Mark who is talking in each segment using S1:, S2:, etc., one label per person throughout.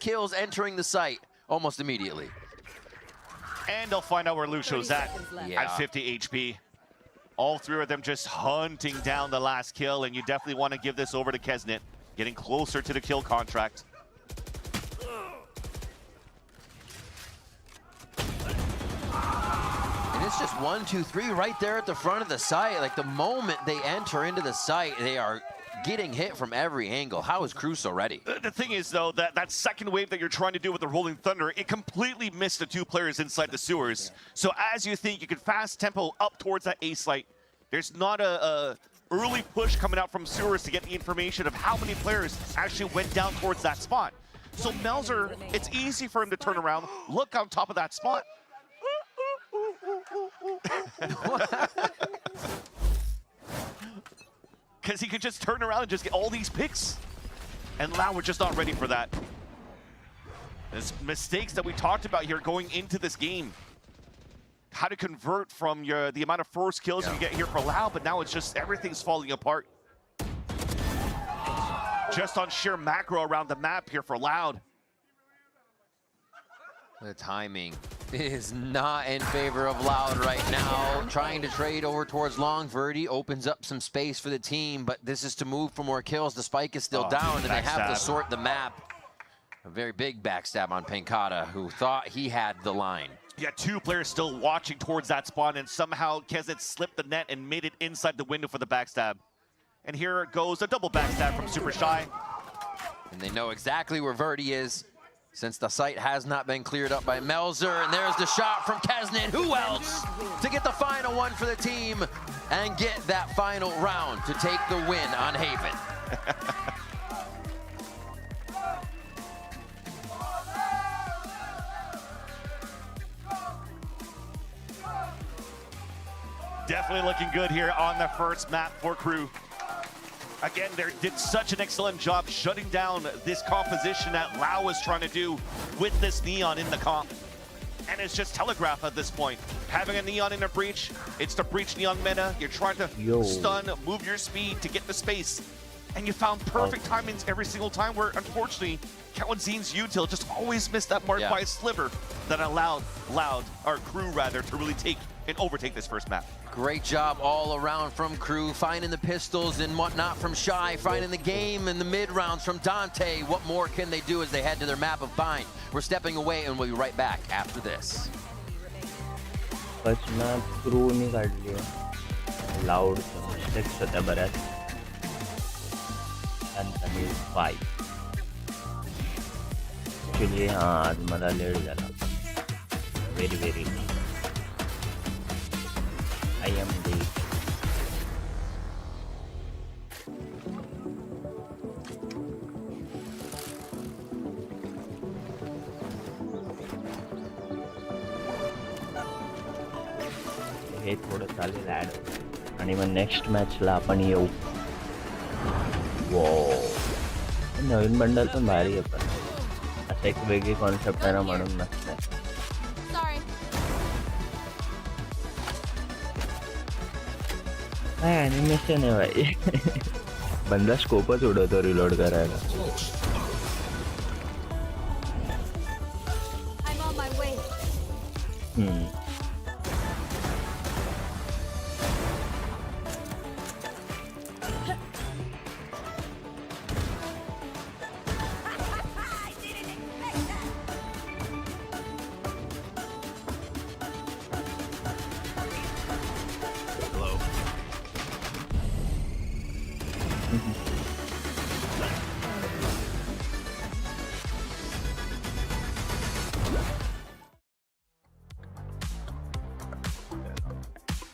S1: kills entering the site almost immediately.
S2: And they'll find out where Lucio's at 50 HP. All three of them just hunting down the last kill, and you definitely want to give this over to Kesnet, getting closer to the kill contract.
S1: And it's just 1, 2, 3 right there at the front of the site. Like the moment they enter into the site, they are getting hit from every angle. How is KRU so ready?
S2: The thing is, though, that second wave that you're trying to do with the Rolling Thunder, it completely missed the two players inside the sewers. So as you think you can fast tempo up towards that A site, there's not a early push coming out from sewers to get the information of how many players actually went down towards that spot. So Melzer, it's easy for him to turn around, look on top of that spot. Because he could just turn around and just get all these picks. And Lau, we're just not ready for that. There's mistakes that we talked about here going into this game. How to convert from the amount of first kills you get here for Lau, but now it's just everything's falling apart. Just on sheer macro around the map here for Loud.
S1: The timing is not in favor of Loud right now. Trying to trade over towards Long. Verdi opens up some space for the team, but this is to move for more kills. The spike is still down, and they have to sort the map. A very big backstab on Pankata, who thought he had the line.
S2: Yeah, two players still watching towards that spawn, and somehow Kesnet slipped the net and made it inside the window for the backstab. And here goes a double backstab from Super Shy.
S1: And they know exactly where Verdi is, since the site has not been cleared up by Melzer. And there's the shot from Kesnet. Who else to get the final one for the team and get that final round to take the win on Haven?
S2: Definitely looking good here on the first map for KRU. Again, they did such an excellent job shutting down this composition that Lau was trying to do with this Neon in the comp. And it's just telegraph at this point. Having a Neon in a breach, it's the breach Neon meta. You're trying to stun, move your speed to get the space. And you found perfect timings every single time where, unfortunately, Kawanzin's util just always missed that mark by a sliver that allowed KRU rather, to really take and overtake this first map.
S1: Great job all around from KRU, finding the pistols and whatnot from Shy, finding the game in the mid rounds from Dante. What more can they do as they head to their map of bind? We're stepping away and we'll be right back after this.
S3: KRU ने काढ लिया loud stakes होत्या बऱ्याच आणि 5 actually आज मला late झाला very I am late. हे थोडं चालेल ॲड आणि मग नेक्स्ट मॅचला आपण येऊ. नवीन बंडल पण भारी आहे, पण असं एक वेगळी कॉन्सेप्ट आहे ना, म्हणून नसतं. काय ॲनिमेशन आहे भाई. बंदा स्कोपच उडवतो रिलोड करायला.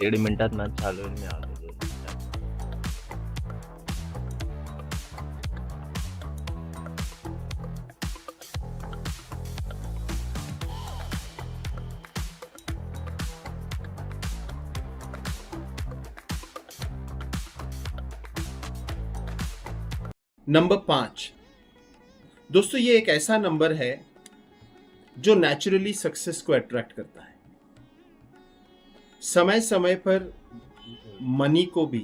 S3: दीड मिनिटात मॅच चालू होईल. मी आलो.
S4: नंबर 5 दोस्तों, ये एक ऐसा नंबर है जो नेचुरली सक्सेस को अट्रैक्ट करता है. समय समय पर मनी को भी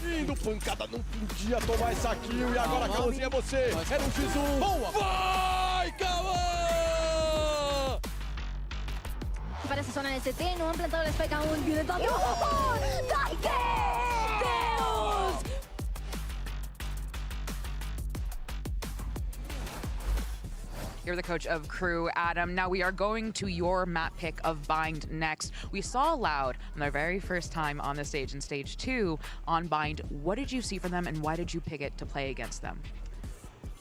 S5: Indo pancada, não podia tomar essa kill. E agora, Cauãzinho, é você. Era um X1. Boa. Vai, Cauã!
S6: Para esa zona de CT, no han plantado el spike aún. Viene todo. ¡Oh! ¡Taike! ¡Deus!
S7: You're the coach of KRU, Adam. Now we are going to your map pick of Bind next. We saw Loud on their very first time on the stage in stage 2 on Bind. What did you see from them and why did you pick it to play against them?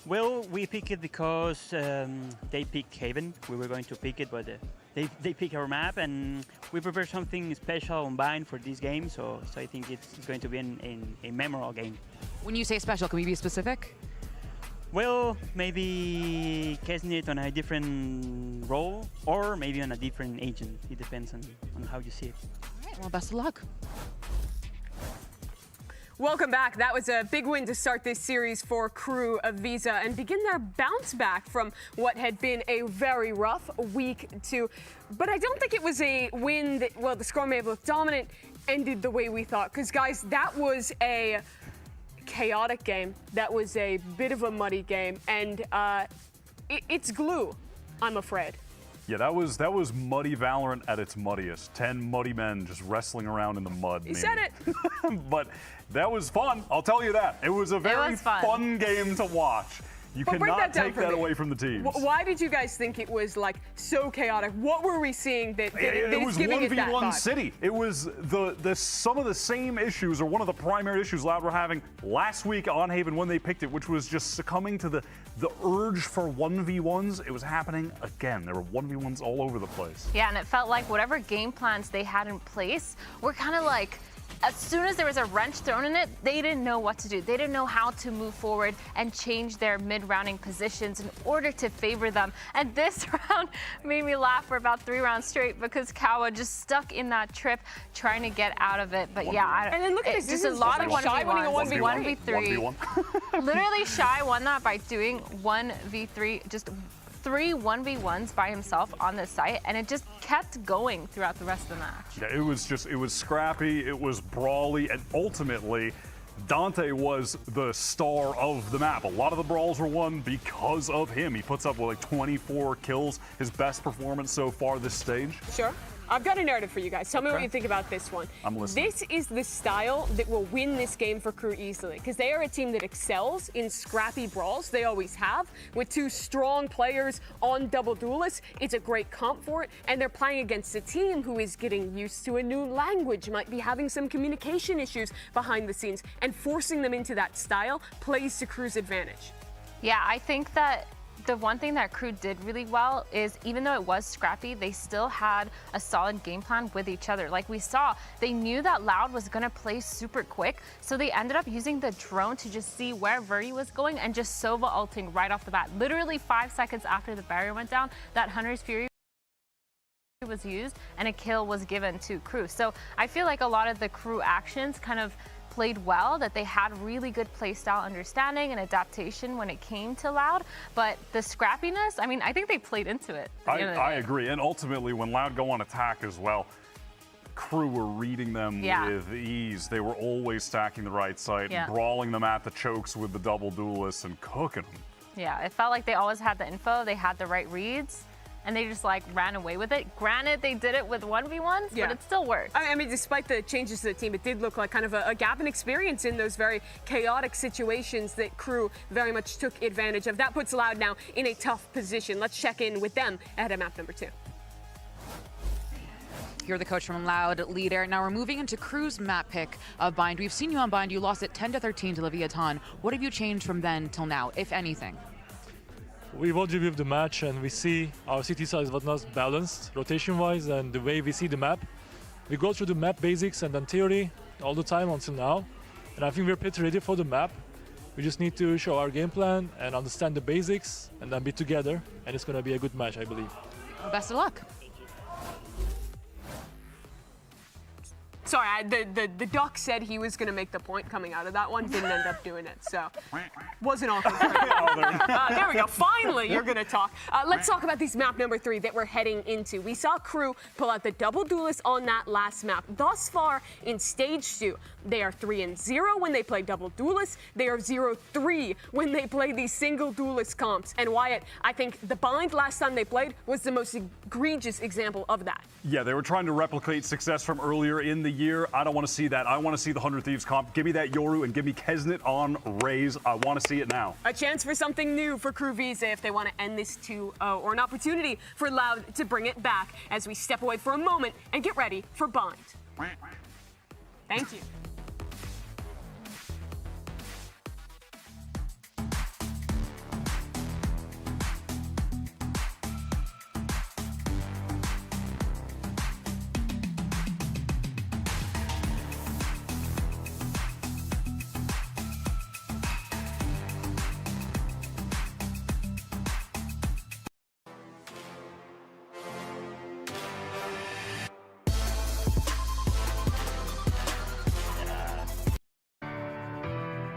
S8: Well, we picked it because they picked Haven. We were going to pick it, but they picked our map, and we prepared something special on Bind for this game. So I think it's going to be a memorable game.
S7: When you say special, can we be specific?
S8: Well, maybe casting it on a different role, or maybe on a different agent. It depends on how you see it.
S7: All right, well, best of luck.
S9: Welcome back. That was a big win to start this series for KRU of Visa and begin their bounce back from what had been a very rough week 2. But I don't think it was a win that, well, the score may have looked dominant, ended the way we thought. Because, guys, that was a chaotic game. That was a bit of a muddy game. And it's glue, I'm afraid.
S10: Yeah, that was muddy Valorant at its muddiest. 10 muddy men just wrestling around in the mud.
S9: You said it.
S10: But that was fun, I'll tell you that. It was a very fun game to watch. You cannot take that away from the teams.
S9: Why did you guys think it was like so chaotic? What were we seeing that is giving it that vibe?
S10: It was 1v1 City. It was some of the same issues, or one of the primary issues Loud were having last week on Haven when they picked it, which was just succumbing to the urge for 1v1s. It was happening again. There were 1v1s all over the place.
S11: Yeah, and it felt like whatever game plans they had in place were kind of like, as soon as there was a wrench thrown in it, they didn't know what to do. They didn't know how to move forward and change their mid-rounding positions in order to favor them. And this round made me laugh for about 3 rounds straight because Kawa just stuck in that trip trying to get out of it. But yeah,
S9: and then look at this.
S11: Just a lot of
S9: Shy winning a
S11: 1v3. Literally, Shy won that by doing 1v3, just 3 1v1s by himself on the site, and it just kept going throughout the rest of the match.
S10: Yeah, it was scrappy, it was brawly, and ultimately, Dante was the star of the map. A lot of the brawls were won because of him. He puts up with like 24 kills, his best performance so far this stage.
S9: Sure. I've got a narrative for you guys. Tell me what you think about this one.
S10: I'm listening.
S9: This is the style that will win this game for KRU easily, because they are a team that excels in scrappy brawls. They always have. With 2 strong players on double duelists, it's a great comp for it, and they're playing against a team who is getting used to a new language, might be having some communication issues behind the scenes, and forcing them into that style plays to KRU's advantage.
S11: Yeah, I think that the one thing that KRU did really well is, even though it was scrappy, they still had a solid game plan with each other. Like we saw, they knew that Loud was going to play super quick, so they ended up using the drone to just see where Verdi was going and just Sova ulting right off the bat. Literally 5 seconds after the barrier went down, that Hunter's Fury was used and a kill was given to KRU. So I feel like a lot of the KRU actions kind of played well, that they had really good playstyle understanding and adaptation when it came to Loud, but the scrappiness, I mean, I think they played into it.
S10: I agree, and ultimately when Loud go on attack as well, KRU were reading them with ease. They were always stacking the right side, brawling them at the chokes with the double duelists and cooking them.
S11: Yeah, it felt like they always had the info, they had the right reads, and they just like ran away with it. Granted, they did it with 1v1s, but it still worked.
S9: I mean, despite the changes to the team, it did look like kind of a gap in experience in those very chaotic situations that KRU very much took advantage of. That puts Loud now in a tough position. Let's check in with them ahead of map number 2.
S7: You're the coach from Loud, leader. Now we're moving into KRU's map pick of Bind. We've seen you on Bind. You lost it 10-13 to Leviathan. What have you changed from then till now, if anything?
S12: We watch with the match and we see our city size was not balanced rotation-wise, and the way we see the map. We go through the map basics and then theory all the time until now. And I think we're pretty ready for the map. We just need to show our game plan and understand the basics and then be together. And it's going to be a good match, I believe.
S7: Well, best of luck.
S9: Sorry, the doc said he was going to make the point coming out of that one. Didn't end up doing it, so wasn't awkward. There we go. Finally, you're going to talk. Let's talk about this map number 3 that we're heading into. We saw KRU pull out the double duelist on that last map. Thus far in stage 2, they are 3-0 when they play double duelists. They are 0-3 when they play these single duelist comps. And Wyatt, I think the Bind last time they played was the most egregious example of that.
S10: Yeah, they were trying to replicate success from earlier in the year. I don't want to see that. I want to see the 100 Thieves comp. Give me that Yoru and give me Kesnet on Raze. I want to see it now.
S9: A chance for something new for KRU Visa if they want to end this 2-0, or an opportunity for Loud to bring it back as we step away for a moment and get ready for Bind. Thank you.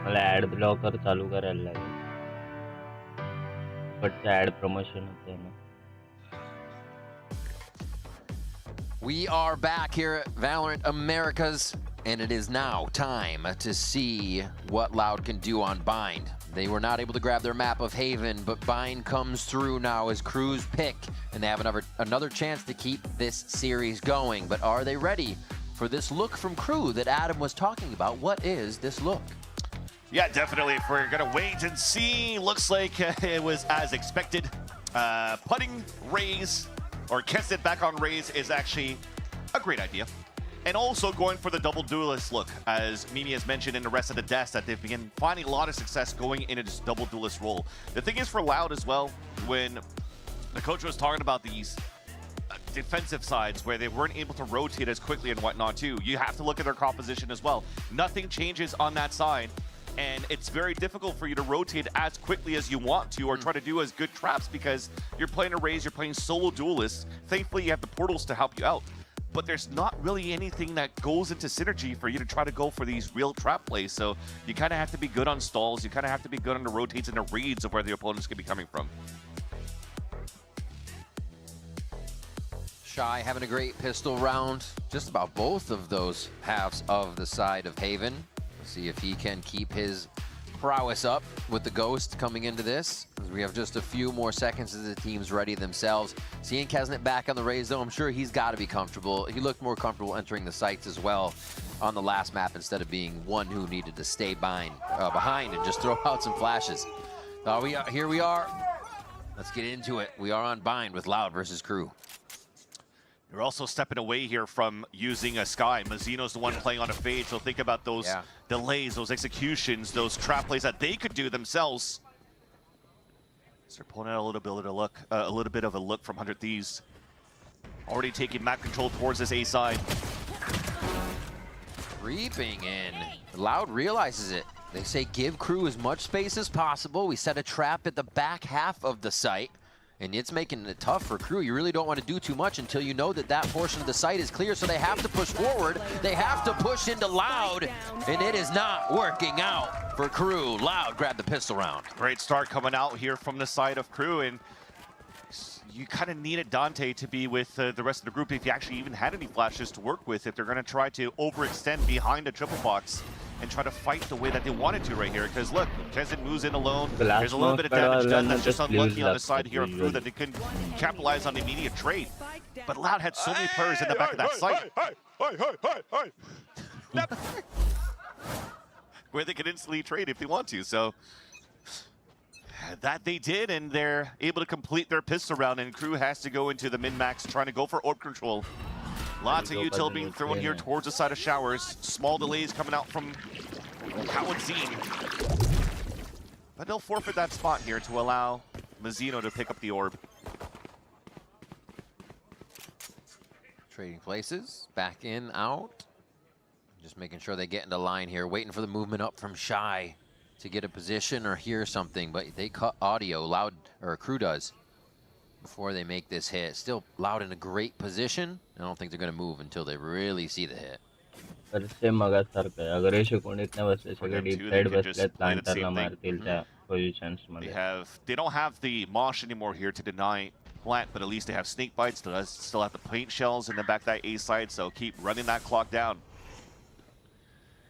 S3: मला add blocker चालू करायला लागेल पण add promotion होते ना.
S1: We are back here at Valorant Americas, and it is now time to see what Loud can do on Bind. They were not able to grab their map of Haven, but Bind comes through now as KRU's pick, and they have another chance to keep this series going. But are they ready for this look from KRU that Adam was talking about? What is this look?
S2: Yeah, definitely. If we're going to wait and see, looks like it was as expected. Putting Raze, or Kesnet back on Raze, is actually a great idea. And also going for the double duelist look, as Mimi has mentioned in the rest of the desk, that they've been finding a lot of success going into this double duelist role. The thing is for Loud as well, when the coach was talking about these defensive sides where they weren't able to rotate as quickly and whatnot too, you have to look at their composition as well. Nothing changes on that side, and it's very difficult for you to rotate as quickly as you want to, or try to do as good traps, because you're playing a Raze, you're playing solo duelists. Thankfully, you have the portals to help you out, but there's not really anything that goes into synergy for you to try to go for these real trap plays. So you kind of have to be good on stalls, you kind of have to be good on the rotates and the reads of where the opponents could be coming from.
S1: Shy having a great pistol round, just about both of those halves of the side of Haven. See if he can keep his prowess up with the Ghost coming into this. We have just a few more seconds as the teams ready themselves. Seeing Kesnet back on the Raze, though, I'm sure he's got to be comfortable. He looked more comfortable entering the sites as well on the last map, instead of being one who needed to stay behind and just throw out some flashes. Here we are. Let's get into it. We are on Bind with Loud versus KRU.
S2: You're also stepping away here from using a Sky. Mazino's the one playing on a Fade, so think about those delays, those executions, those trap plays that they could do themselves. So they're pulling out a little bit of a look from 100 Thieves. Already taking map control towards this A side.
S1: Creeping in. Loud realizes it. They say give KRU as much space as possible. We set a trap at the back half of the site, and it's making it tough for KRU. You really don't want to do too much until you know that that portion of the site is clear, so they have to push forward. They have to push into Loud, and it is not working out for KRU. Loud grabbed the pistol round.
S2: Great start coming out here from the side of KRU, and you kind of needed Dante to be with the rest of the group if you actually even had any flashes to work with, if they're going to try to overextend behind a triple box and try to fight the way that they wanted to right here. Because look, Kesnet moves in alone. There's a little bit of damage done. That's just unlucky on the side here of KRU that they couldn't capitalize on the immediate trade. But Loud had so many players in the back of that site where they could instantly trade if they want to. So that they did, and they're able to complete their pistol round, and KRU has to go into the min-max trying to go for orb control. Lots of util being thrown here towards the side of Showers. Small delays coming out from Howard Zine. But they'll forfeit that spot here to allow Mazino to pick up the orb.
S1: Trading places, back in, out. Just making sure they get into line here, waiting for the movement up from Shy to get a position or hear something, but they cut audio, Loud, or KRU does, before they make this hit. Still Loud in a great position. I don't think they're going to move until they really see the hit.
S3: वरचे मगासारखं आहे. अगर हे कोणीच नाही बसले, सगळे
S2: them
S3: deep
S2: too,
S3: side
S2: they could just
S3: बसलेत,
S2: play the
S3: लांटरला
S2: same thing.
S3: मारतील त्या पोझिशन्स मध्ये.
S2: They don't have the Mosh anymore here to deny plant, but at least they have snake bites. They still have the paint shells in the back of that A side, so keep running that clock down.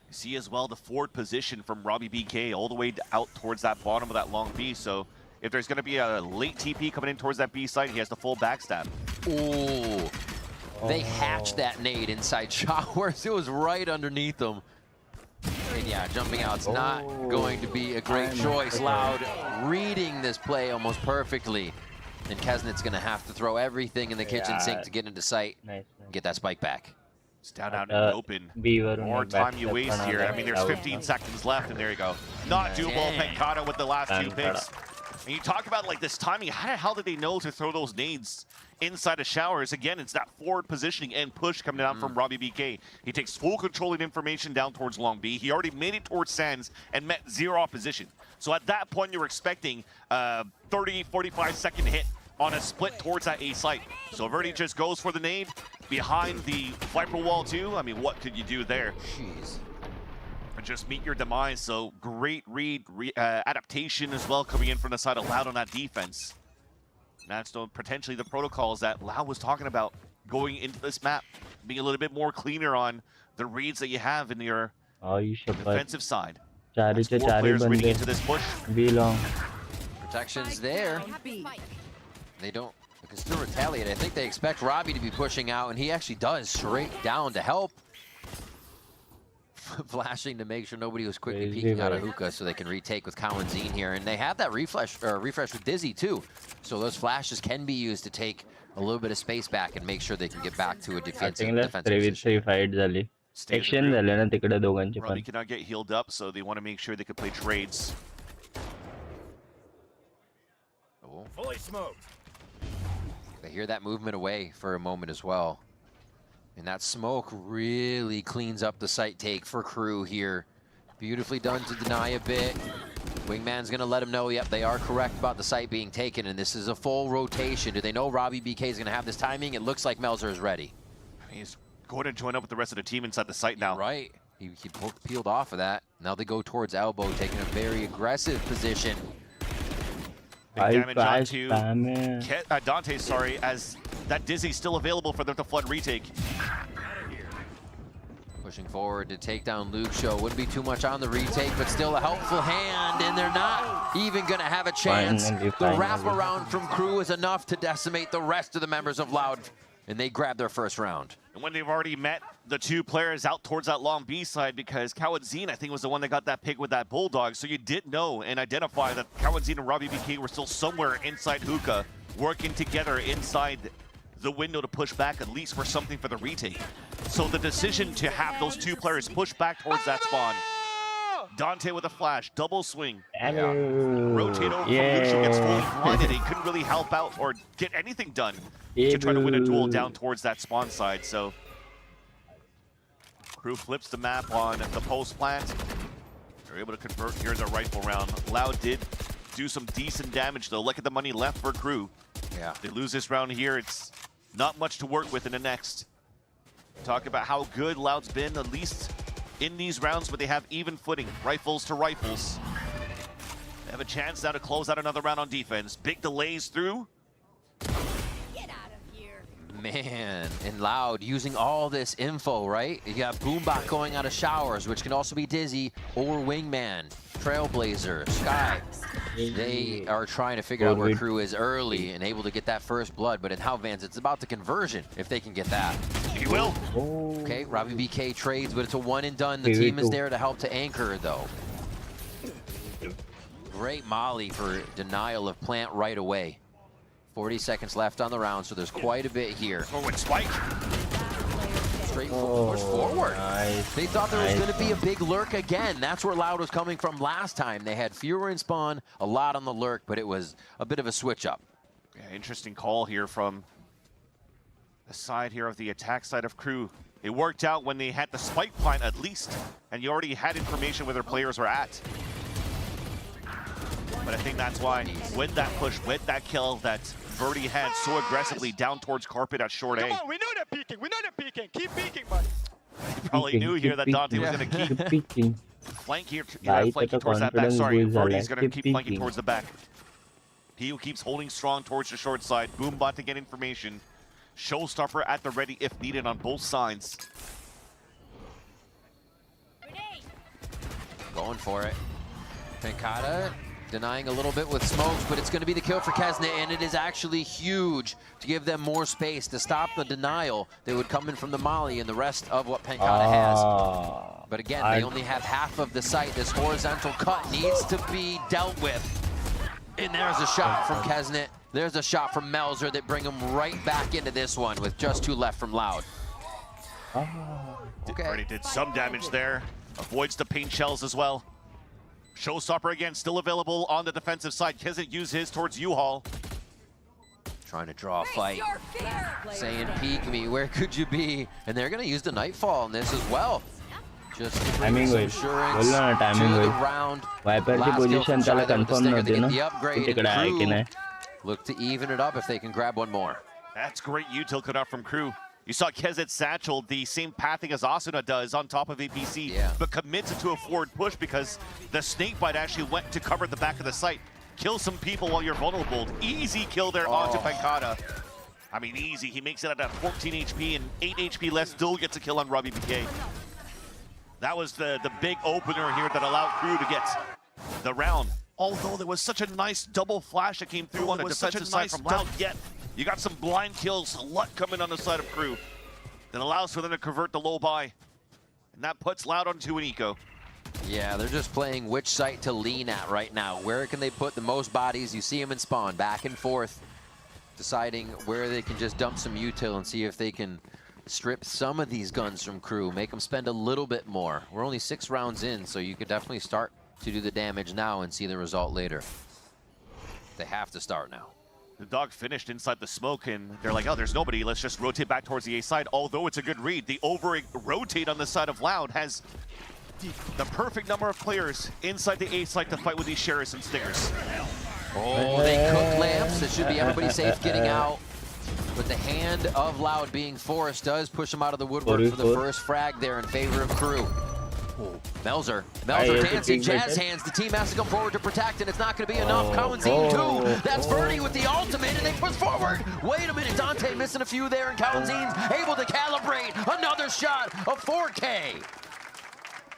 S2: You see as well the forward position from Robbie BK all the way out towards that bottom of that long B. So if there's going to be a late TP coming in towards that B side, he has the full backstab.
S1: Ooh. They hatched that nade inside showers. It was right underneath them. And yeah, jumping out's not going to be a great choice. Loud reading this play almost perfectly. And Kesnet's going to have to throw everything in the kitchen sink to get into sight. Get that spike back.
S2: It's down out in the open. More time you waste here. I mean, there's 15 seconds left, and there you go. Not doable. Pencata with the last 2 picks. And you talk about like this timing. How the hell did they know to throw those nades inside of showers? Again, it's that forward positioning and push coming down from Robbie BK. He takes full control of information down towards Long B. He already made it towards Sands and met 0 opposition. So at that point, you're expecting a 30, 45-second hit on a split towards that A site. So Verdi just goes for the nade behind the Viper wall too. I mean, what could you do there?
S1: Jeez.
S2: Just meet your demise. So great read, adaptation as well coming in from the side of Loud on that defense. That's potentially the protocols that Loud was talking about going into this map, being a little bit more cleaner on the reads that you have in your defensive side. That's 4 players reading into this push.
S1: Protection's there. They can still retaliate. I think they expect Robbie to be pushing out, and he actually does straight down to help. Flashing to make sure nobody was quickly peeking out of hookah so they can retake with Cowanzine here. And they have that refresh with Dizzy too. So those flashes can be used to take a little bit of space back and make sure they can get back to a defensive position.
S2: Robbie cannot get healed up, so they want to make sure they can play trades.
S1: Oh. Fully smoked. They hear that movement away for a moment as well. And that smoke really cleans up the site take for KRU here. Beautifully done to deny a bit. Wingman's gonna let him know, yep, they are correct about the site being taken, and this is a full rotation. Do they know Robbie BK is gonna have this timing? It looks like Melzer is ready.
S2: He's going to join up with the rest of the team inside the site now.
S1: Right, he peeled off of that. Now they go towards elbow, taking a very aggressive position.
S2: Big damage onto Dante, sorry, as that Dizzy's still available for them to flood retake.
S1: Pushing forward to take down Luke Show. Wouldn't be too much on the retake, but still a helpful hand, and they're not even gonna have a chance. The wraparound from KRU is enough to decimate the rest of the members of Loud, and they grab their first round.
S2: And when they've already met the 2 players out towards that long B side, because Cowanzine, I think, was the one that got that pick with that Bulldog, so you did know and identify that Cowanzine and Robbie BK were still somewhere inside hookah, working together inside the window to push back at least for something for the retake. So the decision to have those 2 players push back towards that spawn. Dante with a flash, double swing. Rotate over from Lucio, gets fully blinded. He couldn't really help out or get anything done to try to win a duel down towards that spawn side. So KRU flips the map on the post plant. They're able to convert. Here's a rifle round. Loud did do some decent damage though. Look at the money left for KRU.
S1: Yeah.
S2: If they lose this round here, it's not much to work with in the next. Talk about how good Loud's been, at least in these rounds, but they have even footing, rifles to rifles. They have a chance now to close out another round on defense. Big delays through.
S6: Get out of here.
S1: Man, and Loud using all this info, right? You got Boombot going out of showers, which can also be Dizzy or Wingman, Trailblazer, Sky. They are trying to figure out where KRU is early and able to get that first blood, but in how Vans, it's about the conversion if they can get that.
S2: He will.
S1: Okay, Robbie BK trades, but it's a one and done. The team is there to help to anchor though. Great molly for denial of plant right away. 40 seconds left on the round, so there's quite a bit here.
S2: Forward spike.
S1: Straight forward. Nice. They thought there was going to be a big lurk again. That's where Loud was coming from last time. They had fewer in spawn, a lot on the lurk, but it was a bit of a switch up.
S2: Yeah, interesting call here from the side here of the attack side of KRU. It worked out when they had the spike plant at least, and you already had information where their players were at. But I think that's why, with that push, with that kill that Verdi had so aggressively down towards carpet at short A.
S13: Come on, we know they're peeking. We know they're peeking. Keep peeking, buddy.
S2: He probably knew here that Dante was going to keep
S3: Peeking.
S2: flanking
S3: तो
S2: towards that back.
S3: confidence
S2: Sorry,
S3: boost
S2: Verdi's
S3: झाला.
S2: going to keep flanking
S3: Peeking.
S2: towards the back. He keeps holding strong towards the short side. Boombot to get information. Showstopper at the ready if needed on both sides.
S1: Going for it. Pancata denying a little bit with smokes, but it's going to be the kill for Kesnet, and it is actually huge to give them more space to stop the denial that would come in from the Molly and the rest of what Pancata has. But again, they only have half of the site. This horizontal cut needs to be dealt with. And there's a shot from Kesnet. There's a shot from Melzer that bring him right back into this one with just 2 left from Loud.
S2: Already did some damage there. Avoids the paint shells as well. Showstopper again, still available on the defensive side. Kesnet used his towards U-Haul.
S1: Trying to draw a fight. Saying, peek me, where could you be? And they're going to use the Nightfall in this as well. Just to bring some assurance to the round.
S3: Viper की position त्याला confirm नव्हती ना.
S1: The upgrade
S3: तिकडे आहे की नाही.
S1: look to even it up if they can grab one more.
S2: That's great util cut off from KRU. You saw Kesnet satchel the same pathing as Asuna does on top of APC, but commits it to a forward push because the snakebite actually went to cover the back of the site. Kill some people while you're vulnerable. Easy kill there onto Pancata. I mean, easy. He makes it at 14 HP and 8 HP less, still gets a kill on Robbie BK. That was the big opener here that allowed KRU to get the round. Although there was such a nice double flash that came through on the defensive side from Loud, yet you got some blind kills, a lot coming on the side of KRU. That allows for them to convert the low buy. And that puts Loud onto an eco.
S1: Yeah, they're just playing which site to lean at right now. Where can they put the most bodies? You see them in spawn, back and forth, deciding where they can just dump some util and see if they can strip some of these guns from KRU, make them spend a little bit more. We're only 6 rounds in, so you could definitely start to do the damage now and see the result later. They have to start now.
S2: The dog finished inside the smoke, and they're like, oh, there's nobody. Let's just rotate back towards the A side. Although it's a good read, the over-rotate on the side of Loud has the perfect number of players inside the A side to fight with these Sheriffs and Stingers.
S1: Oh, they cook lamps. It should be everybody safe getting out. But the hand of Loud being forced does push him out of the woodwork for the first frag there in favor of KRU. Melzer dancing jazz hands. The team has to come forward to protect, and it's not going to be enough. Kawanzine too. That's Verdi with the ultimate, and they push forward. Wait a minute, Dante missing a few there, and Kawanzine's able to calibrate another shot of 4K.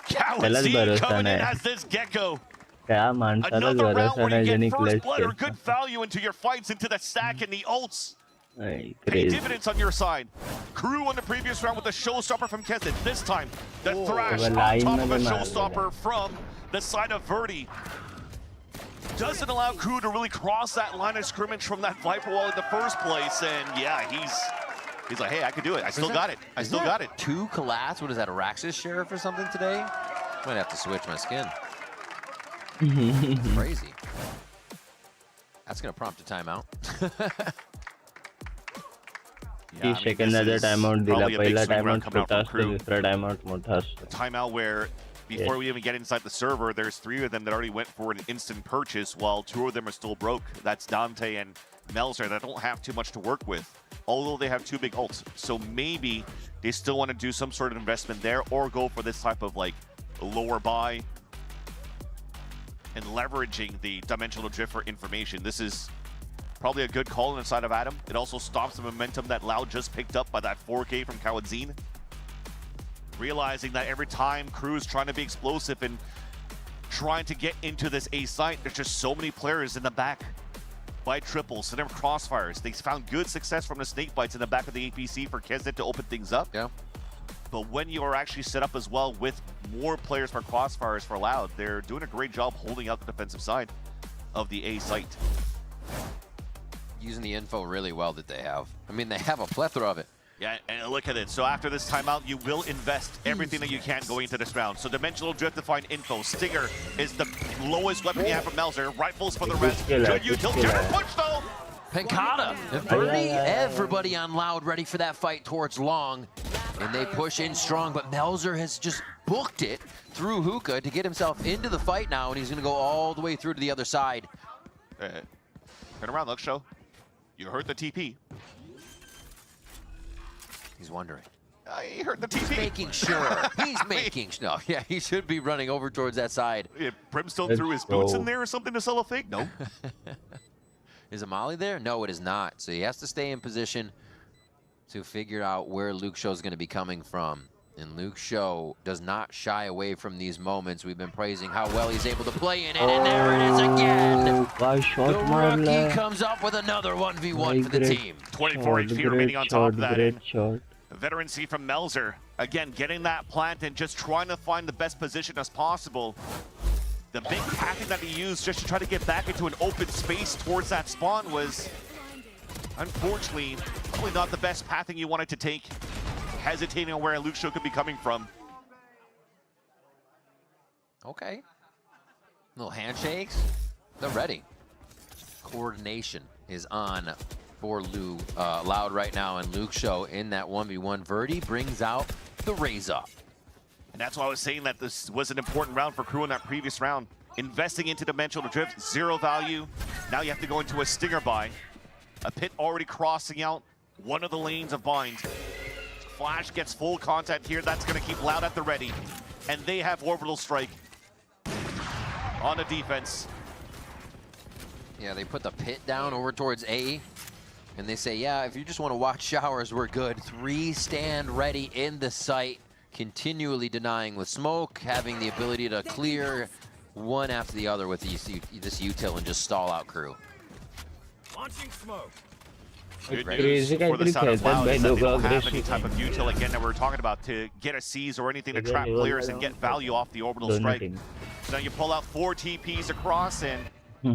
S2: Kawanzine coming in as this Gecko. Another round where you get first blood or good value into your fights, into the stack and the ults. Pay dividends on your side. KRU on the previous round with the showstopper from Kesnet. This time, the thrash on top of a showstopper from the side of Verdi. Doesn't allow KRU to really cross that line of scrimmage from that Viper wall in the first place. And yeah, he's like, hey, I could do it. I still got it. I still got it.
S1: 2 collats? What is that, a Raxus Sheriff or something today? Might have to switch my skin. Crazy. That's going to prompt a timeout.
S3: Yeah, 30 सेकंदाचा timeout दिला पहिला timeout छोटा असतो दुसरा timeout मोठा असतो
S2: timeout where before we even get inside the server, there's 3 of them that already went for an instant purchase while 2 of them are still broke. That's Dante and Melzer that don't have too much to work with, although they have 2 big ults. So maybe they still want to do some sort of investment there or go for this type of like lower buy and leveraging the dimensional drift for information. This is probably a good call on the side of Adam. It also stops the momentum that Loud just picked up by that 4K from Kawanzine. Realizing that every time KRU is trying to be explosive and trying to get into this A site, there's just so many players in the back by triples, so them crossfires. They found good success from the snake bites in the back of the APC for Kesnet to open things up.
S1: Yeah.
S2: But when you are actually set up as well with more players for crossfires for Loud, they're doing a great job holding out the defensive side of the A site.
S1: Using the info really well that they have. I mean, they have a plethora of it.
S2: Yeah, and look at it. So after this timeout, you will invest everything that you can going into this round. So Dimensional Drift to find info. Stinger is the lowest weapon you have from Melzer. Rifles for the rest. Good util. General push though.
S1: Pancata and Verdi, everybody on Loud ready for that fight towards long. And they push in strong, but Melzer has just booked it through Hookah to get himself into the fight now, and he's going to go all the way through to the other side.
S2: Turn around, Luxshow. You heard the TP.
S1: He's wondering.
S2: He heard the
S1: He's
S2: TP.
S1: making sure. He's making no. Yeah, he should be running over towards that side.
S2: Yeah, Brimstone threw his boots in there or something to sell a fake? No.
S1: Is a molly there? No, it is not. So he has to stay in position to figure out where Luke Show is going to be coming from. And Luke Show does not shy away from these moments. We've been praising how well he's able to play in it, and there it is again. The rookie comes up with another 1v1 for the team.
S2: 24 HP remaining on top of that.
S3: Great shot.
S2: Veteran C from Melzer. Again, getting that plant and just trying to find the best position as possible. The big pathing that he used just to try to get back into an open space towards that spawn was, unfortunately, probably not the best pathing you wanted to take. Hesitating on where Luke Show could be coming from.
S1: Okay. Little handshakes. They're ready. Coordination is on for Loud right now, and Luke Show in that 1v1. Verdi brings out the raise up.
S2: And that's why I was saying that this was an important round for KRU in that previous round. Investing into dimensional drift, 0 value. Now you have to go into a stinger buy. A pit already crossing out one of the lanes of bind. Flash gets full contact here. That's going to keep Loud at the ready. And they have orbital strike on the defense.
S1: Yeah, they put the pit down over towards A. And they say, yeah, if you just want to watch showers, we're good. 3 stand ready in the site. Continually denying with smoke. Having the ability to clear one after the other with this util and just stall out KRU.
S5: Launching smoke.
S2: Good news for the side of Loud is that they don't have any type of util again that we're talking about to get a seize or anything to trap players and get value off the orbital strike. So you pull out 4 TPs across and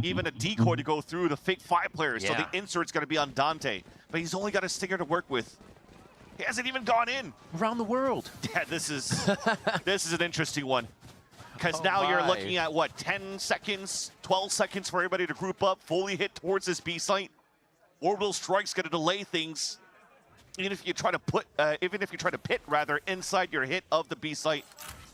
S2: even a decoy to go through the fake 5 players. So the insert's going to be on Dante, but he's only got a stinger to work with. He hasn't even gone in.
S1: Around the world.
S2: Yeah, this is an interesting one. Because now you're looking at, what, 10 seconds, 12 seconds for everybody to group up, fully hit towards this B site. Orbital strike's going to delay things, even if you try to pit rather inside your hit of the B site.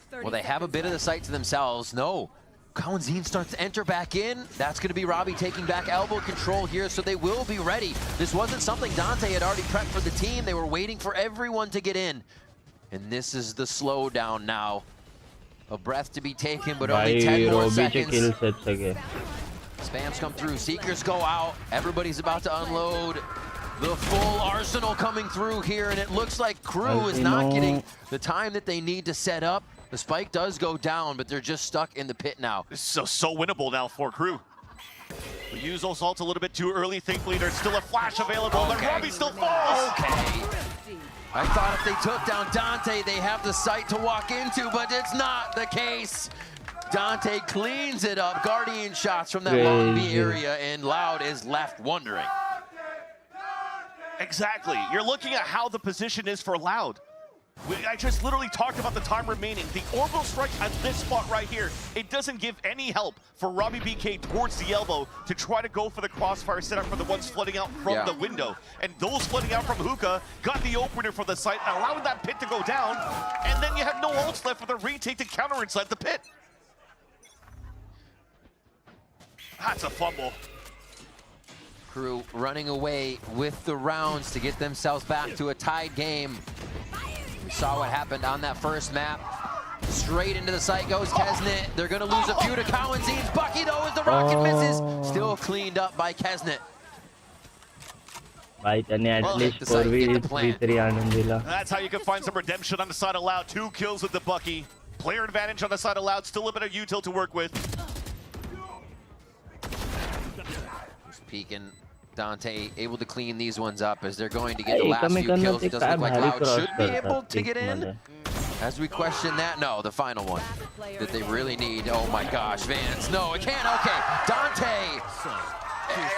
S1: Well, they have a bit of the site to themselves. No, Cowanzine starts to enter back in. That's going to be Robbie taking back elbow control here, so they will be ready. This wasn't something Dante had already prepped for the team. They were waiting for everyone to get in, and this is the slowdown now. A breath to be taken, but only 10 more seconds. Spams come through, Seekers go out, everybody's about to unload. The full arsenal coming through here, and it looks like KRU is not getting the time that they need to set up. The spike does go down, but they're just stuck in the pit now.
S2: This is so winnable now for KRU. We use those ults a little bit too early. Thankfully, there's still a flash available, but Robbie still falls.
S1: Okay. I thought if they took down Dante, they have the site to walk into, but it's not the case. Dante cleans it up. Guardian shots from that long B area, and Loud is left wondering.
S2: Exactly. You're looking at how the position is for Loud. I just literally talked about the time remaining. The orbital strike at this spot right here, it doesn't give any help for Robbie BK towards the elbow to try to go for the crossfire setup for the ones flooding out from the window. And those flooding out from Hookah got the opener for the site, allowing that pit to go down. And then you have no ults left for the retake to counter inside the pit. That's a fumble.
S1: KRU running away with the rounds to get themselves back to a tied game. We saw what happened on that first map. Straight into the site goes Kesnet. They're going to lose a few to Cowanzine's. Bucky, though, as the rocket misses. Still cleaned up by Kesnet.
S2: That's how you can find some redemption on the side of Loud. 2 kills with the Bucky. Player advantage on the side of Loud. Still a bit of util to work with.
S1: Just peeking. Dante able to clean these ones up as they're going to get the last few kills. It doesn't look like Loud should be able to get in. As we question that, no, the final one that they really need. Oh my gosh, Vance, no, it can't. Okay, Dante,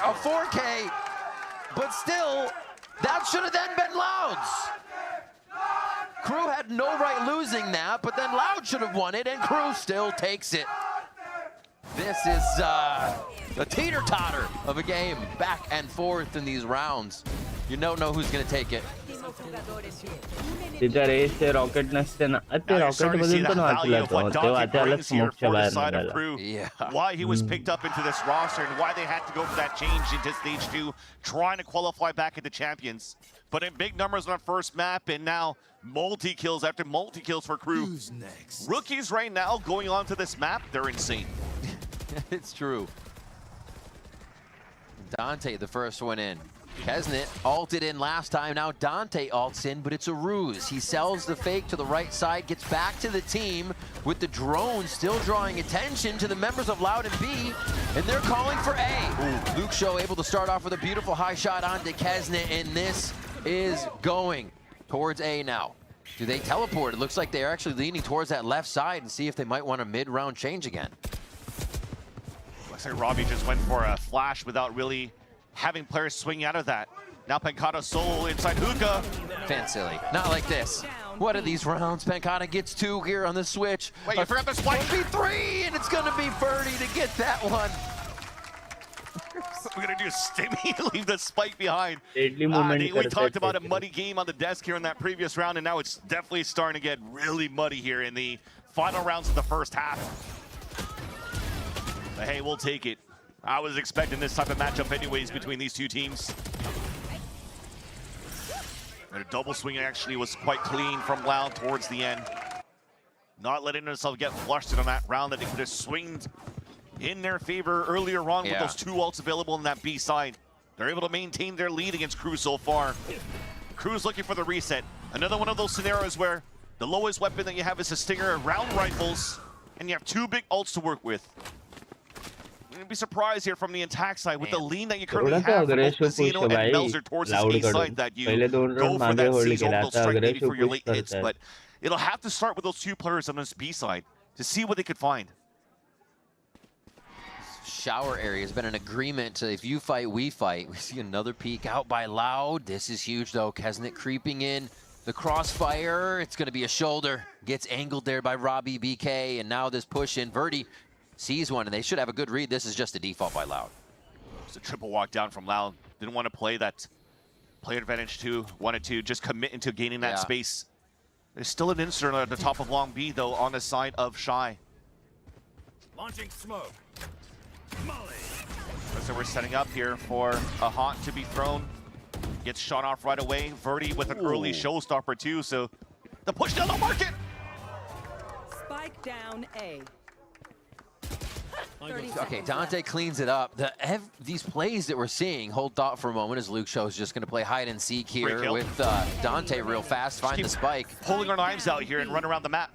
S1: a 4K, but still, that should have then been Loud's. KRU had no right losing that, but then Loud should have won it, and KRU still takes it. This is a teeter-totter of a game, back and forth in these rounds. You don't know who's going to take it.
S3: तिथे race ते rocket नसते ना ते rocket मधून पण वाचला तो तेव्हा त्याला स्मोकच्या बाहेर निघाला
S2: why he was picked up into this roster and why they had to go for that change into stage 2, trying to qualify back into champions. But in big numbers on our first map, and now multi-kills after multi-kills for KRU.
S5: Who's next?
S2: Rookies right now going onto this map, they're insane.
S1: It's true. Dante, the first one in. Kesnet ulted in last time, now Dante ults in, but it's a ruse. He sells the fake to the right side, gets back to the team with the drone still drawing attention to the members of Loud and B, and they're calling for A. Ooh. Luke Show able to start off with a beautiful high shot onto Kesnet, and this is going towards A now. Do they teleport? It looks like they're actually leaning towards that left side and see if they might want a mid-round change again.
S2: Looks like Robbie just went for a flash without really having players swing out of that. Now Pancata solo inside hookah.
S1: Fancilly. Not like this. What are these rounds? Pancata gets 2 here on the switch.
S2: Wait, you forgot the spike.
S1: 1v3, and it's gonna be Birdie to get that one.
S2: What we're gonna do is leave the spike behind.
S3: We
S2: talked about a muddy game on the desk here in that previous round, and now it's definitely starting to get really muddy here in the final rounds of the first half. But hey, we'll take it. I was expecting this type of matchup anyways between these two teams. Their double swing actually was quite clean from Loud towards the end. Not letting themselves get flushed on that round that they could have swinged in their favor earlier on with those 2 ults available in that B side. They're able to maintain their lead against KRU so far. KRU's looking for the reset. Another one of those scenarios where the lowest weapon that you have is a Stinger round rifles, and you have 2 big ults to work with. You're gonna be surprised here from the attack side with the lean that you currently have from both Casino and Melzer towards this A side that you go for that seasonal strike maybe for your late hits, but it'll have to start with those 2 players on this B side to see what they could find.
S1: Shower area has been an agreement to if you fight, we fight. We see another peek out by Loud. This is huge though. Kesnet creeping in. The crossfire, it's gonna be a shoulder. Gets angled there by Robbie BK, and now this push in. Verdi sees one, and they should have a good read. This is just a default by Loud.
S2: It's a triple walk down from Loud. Didn't want to play that player advantage 2. Wanted to just commit into gaining that space. There's still an insert at the top of long B though on the side of Shy.
S5: Launching smoke.
S2: So we're setting up here for a haunt to be thrown. Gets shot off right away. Verdi with an early showstopper too, so the push down the market.
S13: Spike down A.
S1: Okay, Dante cleans it up. These plays that we're seeing, hold thought for a moment as Luke Show is just going to play hide and seek here with Dante real fast, find the spike.
S2: Pulling our knives out here and run around the map.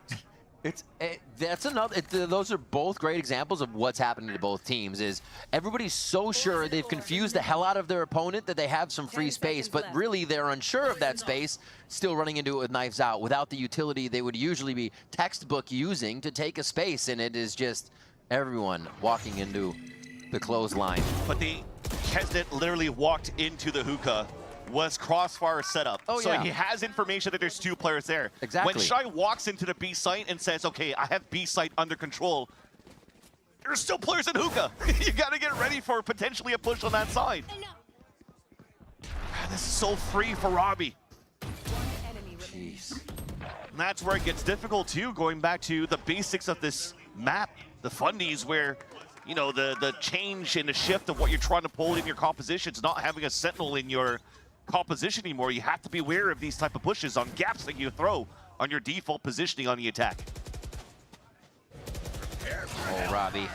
S1: That's another. Those are both great examples of what's happening to both teams. Is everybody's so sure they've confused the hell out of their opponent that they have some free space, but really they're unsure of that space, still running into it with knives out without the utility they would usually be textbook using to take a space, and it is just everyone walking into the clothesline.
S2: But the Kesnet literally walked into the hookah. Was crossfire setup. So he has information that there's 2 players there.
S1: Exactly.
S2: When Shy walks into the B site and says, okay, I have B site under control, there's still players in hookah. You gotta get ready for potentially a push on that side. This is so free for Robbie.
S1: Jeez.
S2: And that's where it gets difficult too, going back to the basics of this map, the fundies where, you know, the change and the shift of what you're trying to pull in your compositions, not having a sentinel in your composition anymore. You have to be aware of these type of pushes on gaps that you throw on your default positioning on the attack.
S1: Oh, Robbie.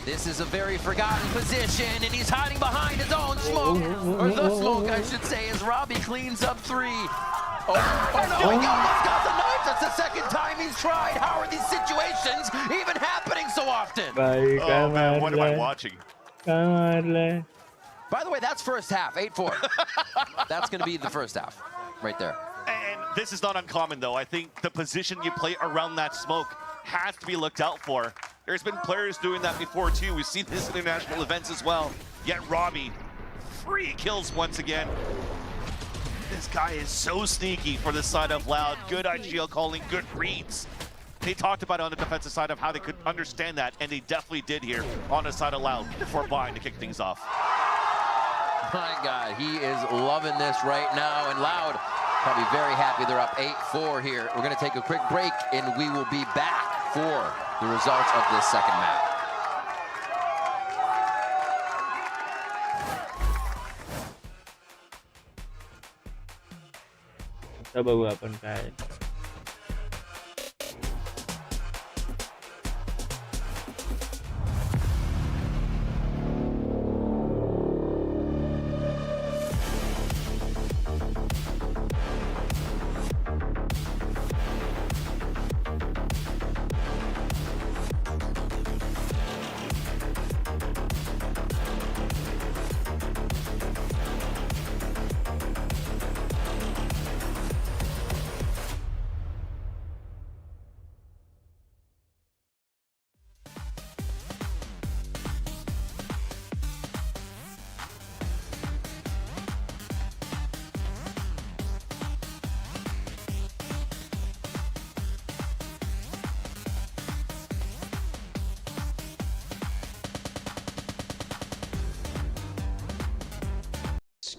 S1: This is a very forgotten position, and he's hiding behind his own smoke, or the smoke, I should say, as Robbie cleans up 3. Oh no, he almost got the knife. That's the second time he's tried. How are these situations even happening so often?
S2: Oh man, what am I watching?
S1: By the way, that's first half, 8-4. That's going to be the first half, right there.
S2: And this is not uncommon, though. I think the position you play around that smoke has to be looked out for. There's been players doing that before, too. We've seen this in international events as well. Yet Robbie, 3 kills once again. This guy is so sneaky for the side of Loud. Good IGL calling, good reads. They talked about it on the defensive side of how they could understand that, and they definitely did here on the side of Loud before buying to kick things off.
S1: My God, he is loving this right now, and Loud Probably very happy they're up 8-4 here. We're going to take a quick break, and we will be back for the results of this second map.
S3: आता बघू आपण काय.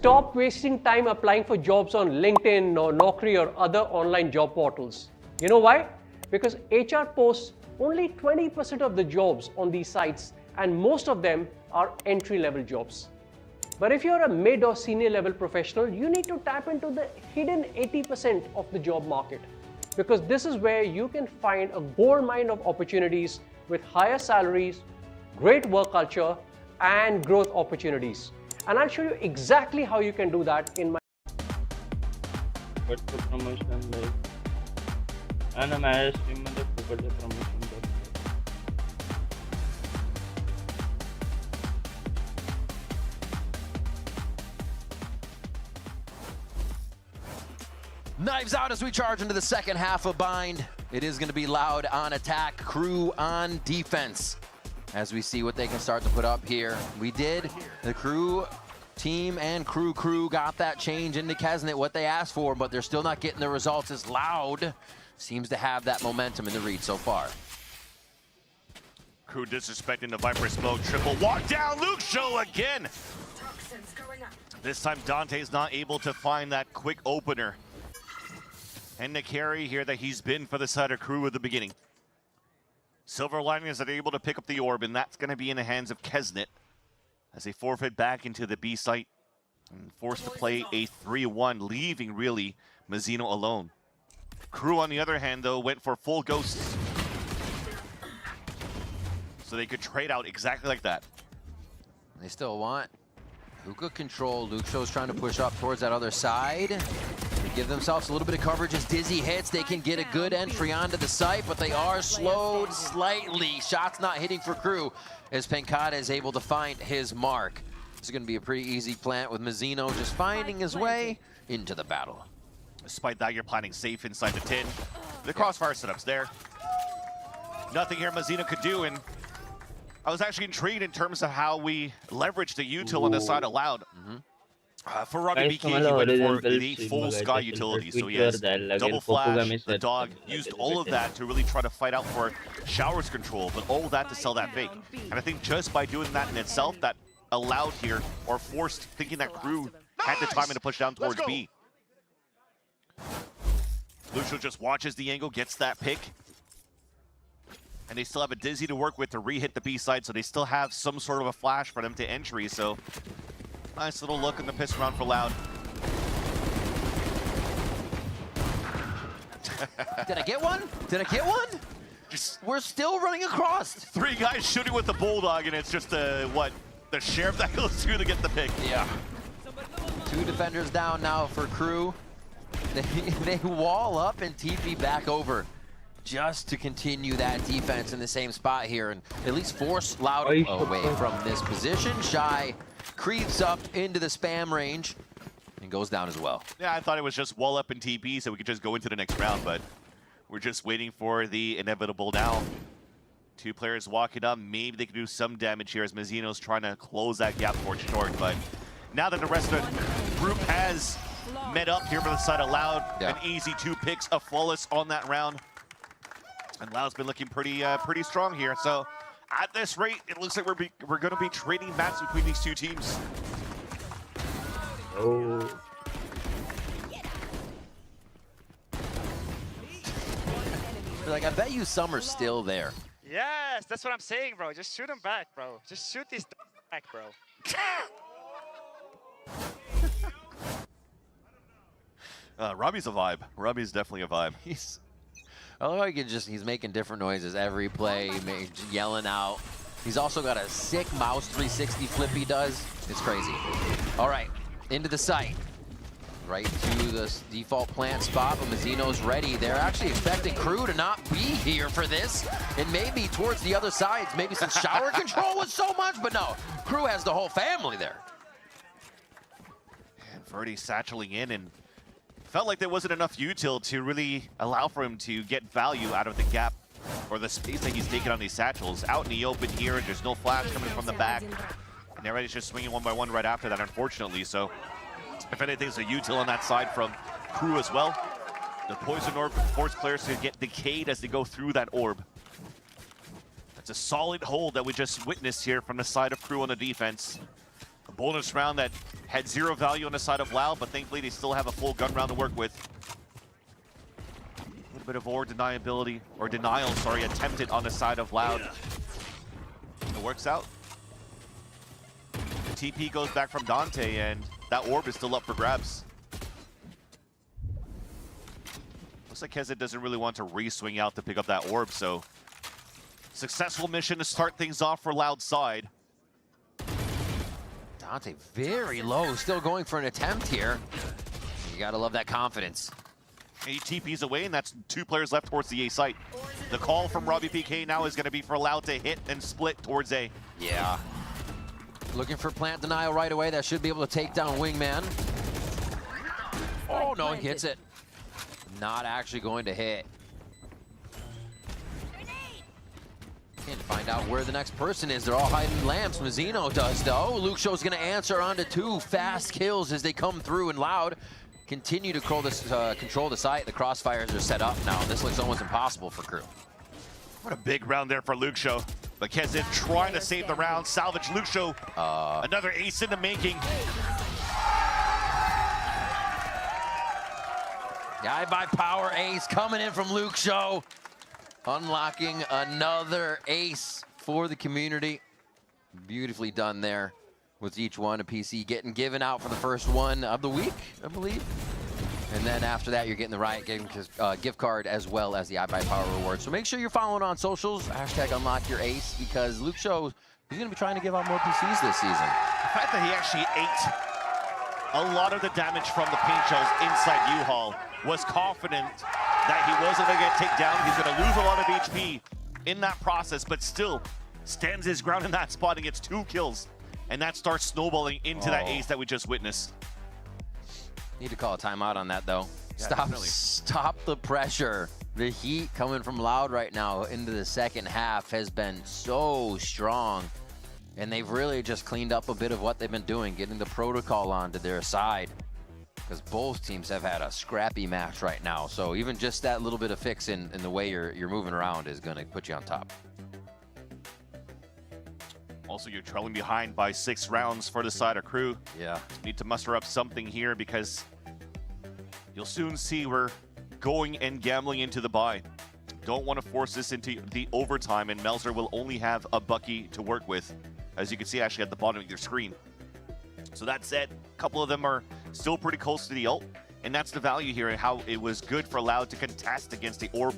S14: Stop wasting time applying for jobs on LinkedIn or Naukri or other online job portals. You know why? Because HR posts only 20% of the jobs on these sites, and most of them are entry-level jobs. But if you're a mid or senior level professional, you need to tap into the hidden 80% of the job market, because this is where you can find a gold mine of opportunities with higher salaries, great work culture, and growth opportunities. And I'll show you exactly how you can do that in my
S3: promotion. And my stream promotion.
S1: Knives out as we charge into the second half of Bind. It is going to be Loud on attack, Crew on defense, as we see what they can start to put up here. We did. The Crew team and Crew got that change into Kesnet, what they asked for, but they're still not getting the results as Loud seems to have that momentum in the read so far.
S2: Crew disrespecting the Viper smoke. Triple walk down. Luke Show again. This time Dante's not able to find that quick opener. And the carry here that he's been for the side of Crew at the beginning. Silver Lining is able to pick up the orb, and that's going to be in the hands of Kesnet as they forfeit back into the B site and forced to play a 3-1, leaving really Mazzino alone. Crew, on the other hand, though, went for full ghosts, so they could trade out exactly like that.
S1: They still want hookah control. Luke Show's trying to push up towards that other side. They give themselves a little bit of coverage as Dizzy hits. They can get a good entry onto the site, but they are slowed slightly. Shots not hitting for Crew as Pencada is able to find his mark. This is going to be a pretty easy plant with Mazzino just finding his way into the battle.
S2: Despite that, you're planning safe inside the tin. The crossfire setup's there. Nothing here Mazzino could do, and I was actually intrigued in terms of how we leveraged the util on the side of Loud. For Robbie BK, he went for the full Sky utility, so he has double flash, the dog, used all of that to really try to fight out for Showers control, but all of that to sell that fake. And I think just by doing that in itself, that allowed here, or forced thinking that Crew had the timing to push down towards B. Lucio just watches the angle, gets that pick. And they still have a Dizzy to work with to re-hit the B side, so they still have some sort of a flash for them to entry, so nice little look in the piss round for Loud.
S1: Did I get one? Did I get one? We're still running across.
S2: 3 guys shooting with the Bulldog, and it's just what? The Sheriff that goes through to get the pick.
S1: Yeah. 2 defenders down now for Crew. They wall up and TP back over just to continue that defense in the same spot here and at least force Loud away from this position. Shy creeps up into the spam range and goes down as well.
S2: Yeah, I thought it was just wall up and TP so we could just go into the next round, but we're just waiting for the inevitable now. 2 players walking up. Maybe they can do some damage here as Mazzino's trying to close that gap towards short, but now that the rest of the group has met up here for the side of Loud, an easy 2 picks, a flawless on that round. And Loud's been looking pretty strong here. So at this rate, it looks like we're going to be trading maps between these 2 teams.
S3: Oh.
S1: Like, I bet you some are still there.
S15: Yes, that's what I'm saying, bro. Just shoot him back, bro. Just shoot these back, bro.
S2: Robbie's a vibe. Robbie's definitely a vibe.
S1: I love how he's making different noises every play, yelling out. He's also got a sick mouse 360 flip he does. It's crazy. All right, into the site. Right to the default plant spot, but Mazzino's ready. They're actually expecting KRU to not be here for this, and maybe towards the other sides, maybe some shower control with so much, but no, KRU has the whole family there.
S2: And Verdi satcheling in, and felt like there wasn't enough util to really allow for him to get value out of the gap or the space that he's taken on these satchels. Out in the open here, and there's no flash coming from the back. And they're ready to just swinging one by one right after that, unfortunately. So if anything, it's a util on that side from KRU as well. The poison orb force players to get decayed as they go through that orb. That's a solid hold that we just witnessed here from the side of KRU on the defense. A bonus round that had 0 value on the side of Loud, but thankfully they still have a full gun round to work with. A little bit of ore deniability, or denial, sorry, attempted on the side of Loud. It works out. The TP goes back from Dante, and that orb is still up for grabs. Looks like Kezet doesn't really want to re-swing out to pick up that orb, so successful mission to start things off for Loud side.
S1: Dante very low, still going for an attempt here. You gotta love that confidence.
S2: He TPs away, and that's 2 players left towards the A site. The call from Robbie PK now is gonna be for Loud to hit and split towards A.
S1: Yeah. Looking for plant denial right away. That should be able to take down Wingman. Oh no, he hits it. Not actually going to hit. Can't find out where the next person is. They're all hiding lamps. Mazzino does though. Luke Show's gonna answer onto 2 fast kills as they come through, and Loud continue to control the site. The crossfires are set up now. This looks almost impossible for KRU.
S2: What a big round there for Luke Show. But Kezet trying to save the round, salvage Luke Show. Another ace in the making.
S1: The Eye by Power ace coming in from Luke Show. Unlocking another ace for the community. Beautifully done there with each one. A PC getting given out for the first one of the week, I believe. And then after that, you're getting the Riot gift card as well as the Eye by Power reward. So make sure you're following on socials. # unlock your ace, because Luke Show, he's going to be trying to give out more PCs this season.
S2: The fact that he actually ate a lot of the damage from the paint shells inside U-Haul, was confident that he wasn't going to get taken down. He's going to lose a lot of HP in that process, but still stands his ground in that spot and gets 2 kills. And that starts snowballing into that ace that we just witnessed.
S1: Need to call a timeout on that, though.
S2: Yeah,
S1: Stop the pressure. The heat coming from Loud right now into the second half has been so strong. And they've really just cleaned up a bit of what they've been doing, getting the protocol onto their side. Because both teams have had a scrappy match right now. So even just that little bit of fix in the way you're moving around is going to put you on top.
S2: Also, you're trailing behind by 6 rounds for the side of KRU.
S1: Yeah.
S2: Need to muster up something here, because you'll soon see we're going and gambling into the bye. Don't want to force this into the overtime, and Melzer will only have a Bucky to work with, as you can see actually at the bottom of your screen. So that said, a couple of them are still pretty close to the ult, and that's the value here and how it was good for Loud to contest against the orb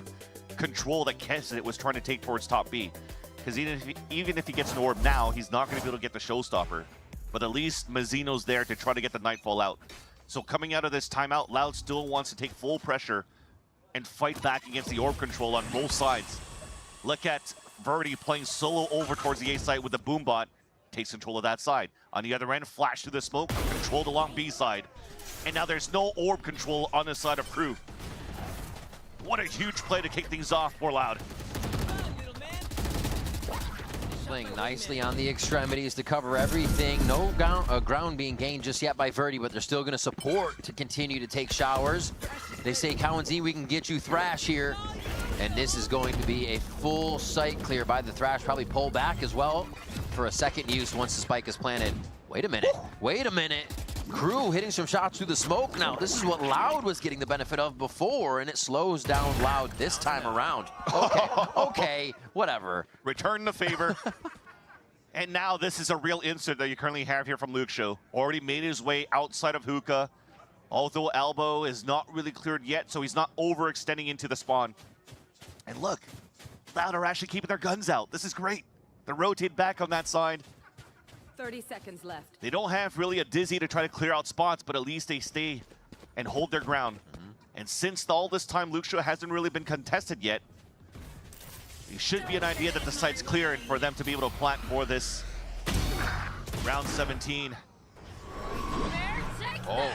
S2: control that Kezet was trying to take towards top B. Because even if he gets an orb now, he's not going to be able to get the showstopper. But at least Mazzino's there to try to get the Nightfall out. So coming out of this timeout, Loud still wants to take full pressure and fight back against the orb control on both sides. Look at Verdi playing solo over towards the A side with the Boombot. Takes control of that side. On the other end, flash through the smoke, controlled along B side. And now there's no orb control on the side of KRU. What a huge play to kick things off for Loud.
S1: Playing nicely on the extremities to cover everything. No ground being gained just yet by Verdi, but they're still going to support to continue to take showers. They say, Cow and Z, we can get you Thrash here. And this is going to be a full site clear by the Thrash. Probably pull back as well for a second use once the spike is planted. Wait a minute. Wait a minute. KRU hitting some shots through the smoke now. This is what Loud was getting the benefit of before, and it slows down Loud this time around. Okay, okay, whatever.
S2: Return the favor. And now this is a real insert that you currently have here from Luxio. Already made his way outside of hookah. Although elbow is not really cleared yet, so he's not overextending into the spawn. And look, Loud are actually keeping their guns out. This is great. They're rotated back on that side.
S13: 30 seconds left.
S2: They don't have really a dizzy to try to clear out spots, but at least they stay and hold their ground. And since all this time Luxio hasn't really been contested yet, it should be an idea that the site's clear and for them to be able to plant for this round 17.
S1: Oh.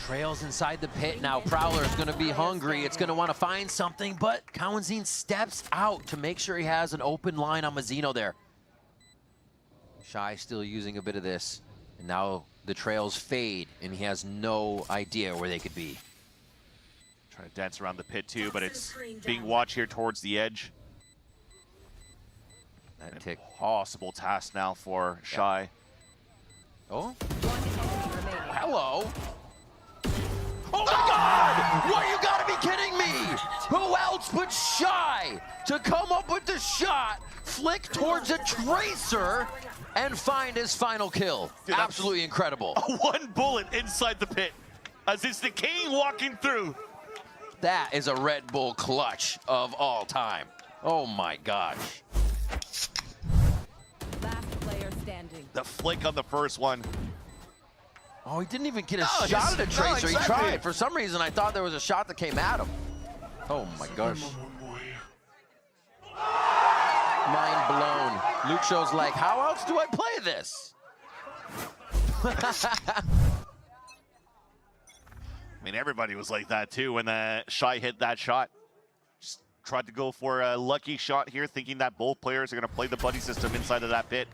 S1: Trails inside the pit now. Prowler is going to be hungry. It's going to want to find something, but Kawanzin steps out to make sure he has an open line on Mazzino there. Shy still using a bit of this, and now the trails fade, and he has no idea where they could be.
S2: Trying to dance around the pit too, but it's being watched here towards the edge.
S1: That tick.
S2: Possible task now for Shy.
S1: Oh. Hello. Oh my God! What, you gotta be kidding me! Who else but Shy to come up with the shot, flick towards a Tracer, and find his final kill? Dude, absolutely incredible.
S2: One bullet inside the pit as it's the King walking through.
S1: That is a Red Bull clutch of all time. Oh my gosh.
S13: Last player standing.
S2: The flick on the first one.
S1: Oh, he didn't even get a shot at a Tracer.
S2: Exactly.
S1: He tried. For some reason, I thought there was a shot that came at him. Oh my gosh. Mind blown. Luxio's like, how else do I play this?
S2: I mean, everybody was like that too when Shy hit that shot. Just tried to go for a lucky shot here, thinking that both players are going to play the buddy system inside of that pit.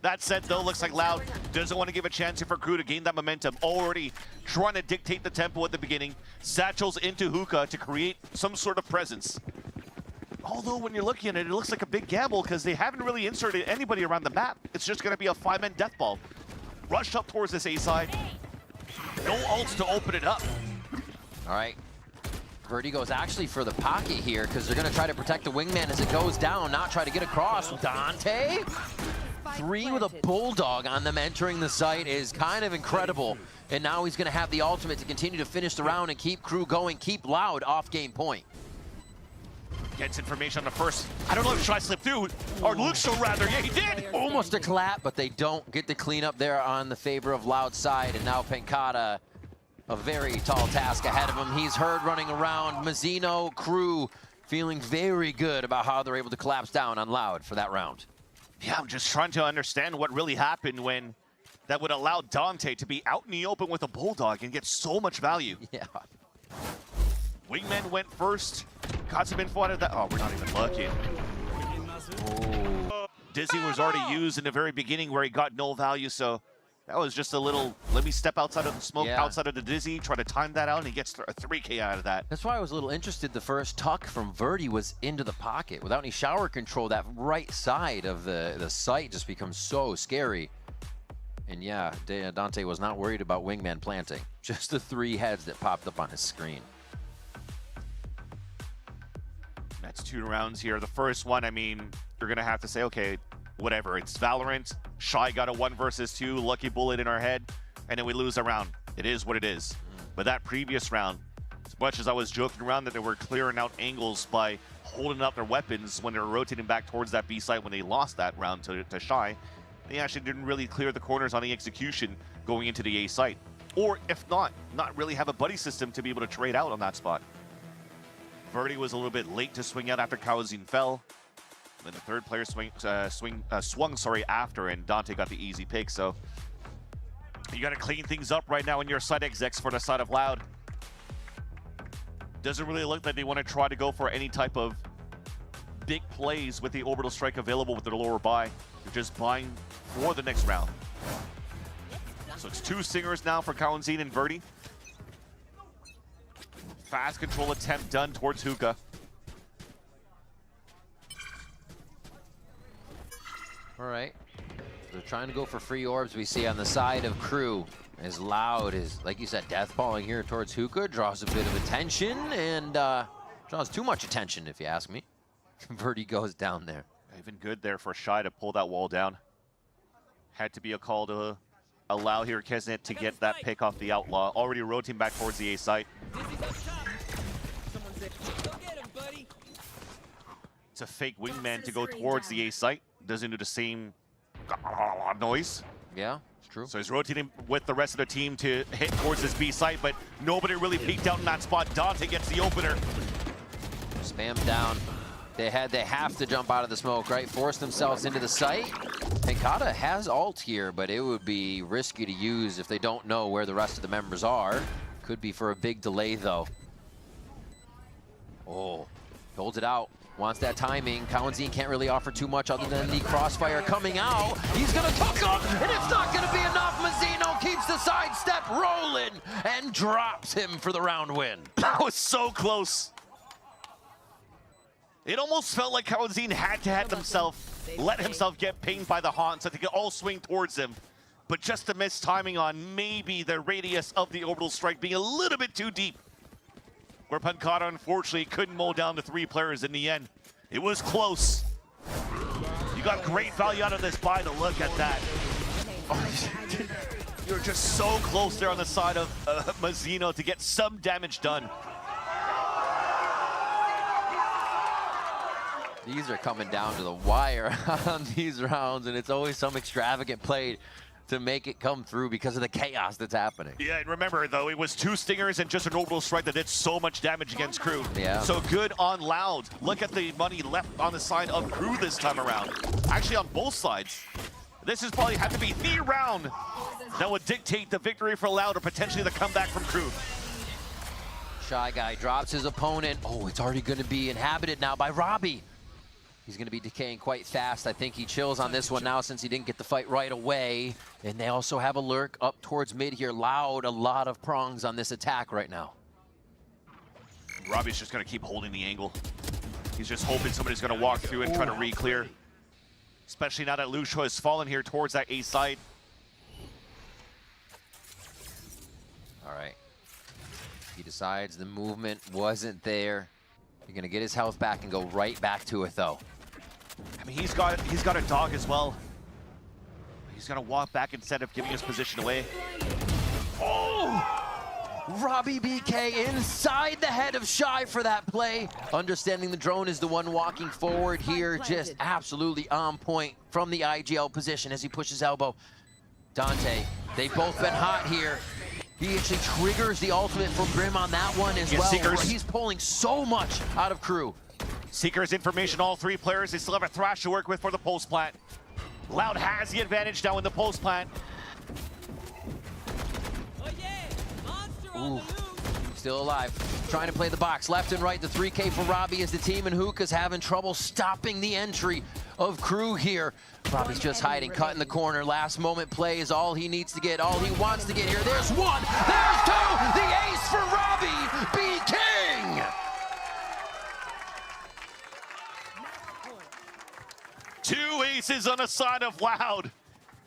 S2: That said, though, looks like Loud doesn't want to give a chance here for KRU to gain that momentum. Already trying to dictate the tempo at the beginning. Satchels into hookah to create some sort of presence. Although, when you're looking at it, it looks like a big gamble because they haven't really inserted anybody around the map. It's just going to be a 5-man death ball. Rush up towards this A side. No ults to open it up.
S1: All right. Vertigo's actually for the pocket here because they're going to try to protect the wingman as it goes down, not try to get across. Dante? 3 with a bulldog on them entering the site is kind of incredible. And now he's going to have the ultimate to continue to finish the round and keep KRU going, keep Loud off game point.
S2: Gets information on the first. I don't know if Shy slipped through, or Luxio rather. Yeah, he did.
S1: Almost a clap, but they don't get the cleanup there on the favor of Loud side. And now Pencata, a very tall task ahead of him. He's heard running around. Mazzino, KRU feeling very good about how they're able to collapse down on Loud for that round.
S2: Yeah, I'm just trying to understand what really happened when that would allow Dante to be out in the open with a bulldog and get so much value.
S1: Yeah.
S2: Wingman went first. Got some info out of that. Oh, we're not even looking. Oh. Dizzy was already used in the very beginning where he got no value, so that was just a little, let me step outside of the smoke, outside of the Dizzy, try to time that out, and he gets a 3K out of that.
S1: That's why I was a little interested. The first tuck from Verdi was into the pocket. Without any shower control, that right side of the site just becomes so scary. And yeah, Dante was not worried about wingman planting. Just the 3 heads that popped up on his screen.
S2: That's 2 rounds here. The first one, I mean, you're going to have to say, okay, whatever. It's Valorant. Shy got a 1 versus 2. Lucky bullet in our head. And then we lose a round. It is what it is. But that previous round, as much as I was joking around that they were clearing out angles by holding up their weapons when they were rotating back towards that B site when they lost that round to Shy, they actually didn't really clear the corners on the execution going into the A site. Or if not really have a buddy system to be able to trade out on that spot. Verdi was a little bit late to swing out after Kawazin fell. Then the third player swung after, and Dante got the easy pick. So you got to clean things up right now in your side execs for the side of Loud. Doesn't really look like they want to try to go for any type of big plays with the orbital strike available with their lower buy. They're just buying for the next round. So it's 2 singers now for Kawazin and Verdi. Fast control attempt done towards hookah.
S1: All right. The trying to go for free orbs we see on the side of KRU. As Loud is, like you said, deathballing here towards Hookah, draws a bit of attention and draws too much attention, if you ask me. Verdi goes down there.
S2: Even good there for Shy to pull that wall down. Had to be a call to allow here Kesnet to get that pick off the Outlaw. Already rotating back towards the A site. It's a fake wingman to go towards the A site. Doesn't do the same noise.
S1: Yeah, it's true.
S2: So he's rotating with the rest of the team to hit towards this B site, but nobody really peeked out in that spot. Dante gets the opener.
S1: Spam down. They have to jump out of the smoke, right? Force themselves into the site. Pankata has ult here, but it would be risky to use if they don't know where the rest of the members are. Could be for a big delay, though. Oh, holds it out. Wants that timing. Kawanzine can't really offer too much other than the crossfire coming out. He's gonna tuck him, and it's not gonna be enough. Mazzino keeps the sidestep rolling and drops him for the round win.
S2: That was so close. It almost felt like Kawanzine had to let himself get pinged by the Haunt so they could all swing towards him. But just a missed timing on maybe the radius of the orbital strike being a little bit too deep. Where Pankata unfortunately couldn't mow down the 3 players in the end. It was close. You got great value out of this buy to look at that. You're just so close there on the side of Mazzino to get some damage done.
S1: These are coming down to the wire on these rounds, and it's always some extravagant play to make it come through because of the chaos that's happening.
S2: Yeah, and remember though, it was 2 stingers and just an orbital strike that did so much damage against KRU.
S1: Yeah.
S2: So good on Loud. Look at the money left on the side of KRU this time around. Actually on both sides. This is probably had to be the round that would dictate the victory for Loud or potentially the comeback from KRU.
S1: Shy Guy drops his opponent. Oh, it's already going to be inhabited now by Robbie. He's going to be decaying quite fast. I think he chills on this one now since he didn't get the fight right away. And they also have a lurk up towards mid here. Loud, a lot of prongs on this attack right now.
S2: Robbie's just going to keep holding the angle. He's just hoping somebody's going to walk through and try to re-clear. Especially now that Lucio has fallen here towards that A side.
S1: All right. He decides the movement wasn't there. You're gonna get his health back and go right back to it though.
S2: I mean, he's got a dog as well. He's gonna walk back instead of giving his position away.
S1: Oh! Robbie BK inside the head of Shy for that play. Understanding the drone is the one walking forward here. Just absolutely on point from the IGL position as he pushes elbow. Dante, they've both been hot here. He actually triggers the ultimate from Grim on that one as well.
S2: Seekers.
S1: He's pulling so much out of KRU.
S2: Seekers information, all 3 players. They still have a Thrash to work with for the post plant. Loud has the advantage now in the post plant.
S1: Ooh, still alive. Trying to play the box left and right. The 3K for Robbie as the team, and Hookah's having trouble stopping the entry of KRU here. Robbie's just hiding, cut in the corner. Last moment play is all he needs to get, all he wants to get here. There's 1, there's 2, the ace for Robbie B. King.
S2: Two aces on the side of Loud.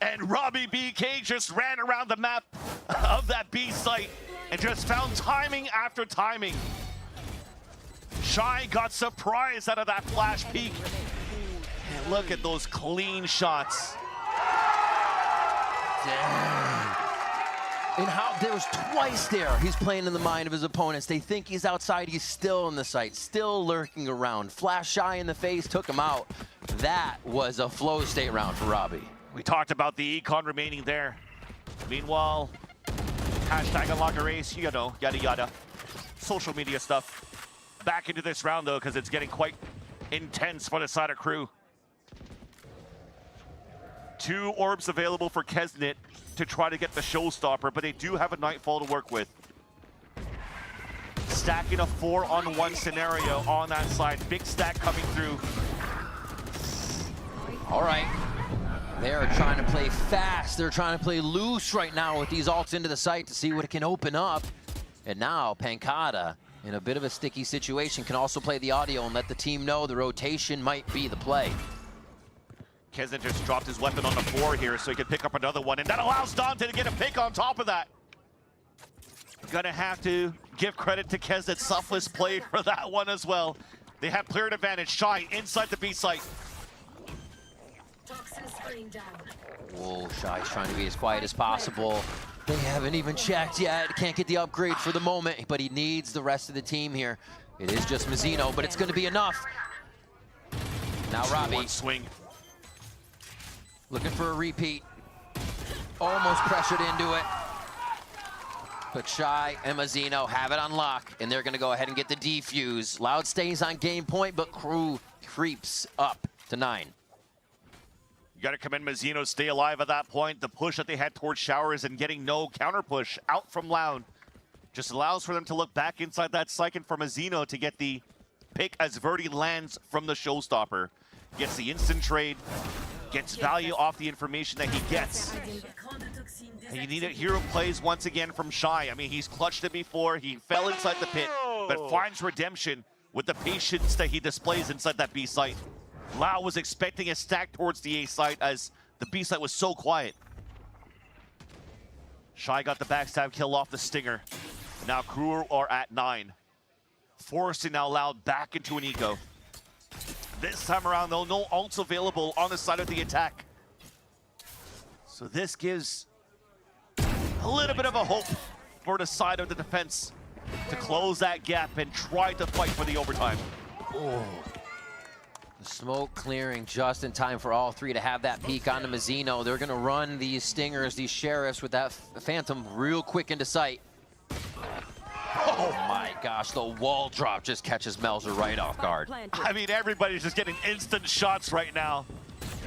S2: And Robbie BK just ran around the map of that B site and just found timing after timing. Shy got surprised out of that flash peek. And look at those clean shots.
S1: Dang. And how there was twice there. He's playing in the mind of his opponents. They think he's outside. He's still in the site, still lurking around. Flash Shy in the face, took him out. That was a flow state round for Robbie.
S2: We talked about the econ remaining there. Meanwhile, hashtag unlock a race, you know, yada yada. Social media stuff. Back into this round though, because it's getting quite intense for the side of KRU. 2 orbs available for Kesnet to try to get the showstopper, but they do have a Nightfall to work with. Stacking a 4-on-1 scenario on that side. Big stack coming through.
S1: All right. They're trying to play fast. They're trying to play loose right now with these ults into the site to see what it can open up. And now Pankata, in a bit of a sticky situation, can also play the audio and let the team know the rotation might be the play.
S2: Kesnet just dropped his weapon on the floor here so he could pick up another one, and that allows Dante to get a pick on top of that. Gonna have to give credit to Kesnet. Selfless played for that one as well. They have cleared advantage. Shy inside the B site.
S1: Whoa, Shy's trying to be as quiet as possible. They haven't even checked yet. Can't get the upgrade for the moment, but he needs the rest of the team here. It is just Mazzino, but it's going to be enough. Now Robbie.
S2: One swing.
S1: Looking for a repeat. Almost pressured into it. But Shy and Mazzino have it on lock, and they're going to go ahead and get the defuse. Loud stays on game point, but KRU creeps up to 9.
S2: You got to commend Mazzino, stay alive at that point. The push that they had towards Showers and getting no counter push out from Loud just allows for them to look back inside that second for Mazzino to get the pick as Verdi lands from the showstopper. Gets the instant trade, gets value off the information that he gets. And you need a hero plays once again from Shy. I mean, he's clutched it before. He fell inside the pit, but finds redemption with the patience that he displays inside that B site. Lau was expecting a stack towards the A site as the B site was so quiet. Shy got the backstab kill off the Stinger. Now KRU are at 9. Forcing now Loud back into an eco. This time around though, no ults available on the side of the attack. So this gives a little bit of a hope for the side of the defense to close that gap and try to fight for the overtime.
S1: Oh. The smoke clearing just in time for all three to have that peek onto Mazzino. They're going to run these Stingers, these Sheriffs with that Phantom real quick into sight. Oh my gosh, the wall drop just catches Melzer right off guard.
S2: I mean, everybody's just getting instant shots right now.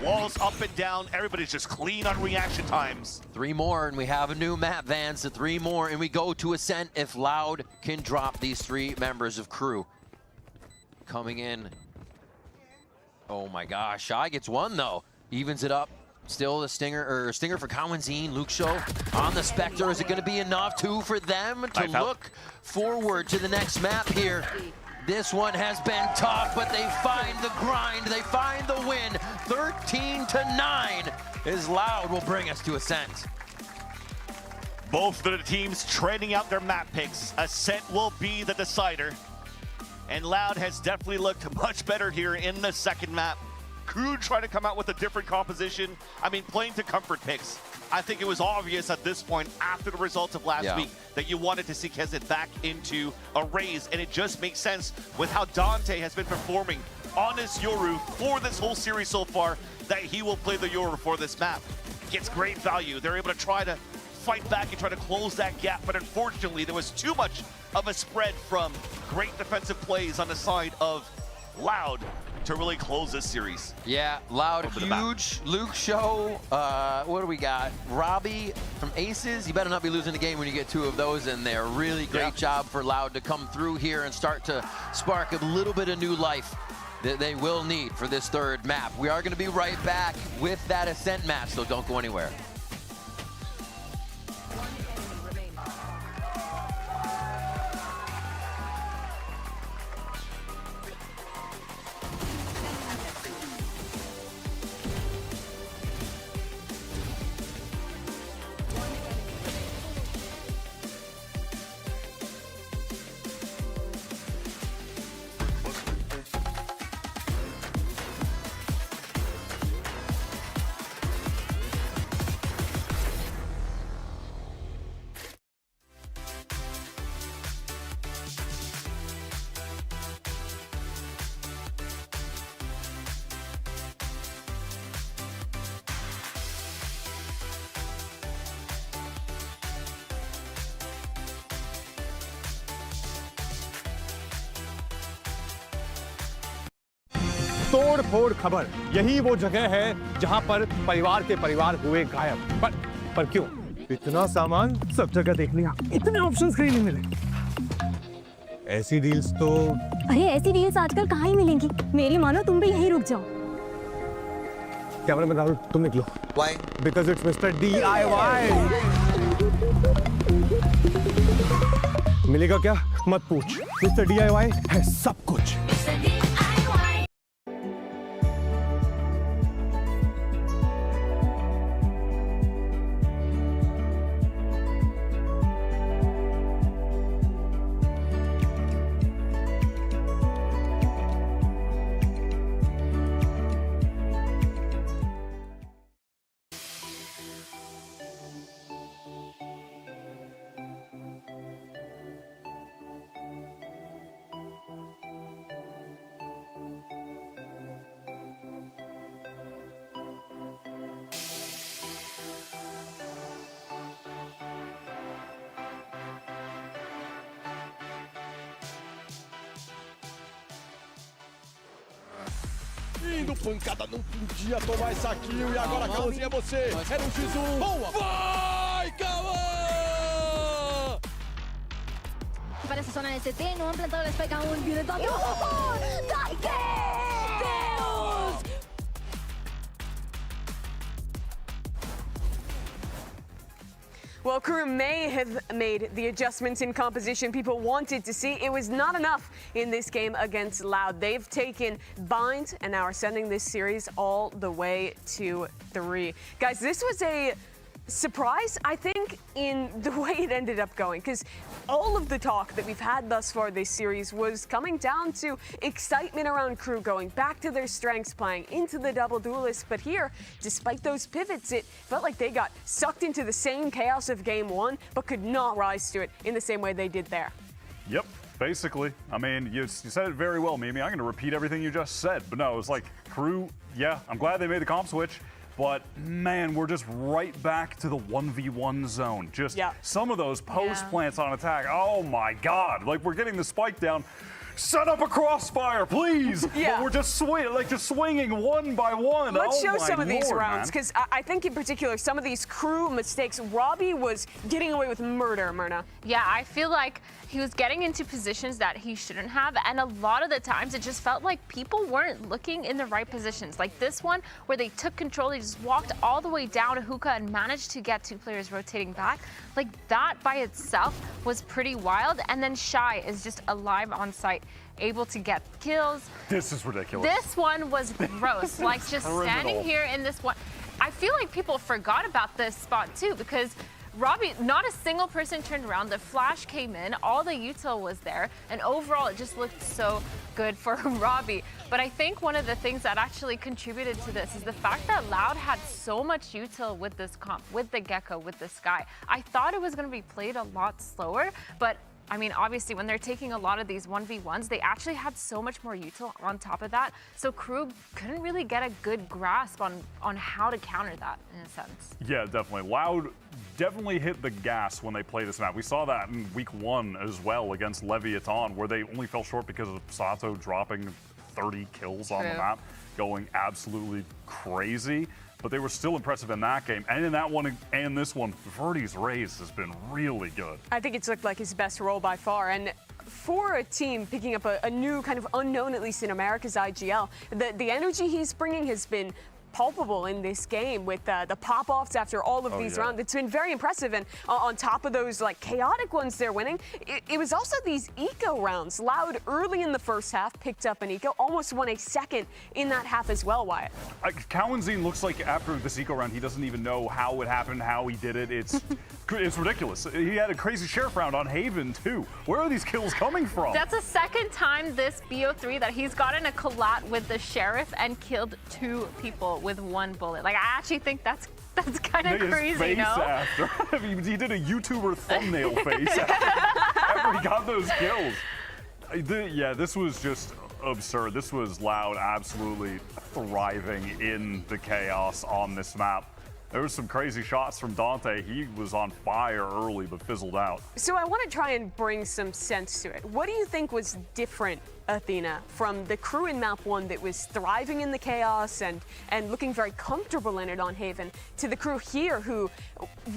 S2: Walls up and down, everybody's just clean on reaction times.
S1: 3 more and we have a new map, Vans, to 3 more and we go to Ascent if Loud can drop these 3 members of KRU. Coming in. Oh my gosh, Shy gets 1 though. Evens it up. Still the Stinger for Cowanzine. Luke Show on the Spectre. Is it going to be enough for them to look forward to the next map here? This one has been tough, but they find the grind. They find the win. 13-9 is Loud will bring us to Ascent.
S2: Both of the teams trading out their map picks. Ascent will be the decider. And Loud has definitely looked much better here in the second map. KRU trying to come out with a different composition. I mean, playing to comfort picks. I think it was obvious at this point, after the results of last week, that you wanted to see Kesnet back into a raise, and it just makes sense with how Dante has been performing on this Yoru for this whole series so far, that he will play the Yoru for this map. Gets great value. They're able to try to fight back and try to close that gap, but unfortunately, there was too much of a spread from great defensive plays on the side of Loud to really close this series.
S1: Yeah, Loud, huge. Luke Show, what do we got? Robbie from Aces. You better not be losing the game when you get 2 of those in there. Really great job for Loud to come through here and start to spark a little bit of new life that they will need for this 3rd map. We are going to be right back with that Ascent match, so don't go anywhere.
S5: तोड़ फोड़ खबर, यही वो जगह है जहां पर परिवार के परिवार हुए गायब। पर क्यों? इतना सामान सब जगह देख लिया, इतने ऑप्शंस कहीं नहीं मिले। ऐसी डील्स तो
S6: अरे ऐसी डील्स आजकल कहाँ ही मिलेंगी। मेरी मानो तुम भी यहीं रुक जाओ।
S5: कैमरा में डालो, तुम निकलो। Why? Because it's Mr. DIY। मिलेगा क्या? मत पूछ। Mr. DIY है सब कुछ। Indo pancada, não podia tomar essa kill. E agora, Cauãzinho, é você. Era um X1. Boa. Vai, Cauã!
S6: Parece zona en ST, no han plantado el spike aún. Viene Dante. ¡Oh! ¡Dante! ¡Deus!
S9: Well, KRU may have made the adjustments in composition people wanted to see. It was not enough in this game against Loud. They've taken Bind and now are sending this series all the way to 3. Guys, this was a surprise, I think, in the way it ended up going, because all of the talk that we've had thus far this series was coming down to excitement around KRU going back to their strengths, playing into the double duelist. But here, despite those pivots, it felt like they got sucked into the same chaos of game 1, but could not rise to it in the same way they did there.
S10: Yep, basically. I mean, you said it very well, Mimi. I'm going to repeat everything you just said. But no, it was like KRU, yeah, I'm glad they made the comp switch. But man, we're just right back to the 1v1 zone. Just some of those post plants on attack. Oh my God. Like, we're getting the spike down. Set up a crossfire, please.
S9: Yeah.
S10: But we're just swinging one by one.
S9: Let's show
S10: my
S9: some of these
S10: Lord,
S9: rounds, because I think in particular, some of these KRU mistakes, Robbie was getting away with murder, Myrna.
S11: Yeah, I feel like he was getting into positions that he shouldn't have, and a lot of the times it just felt like people weren't looking in the right positions. Like this one, where they took control, they just walked all the way down to hookah and managed to get 2 players rotating back. Like that by itself was pretty wild, and then Shy is just alive on site, able to get kills.
S10: This is ridiculous.
S11: This one was gross. Like just standing here in this one. I feel like people forgot about this spot too, because Robbie, not a single person turned around. The flash came in, all the util was there, and overall it just looked so good for Robbie. But I think one of the things that actually contributed to this is the fact that Loud had so much util with this comp, with the Gecko, with the Sky. I thought it was going to be played a lot slower, but I mean, obviously, when they're taking a lot of these 1v1s, they actually had so much more util on top of that. So KRU couldn't really get a good grasp on how to counter that, in a sense.
S10: Yeah, definitely. Loud definitely hit the gas when they played this map. We saw that in week 1 as well against Leviathan, where they only fell short because of Sato dropping 30 kills on the map, going absolutely crazy. But they were still impressive in that game. And in that one and this one, Verdi's Raze has been really good.
S9: I think it's looked like his best role by far. And for a team picking up a new kind of unknown, at least in America's IGL, the energy he's bringing has been palpable in this game with the pop-offs after all of these rounds. It's been very impressive, and on top of those like chaotic ones they're winning, it was also these eco rounds. Loud early in the first half picked up an eco, almost won a second in that half as well, Wyatt.
S10: Cowenzine looks like after this eco round, he doesn't even know how it happened, how he did it. It's ridiculous. He had a crazy sheriff round on Haven too. Where are these kills coming from?
S11: That's the second time this BO3 that he's gotten a collat with the sheriff and killed 2 people with 1 bullet. Like, I actually think that's kind of crazy,
S10: face
S11: no?
S10: After. I mean, he did a YouTuber thumbnail face after he got those kills. Yeah, this was just absurd. This was Loud absolutely thriving in the chaos on this map. There was some crazy shots from Dante. He was on fire early, but fizzled out.
S9: So I want to try and bring some sense to it. What do you think was different, Athena, from the KRU in map 1 that was thriving in the chaos and looking very comfortable in it on Haven, to the KRU here who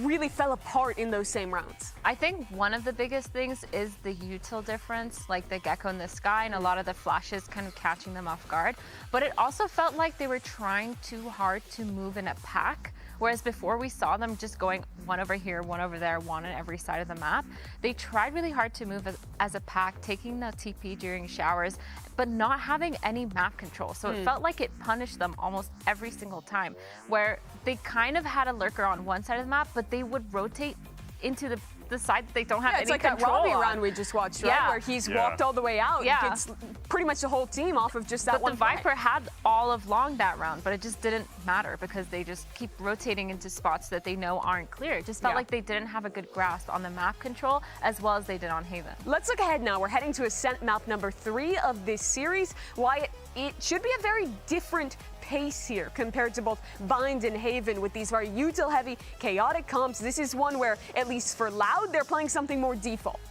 S9: really fell apart in those same rounds?
S11: I think one of the biggest things is the util difference, like the Gecko in the Sky and a lot of the flashes kind of catching them off guard. But it also felt like they were trying too hard to move in a pack. Whereas before we saw them just going one over here, one over there, one on every side of the map. They tried really hard to move as a pack, taking the TP during showers, but not having any map control. So it felt like it punished them almost every single time, where they kind of had a lurker on one side of the map, but they would rotate into the side that they don't have any control on.
S9: It's like that Robbie round we just watched, right? Where he's walked all the way out.
S11: Yeah.
S9: Gets pretty much the whole team off of just that one
S11: But the Viper had all of long that round, but it just didn't matter because they just keep rotating into spots that they know aren't clear. It just felt like they didn't have a good grasp on the map control as well as they did on Haven.
S9: Let's look ahead now. We're heading to Ascent map number 3 of this series. Why it should be a very different pace here compared to both Bind and Haven with these very util-heavy, chaotic comps. This is one where, at least for Loud, they're playing something more default.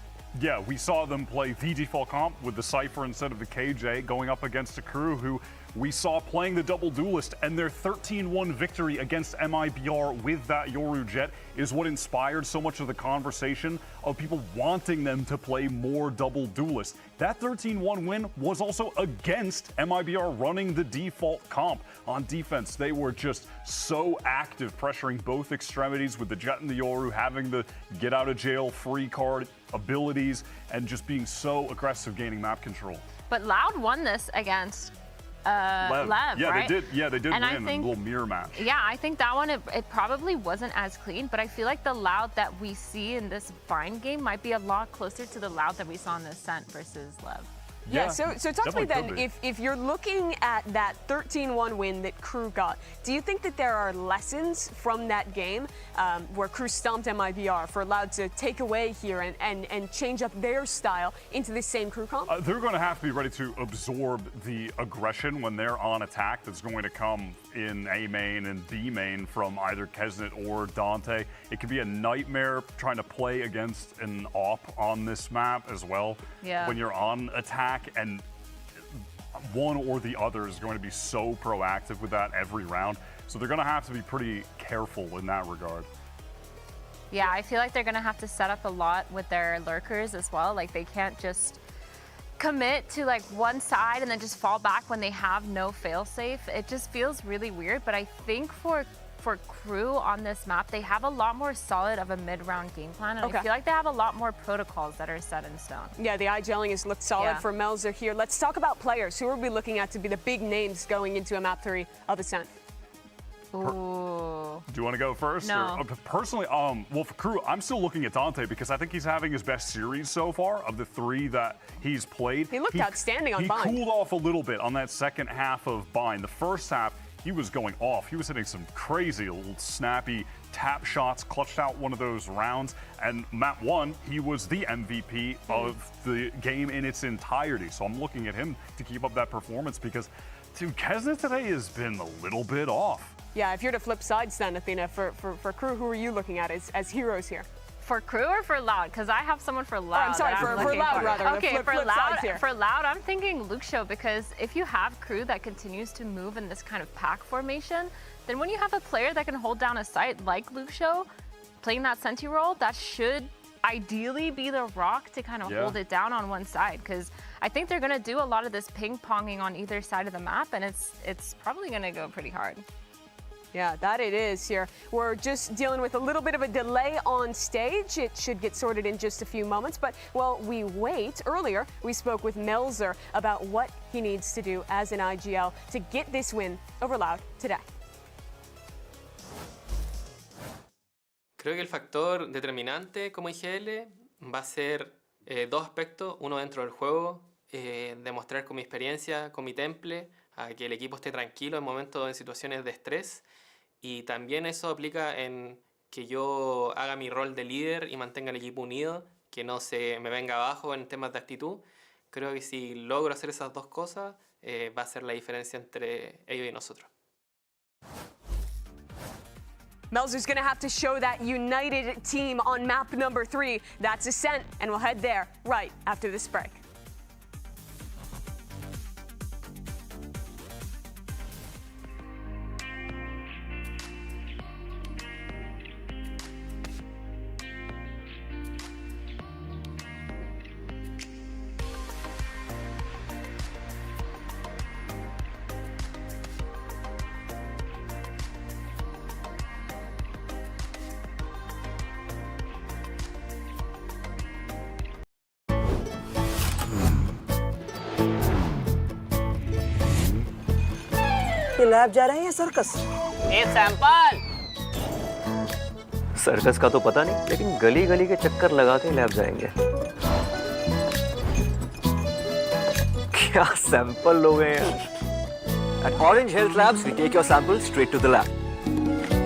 S10: Yeah, we saw them play the default comp with the Cypher instead of the KJ going up against a KRU who we saw playing the double duelist, and their 13-1 victory against MIBR with that Yoru Jet is what inspired so much of the conversation of people wanting them to play more double duelist. That 13-1 win was also against MIBR running the default comp. On defense, they were just so active, pressuring both extremities with the Jet and the Yoru, having the get out of jail free card abilities, and just being so aggressive, gaining map control.
S11: But Loud won this against Lev,
S10: yeah,
S11: right?
S10: they did. Yeah, they did
S11: and
S10: win a little mirror match.
S11: Yeah, I think that one, it probably wasn't as clean, but I feel like the Loud that we see in this Bind game might be a lot closer to the Loud that we saw in the Ascent versus Lev.
S9: Yeah, so talk to me then, if you're looking at that 13-1 win that KRU got, do you think that there are lessons from that game where KRU stomped MIBR for Loud to take away here and change up their style into this same KRU comp?
S10: They're going to have to be ready to absorb the aggression when they're on attack that's going to come in A main and B main from either Kesnet or Dante. It can be a nightmare trying to play against an AWP on this map as well.
S11: Yeah.
S10: When you're on attack, and one or the other is going to be so proactive with that every round. So they're going to have to be pretty careful in that regard.
S11: Yeah, I feel like they're going to have to set up a lot with their lurkers as well. Like, they can't just commit to like one side and then just fall back when they have no failsafe. It just feels really weird, but I think for KRU on this map, they have a lot more solid of a mid-round game plan, and I feel like they have a lot more protocols that are set in stone.
S9: Yeah, the eye-gelling has looked solid for Melzer here. Let's talk about players. Who are we looking at to be the big names going into a map 3 of Ascent?
S11: Ooh.
S10: Do you want to go first?
S11: No.
S10: Or, personally, well, for KRU, I'm still looking at Dante because I think he's having his best series so far of the 3 that he's played.
S9: He looked outstanding on Bind.
S10: He cooled off a little bit on that second half of Bind. The first half, he was going off. He was hitting some crazy little snappy tap shots, clutched out one of those rounds. And map 1, he was the MVP of the game in its entirety. So I'm looking at him to keep up that performance because, dude, Kesnet today has been a little bit off.
S9: Yeah, if you're to flip sides then, Athena, for KRU, who are you looking at as heroes here?
S11: For KRU or for Loud? Because I have someone for Loud.
S9: Oh, I'm sorry, for Loud rather.
S11: Okay,
S9: for
S11: Loud, I'm thinking Luxio, because if you have KRU that continues to move in this kind of pack formation, then when you have a player that can hold down a site like Luxio, playing that Senti role, that should ideally be the rock to kind of hold it down on one side. Because I think they're going to do a lot of this ping-ponging on either side of the map, and it's probably going to go pretty hard.
S9: Yeah, that it is here. We're just dealing with a little bit of a delay on stage. It should get sorted in just a few moments. But while we wait, earlier we spoke with Melzer about what he needs to do as an IGL to get this win over Loud today.
S16: Creo que el factor determinante como IGL va a ser dos aspectos. Uno dentro del juego, demostrar con mi experiencia, con mi temple, a que el equipo esté tranquilo en momentos, en situaciones de estrés. Y también eso aplica en que yo haga mi rol de líder y mantenga el equipo unido, que no se me venga abajo en temas de actitud. Creo que si logro hacer esas dos cosas, va a ser la diferencia entre ellos y nosotros.
S9: Melzer's going to have to show that united team on map number 3. That's Ascent, and we'll head there right after this break.
S17: Lab जा रहे हैं या circus?
S18: A sample.
S19: Circus का तो पता नहीं, लेकिन गली गली के चक्कर लगा के लैब जाएंगे। क्या सैंपल लोग हैं यार। At Orange Health Labs, we take your samples straight to the lab.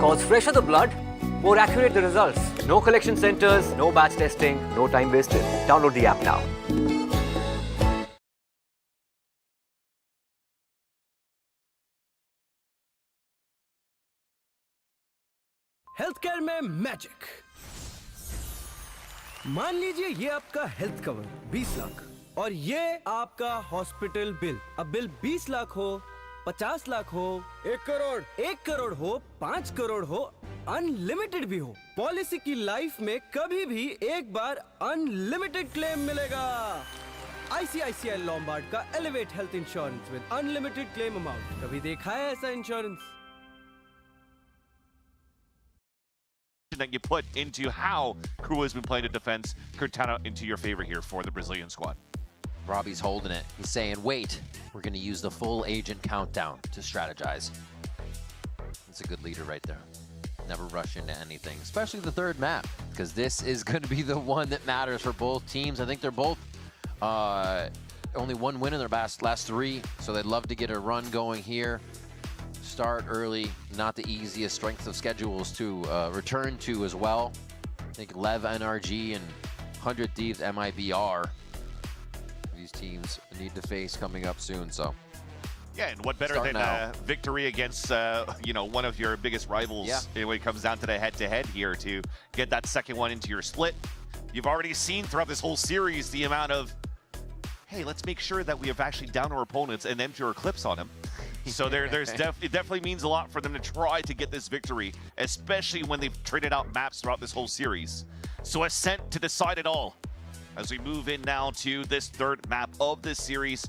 S19: Cause fresher the blood, more accurate the results. No collection centers, no batch testing, no time wasted. Download the app now.
S17: Health care में magic. मान लीजिए ये आपका health cover 20 lakh और ये आपका hospital bill. अब bill 20 lakh हो 50 लाख हो, 1 करोड़, 1 करोड़ हो, 5 करोड़ हो, अनलिमिटेड भी हो, पॉलिसी की लाइफ में कभी भी एक बार अनलिमिटेड क्लेम मिलेगा। ICICI लॉम्बार्ड का elevate health insurance with unlimited claim amount. कभी देखा है ऐसा insurance?
S2: That you put into how KRU has been playing the defense, Cortana into your favor here for the Brazilian squad.
S1: Robbie's holding it. He's saying, wait, we're going to use the full agent countdown to strategize. That's a good leader right there. Never rush into anything, especially the third map, because this is going to be the one that matters for both teams. I think they're both only one win in their last three, so they'd love to get a run going here. Start early, not the easiest strength of schedules to return to as well. I think Lev NRG and 100 Thieves MIBR, these teams need to face coming up soon. So
S2: yeah, and what better than a victory against one of your biggest rivals when it comes down to the head-to-head here to get that second one into your split. You've already seen throughout this whole series the amount of, hey, let's make sure that we have actually downed our opponents and empty our clips on them. So it definitely means a lot for them to try to get this victory, especially when they've traded out maps throughout this whole series. So Ascent to decide it all as we move in now to this third map of this series.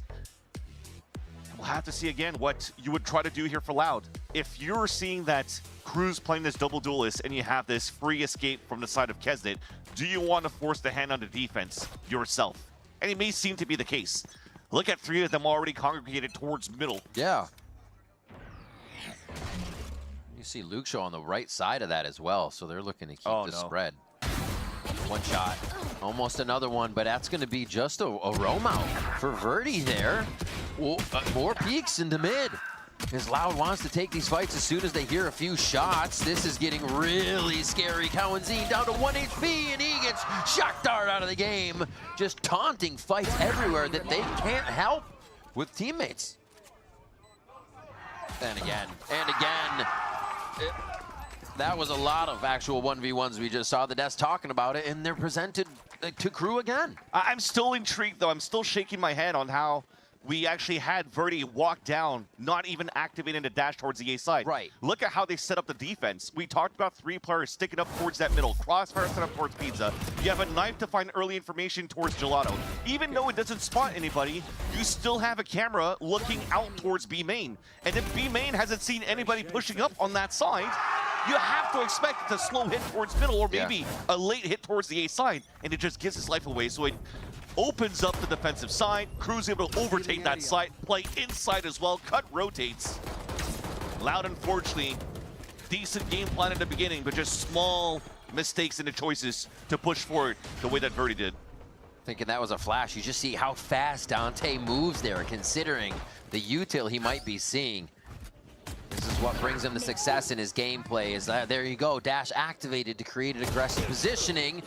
S2: We'll have to see again what you would try to do here for Loud. If you're seeing that KRU's playing this double duelist and you have this free escape from the side of Kesnet, do you want to force the hand on the defense yourself? And it may seem to be the case. Look at three of them already congregated towards middle.
S1: Yeah. You see Luke Shaw on the right side of that as well, so they're looking to keep the spread. One shot, almost another one, but that's going to be just a roam out for Verdi there. Well, more peeks into mid. As Loud wants to take these fights as soon as they hear a few shots. This is getting really scary. Cowanzine down to 1 HP, and he gets shock dart out of the game. Just taunting fights everywhere that they can't help with teammates. And again, that was a lot of actual 1v1s we just saw. The devs talking about it, and they're presented to KRU again.
S2: I'm still intrigued, though. I'm still shaking my head on how we actually had Verdi walk down, not even activating the dash towards the A side.
S1: Right.
S2: Look at how they set up the defense. We talked about three players sticking up towards that middle. Crossfire set up towards Pizza. You have a knife to find early information towards Gelato. Even though it doesn't spot anybody, you still have a camera looking out towards B main. And if B main hasn't seen anybody pushing up on that side, you have to expect a slow hit towards middle or maybe a late hit towards the A side. And it just gives his life away. So it opens up the defensive side. KRU's able to overtake that side, play inside as well. Cut rotates. Loud, unfortunately, decent game plan in the beginning, but just small mistakes in the choices to push forward the way that Verdi did.
S1: Thinking that was a flash. You just see how fast Dante moves there, considering the util he might be seeing. This is what brings him the success in his gameplay. Is that there you go, dash activated to create an aggressive positioning.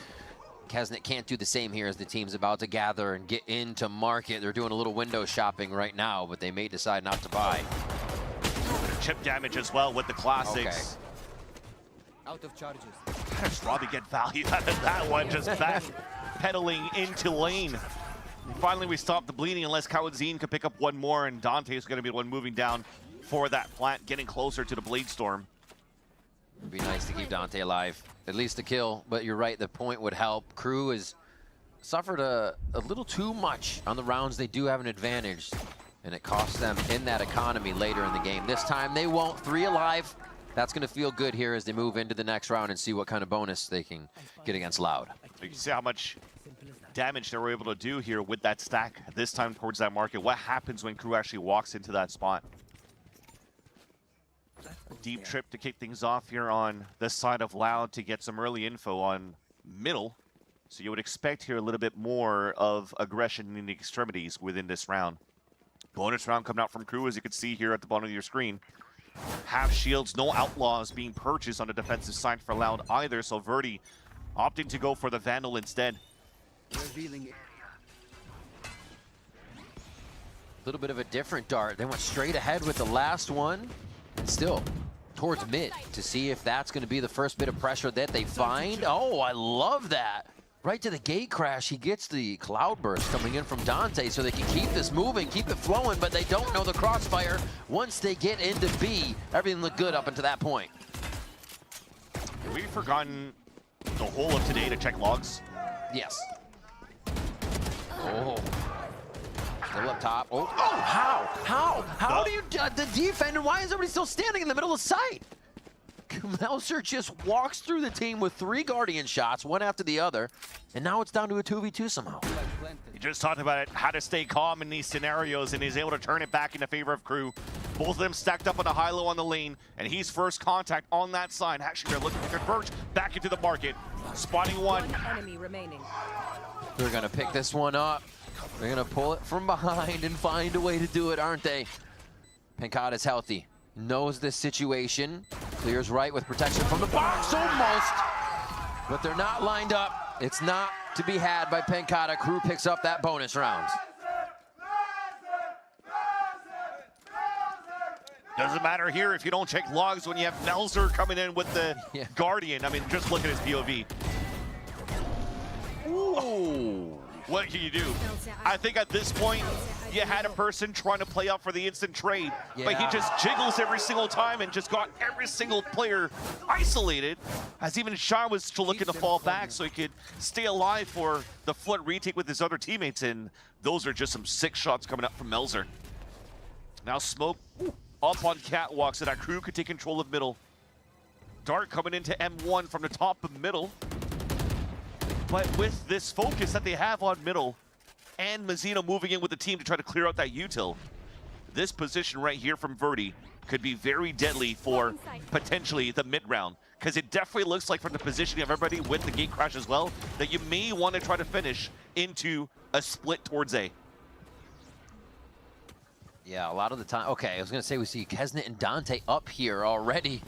S1: Kesnet can't do the same here as the team's about to gather and get into market. They're doing a little window shopping right now, but they may decide not to buy.
S2: Chip damage as well with the classics.
S17: Okay. Out of charges.
S2: How does Robbie get value out of that one? Just back pedaling into lane. And finally, we stop the bleeding unless Cowanzine could pick up one more, and Dante is going to be the one moving down for that plant, getting closer to the Blade Storm.
S1: It'd be nice to keep Dante alive, at least a kill, but you're right, the point would help. KRU has suffered a little too much on the rounds. They do have an advantage, and it costs them in that economy later in the game. This time they won't. 3 alive. That's going to feel good here as they move into the next round and see what kind of bonus they can get against Loud.
S2: You can see how much damage they were able to do here with that stack this time towards that market. What happens when KRU actually walks into that spot? Deep trip to kick things off here on this side of Loud to get some early info on middle. So you would expect here a little bit more of aggression in the extremities within this round. Bonus round coming out from KRU, as you can see here at the bottom of your screen. Half shields, no outlaws being purchased on the defensive side for Loud either. So Verdi opting to go for the Vandal instead.
S17: Revealing area.
S1: A little bit of a different dart. They went straight ahead with the last one. Still towards mid to see if that's going to be the first bit of pressure that they find. Oh, I love that. right to the gate crash. He gets the cloud burst coming in from Dante so they can keep this moving, keep it flowing, but they don't know the crossfire. Once they get into B, everything looked good up until that point.
S2: Have we forgotten the whole of today to check logs?
S1: Yes. Oh. Still up top. Oh, how do you, the defender, why is everybody still standing in the middle of sight? Melzer just walks through the team with 3 Guardian shots, one after the other, and now it's down to a 2v2 somehow.
S2: You just talked about it, how to stay calm in these scenarios, and he's able to turn it back into favor of KRU. Both of them stacked up on a high-low on the lane, and he's first contact on that side. Actually, they're looking to convert back into the market. Spotting one.
S13: Enemy remaining.
S1: They're gonna pick this one up. They're gonna pull it from behind and find a way to do it, aren't they? Pancada's healthy, knows this situation, clears right with protection from the box, almost, but they're not lined up. It's not to be had by Pancada. KRU picks up that bonus round.
S2: Doesn't matter here if you don't check logs when you have Melzer coming in with the Guardian. I mean, just look at his POV.
S1: Ooh.
S2: What can you do? I think at this point, you had a person trying to play out for the instant trade, but he just jiggles every single time and just got every single player isolated, as even Shah was still looking to fall back so he could stay alive for the flood retake with his other teammates, and those are just some sick shots coming up from Melzer. Now Smoke up on catwalk so that KRU could take control of middle. Dart coming into M1 from the top of middle. But with this focus that they have on middle, and Mazzino moving in with the team to try to clear out that util, this position right here from Verdi could be very deadly for potentially the mid-round, because it definitely looks like from the positioning of everybody with the gate crash as well, that you may want to try to finish into a split towards A.
S1: Yeah, a lot of the time. Okay, I was going to say we see Kesnet and Dante up here already.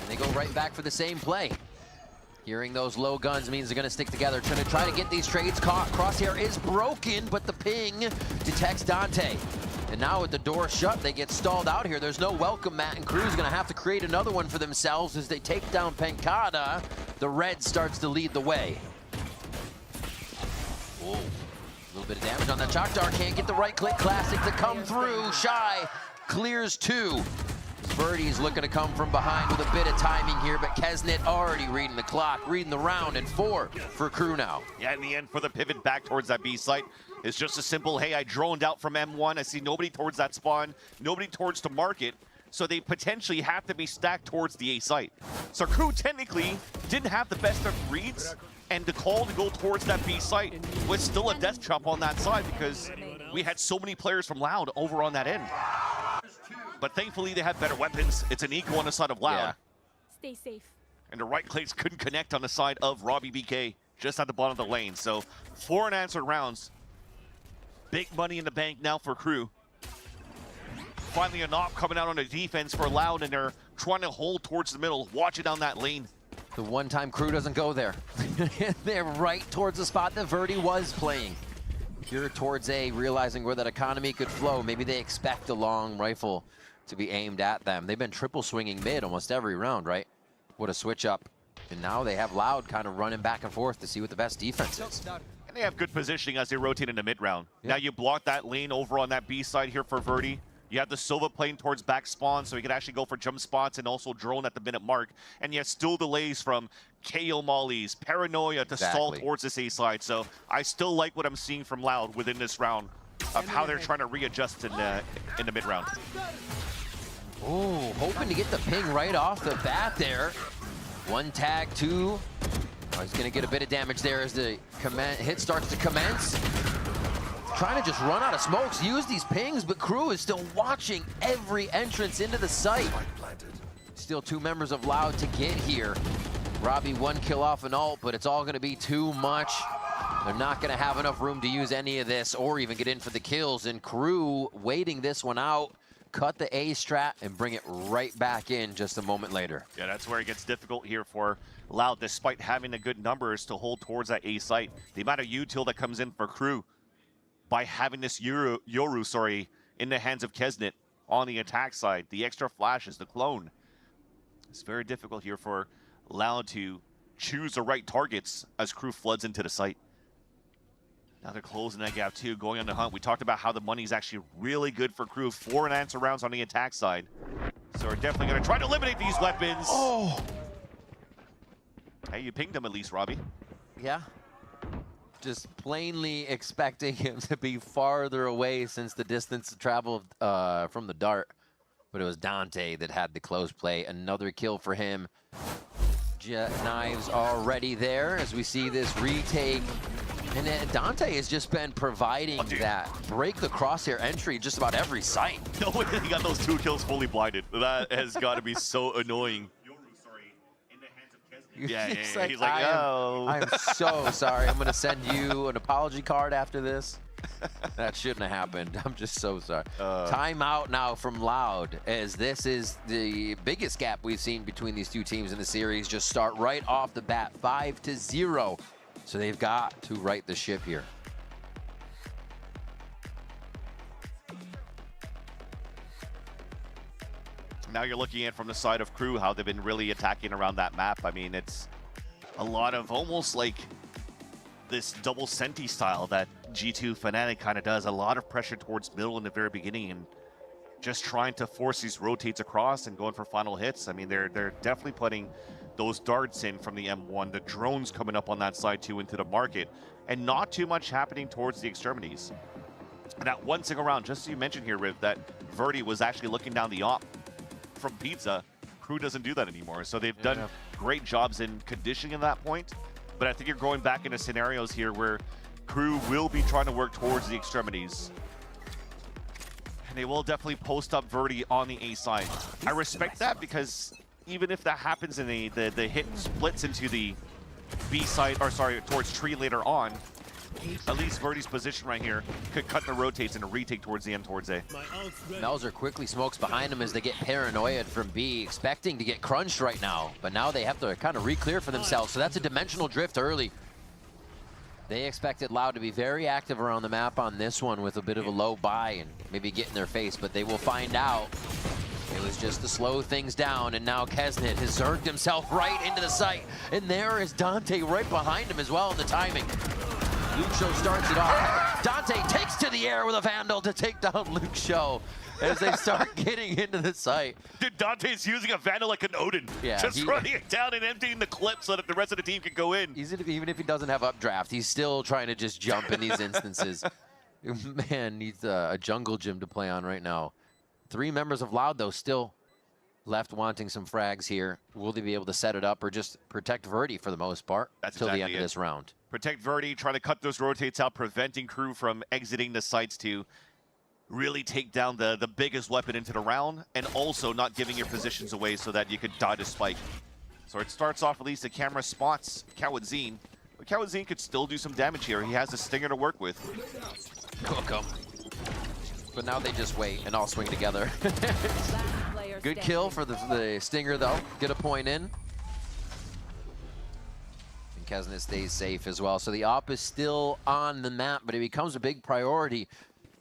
S1: And they go right back for the same play. Hearing those low guns means they're going to stick together, trying to try to get these trades caught. Crosshair is broken, but the ping detects Dante. And now with the door shut, they get stalled out here. There's no welcome mat, and KRU's going to have to create another one for themselves as they take down Pancada. The red starts to lead the way. Whoa. A little bit of damage on that Chalk Dart. Can't get the right-click classic to come through. Shy clears 2. Verdi's looking to come from behind with a bit of timing here, but Kesnet already reading the clock, reading the round, and 4 for KRU now.
S2: Yeah, in the end, for the pivot back towards that B site, it's just a simple, hey, I droned out from M1. I see nobody towards that spawn, nobody towards the market, so they potentially have to be stacked towards the A site. So KRU technically didn't have the best of reads, and the call to go towards that B site was still a death trap on that side because we had so many players from Loud over on that end. But thankfully they have better weapons. It's an eco on the side of Loud.
S6: Yeah. Stay safe.
S2: And the right clicks couldn't connect on the side of Robbie BK, just at the bottom of the lane. So 4 unanswered rounds. Big money in the bank now for KRU. Finally a knock coming out on the defense for Loud, and they're trying to hold towards the middle, watching down that lane.
S1: The one time KRU doesn't go there. They're right towards the spot that Verdi was playing. Here towards A, realizing where that economy could flow. Maybe they expect a long rifle to be aimed at them. They've been triple swinging mid almost every round, right? What a switch up. And now they have Loud kind of running back and forth to see what the best defense is.
S2: And they have good positioning as they rotate into mid-round. Now you block that lane over on that B side here for Verdi. You have the Silva playing towards back spawn, so he can actually go for jump spots and also drone at the minute mark. And yet still delays from KO Mollies, Paranoia to stall towards this A side. So I still like what I'm seeing from Loud within this round of how they're trying to readjust in the mid-round.
S1: Oh, hoping to get the ping right off the bat there. 1 tag, 2. Oh, he's going to get a bit of damage there as the hit starts to commence. Trying to just run out of smokes, use these pings, but KRU is still watching every entrance into the site. Still 2 members of Loud to get here. Robbie 1 kill off an ult, but it's all going to be too much. They're not going to have enough room to use any of this or even get in for the kills, and KRU waiting this one out. Cut the A strat and bring it right back in just a moment later.
S2: Yeah, that's where it gets difficult here for Loud, despite having the good numbers to hold towards that A site. The amount of util that comes in for KRU by having this Yoru, in the hands of Kesnet on the attack side, the extra flashes, the clone. It's very difficult here for Loud to choose the right targets as Crew floods into the site. Now they're closing that gap too, going on the hunt. We talked about how the money's actually really good for Crew. 4 unanswered rounds on the attack side. So we're definitely going to try to eliminate these weapons.
S1: Oh!
S2: Hey, you pinged him at least, Robbie.
S1: Yeah. Just plainly expecting him to be farther away since the distance traveled from the dart. But it was Dante that had the close play. Another kill for him. Jet knives already there as we see this retake. And then Dante has just been providing that break the crosshair entry just about every site.
S2: No way he got those 2 kills fully blinded. That has got to be so annoying. Yeah,
S1: He's
S2: he's like, oh.
S1: I'm so sorry. I'm going to send you an apology card after this. That shouldn't have happened. I'm just so sorry. Timeout now from Loud, as this is the biggest gap we've seen between these two teams in the series. Just start right off the bat, 5-0. So they've got to right the ship here.
S2: Now you're looking at from the side of Crew how they've been really attacking around that map. I mean, it's a lot of almost like this double Senti style that G2 Fnatic kind of does. A lot of pressure towards middle in the very beginning and just trying to force these rotates across and going for final hits. I mean, they're definitely putting those darts in from the M1, the drones coming up on that side too into the market, and not too much happening towards the extremities. And that one single round, just so you mentioned here, Riv, that Verdi was actually looking down the op from Pizza. Crew doesn't do that anymore. So they've done great jobs in conditioning at that point. But I think you're going back into scenarios here where Crew will be trying to work towards the extremities. And they will definitely post up Verdi on the A side. I respect that because even if that happens and the hit splits into the B side, or sorry, towards tree later on, at least Verdi's position right here could cut the rotates and a retake towards the end towards A.
S1: Melzer quickly smokes behind him as they get paranoid from B, expecting to get crunched right now. But now they have to kind of re-clear for themselves. So that's a dimensional drift early. They expected Loud to be very active around the map on this one with a bit of a low buy and maybe get in their face, but they will find out. It was just to slow things down, and now Kesnet has zerged himself right into the site. And there is Dante right behind him as well in the timing. Luke Show starts it off. Dante takes to the air with a Vandal to take down Luke Show as they start getting into the site.
S2: Dude, Dante's using a Vandal like an Odin.
S1: Yeah,
S2: just running it down and emptying the clip so that the rest of the team can go in.
S1: Even if he doesn't have updraft, he's still trying to just jump in these instances. Man needs a jungle gym to play on right now. 3 members of Loud, though, still left wanting some frags here. Will they be able to set it up or just protect Verdi for the most part until the end of this round?
S2: Protect Verdi, try to cut those rotates out, preventing Crew from exiting the sites to really take down the biggest weapon into the round, and also not giving your positions away so that you could dodge a spike. So it starts off, at least the camera spots Kawadzine, but Kawadzine could still do some damage here. He has a stinger to work with.
S1: Cook him. But now they just wait and all swing together. Good kill for the stinger, though. Get a point in. And Kesnet stays safe as well. So the op is still on the map, but it becomes a big priority.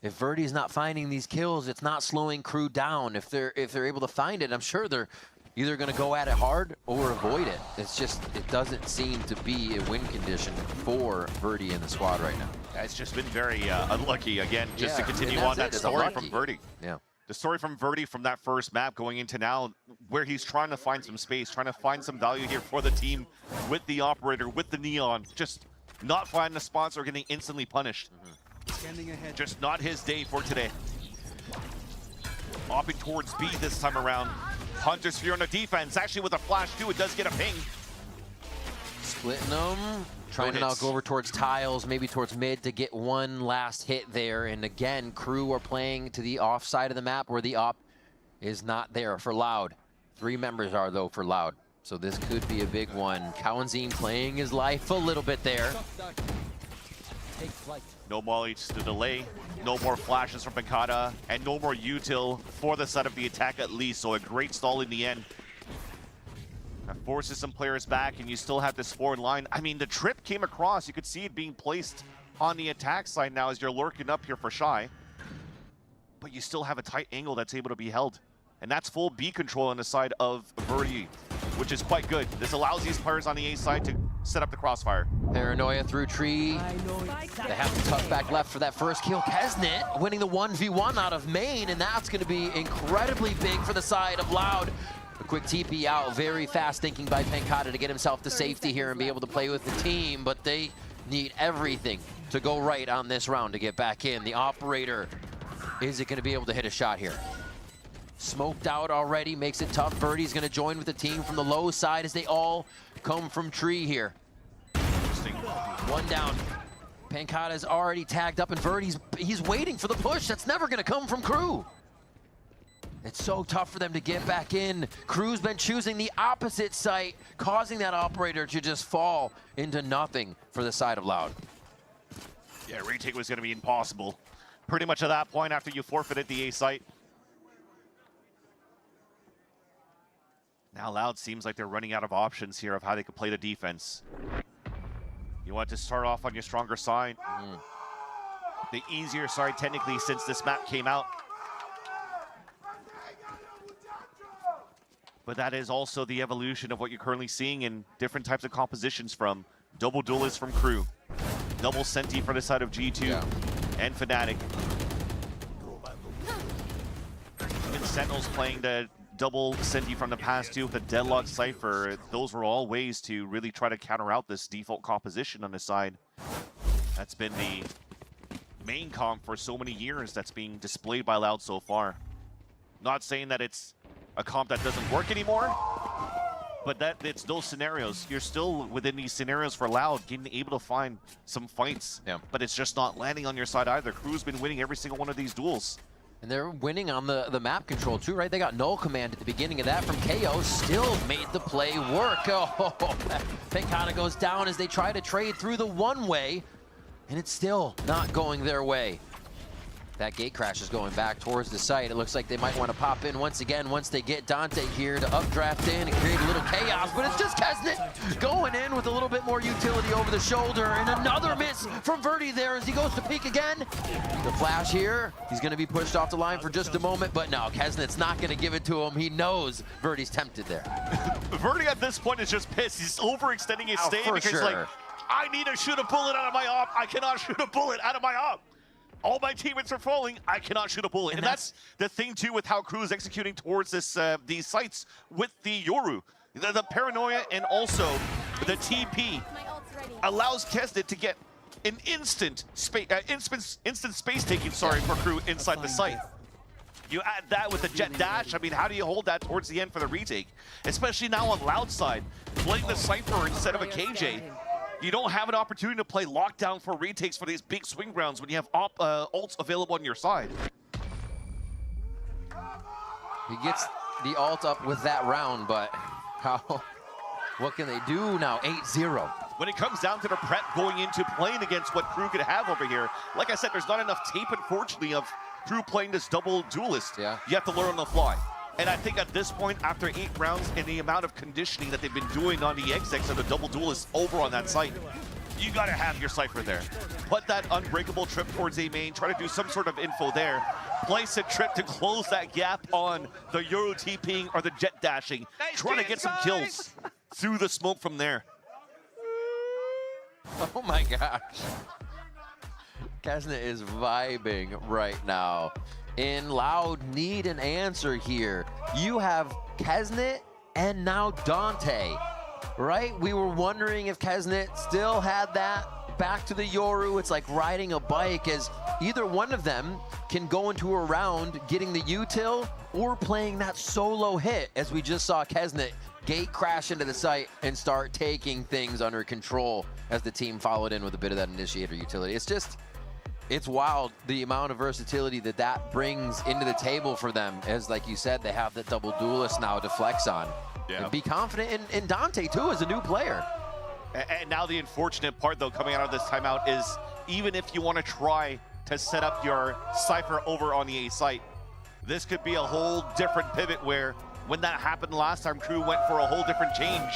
S1: If Verdi's not finding these kills, it's not slowing Crew down. If they're able to find it, I'm sure they're either going to go at it hard or avoid it. It's just, it doesn't seem to be a win condition for Verdi in the squad right now.
S2: It's just been very unlucky, again, just to continue on that story from Verdi.
S1: Yeah.
S2: The story from Verdi from that first map going into now, where he's trying to find some space, trying to find some value here for the team with the operator, with the Neon, just not finding the sponsor, getting instantly punished. Just not his day for today. Opping towards B this time around. Hunter Sphere on the defense, actually with a flash too, it does get a ping.
S1: Splitting them, trying to now go over towards tiles, maybe towards mid to get one last hit there. And again, Crew are playing to the off side of the map where the op is not there for Loud. 3 members are though for Loud. So this could be a big one. Kawadzine playing his life a little bit there.
S17: Take flight.
S2: No molly to delay, no more flashes from Pincata, and no more util for the side of the attack at least, so a great stall in the end. That forces some players back, and you still have this forward line. I mean, the trip came across, you could see it being placed on the attack side now as you're lurking up here for Shy. But you still have a tight angle that's able to be held. And that's full B control on the side of Verdi. which is quite good. This allows these players on the A side to set up the crossfire.
S1: Paranoia through tree. They have the tuck back left for that first kill. Kesnet winning the 1v1 out of main, and that's going to be incredibly big for the side of Loud. A quick TP out, very fast thinking by Pankata to get himself to safety here and be able to play with the team, but they need everything to go right on this round to get back in. The operator, is it going to be able to hit a shot here? Smoked out already, makes it tough. Birdie's going to join with the team from the low side as they all come from tree here. One down. Pankata's already tagged up, and he's waiting for the push. That's never going to come from KRU. It's so tough for them to get back in. KRU's been choosing the opposite site, causing that operator to just fall into nothing for the side of Loud.
S2: Yeah, retake was going to be impossible. Pretty much at that point after you forfeited the A site. Now Loud seems like they're running out of options here of how they can play the defense. You want to start off on your stronger side. The easier side technically since this map came out. But that is also the evolution of what you're currently seeing in different types of compositions from double duelists from KRU, double Senti for the side of G2 and Fnatic. Even Sentinels playing the double Senti from the past too with the Deadlock Cypher. Those were all ways to really try to counter out this default composition on the side. That's been the main comp for so many years that's being displayed by Loud so far. Not saying that it's a comp that doesn't work anymore, but that it's those scenarios. You're still within these scenarios for Loud, getting able to find some fights, but it's just not landing on your side either. KRU's been winning every single one of these duels.
S1: And they're winning on the map control too, right? They got null command at the beginning of that from KO, still made the play work. Oh, Pankata goes down as they try to trade through the one-way, and it's still not going their way. That gate crash is going back towards the site. It looks like they might want to pop in once again once they get Dante here to updraft in and create a little chaos, but it's just Kesnet going in with a little bit more utility over the shoulder, and another miss from Verdi there as he goes to peek again. The flash here, he's going to be pushed off the line for just a moment, but no, Kesnet's not going to give it to him. He knows Verdi's tempted there.
S2: Verdi at this point is just pissed. He's overextending his stay because he's like, I need to shoot a bullet out of my op. I cannot shoot a bullet out of my op. All my teammates are falling. I cannot shoot a bullet. And that's the thing, too, with how KRU is executing towards this these sites with the Yoru. The paranoia and also the TP allows Kesnet to get an instant space taking, for KRU inside the site. You add that with the jet dash. I mean, how do you hold that towards the end for the retake? Especially now on Loud side, playing the Cypher instead of a KJ. You don't have an opportunity to play lockdown for retakes for these big swing grounds when you have ults available on your side.
S1: He gets the ult up with that round, but what can they do now? 8-0.
S2: When it comes down to the prep going into playing against what KRU could have over here, like I said, there's not enough tape, unfortunately, of KRU playing this double duelist. You have to learn on the fly. And I think at this point, after 8 rounds and the amount of conditioning that they've been doing on the XX and the double duelists over on that site, you gotta have your Cypher there. Put that unbreakable trip towards A main, try to do some sort of info there. Place a trip to close that gap on the Euro TPing or the jet dashing. Trying to get some kills through the smoke from there.
S1: Oh my gosh. Kesnet is vibing right now. In Loud need an answer here. You have Kesnet and now Dante, right? We were wondering if Kesnet still had that back to the Yoru. It's like riding a bike, as either one of them can go into a round getting the util or playing that solo hit, as we just saw Kesnet gate crash into the site and start taking things under control as the team followed in with a bit of that initiator utility. It's wild the amount of versatility that brings into the table for them, as like you said, they have the double duelist now to flex on. And be confident in Dante too as a new player.
S2: And now the unfortunate part though coming out of this timeout is, even if you want to try to set up your Cypher over on the A site, this could be a whole different pivot where when that happened last time, KRU went for a whole different change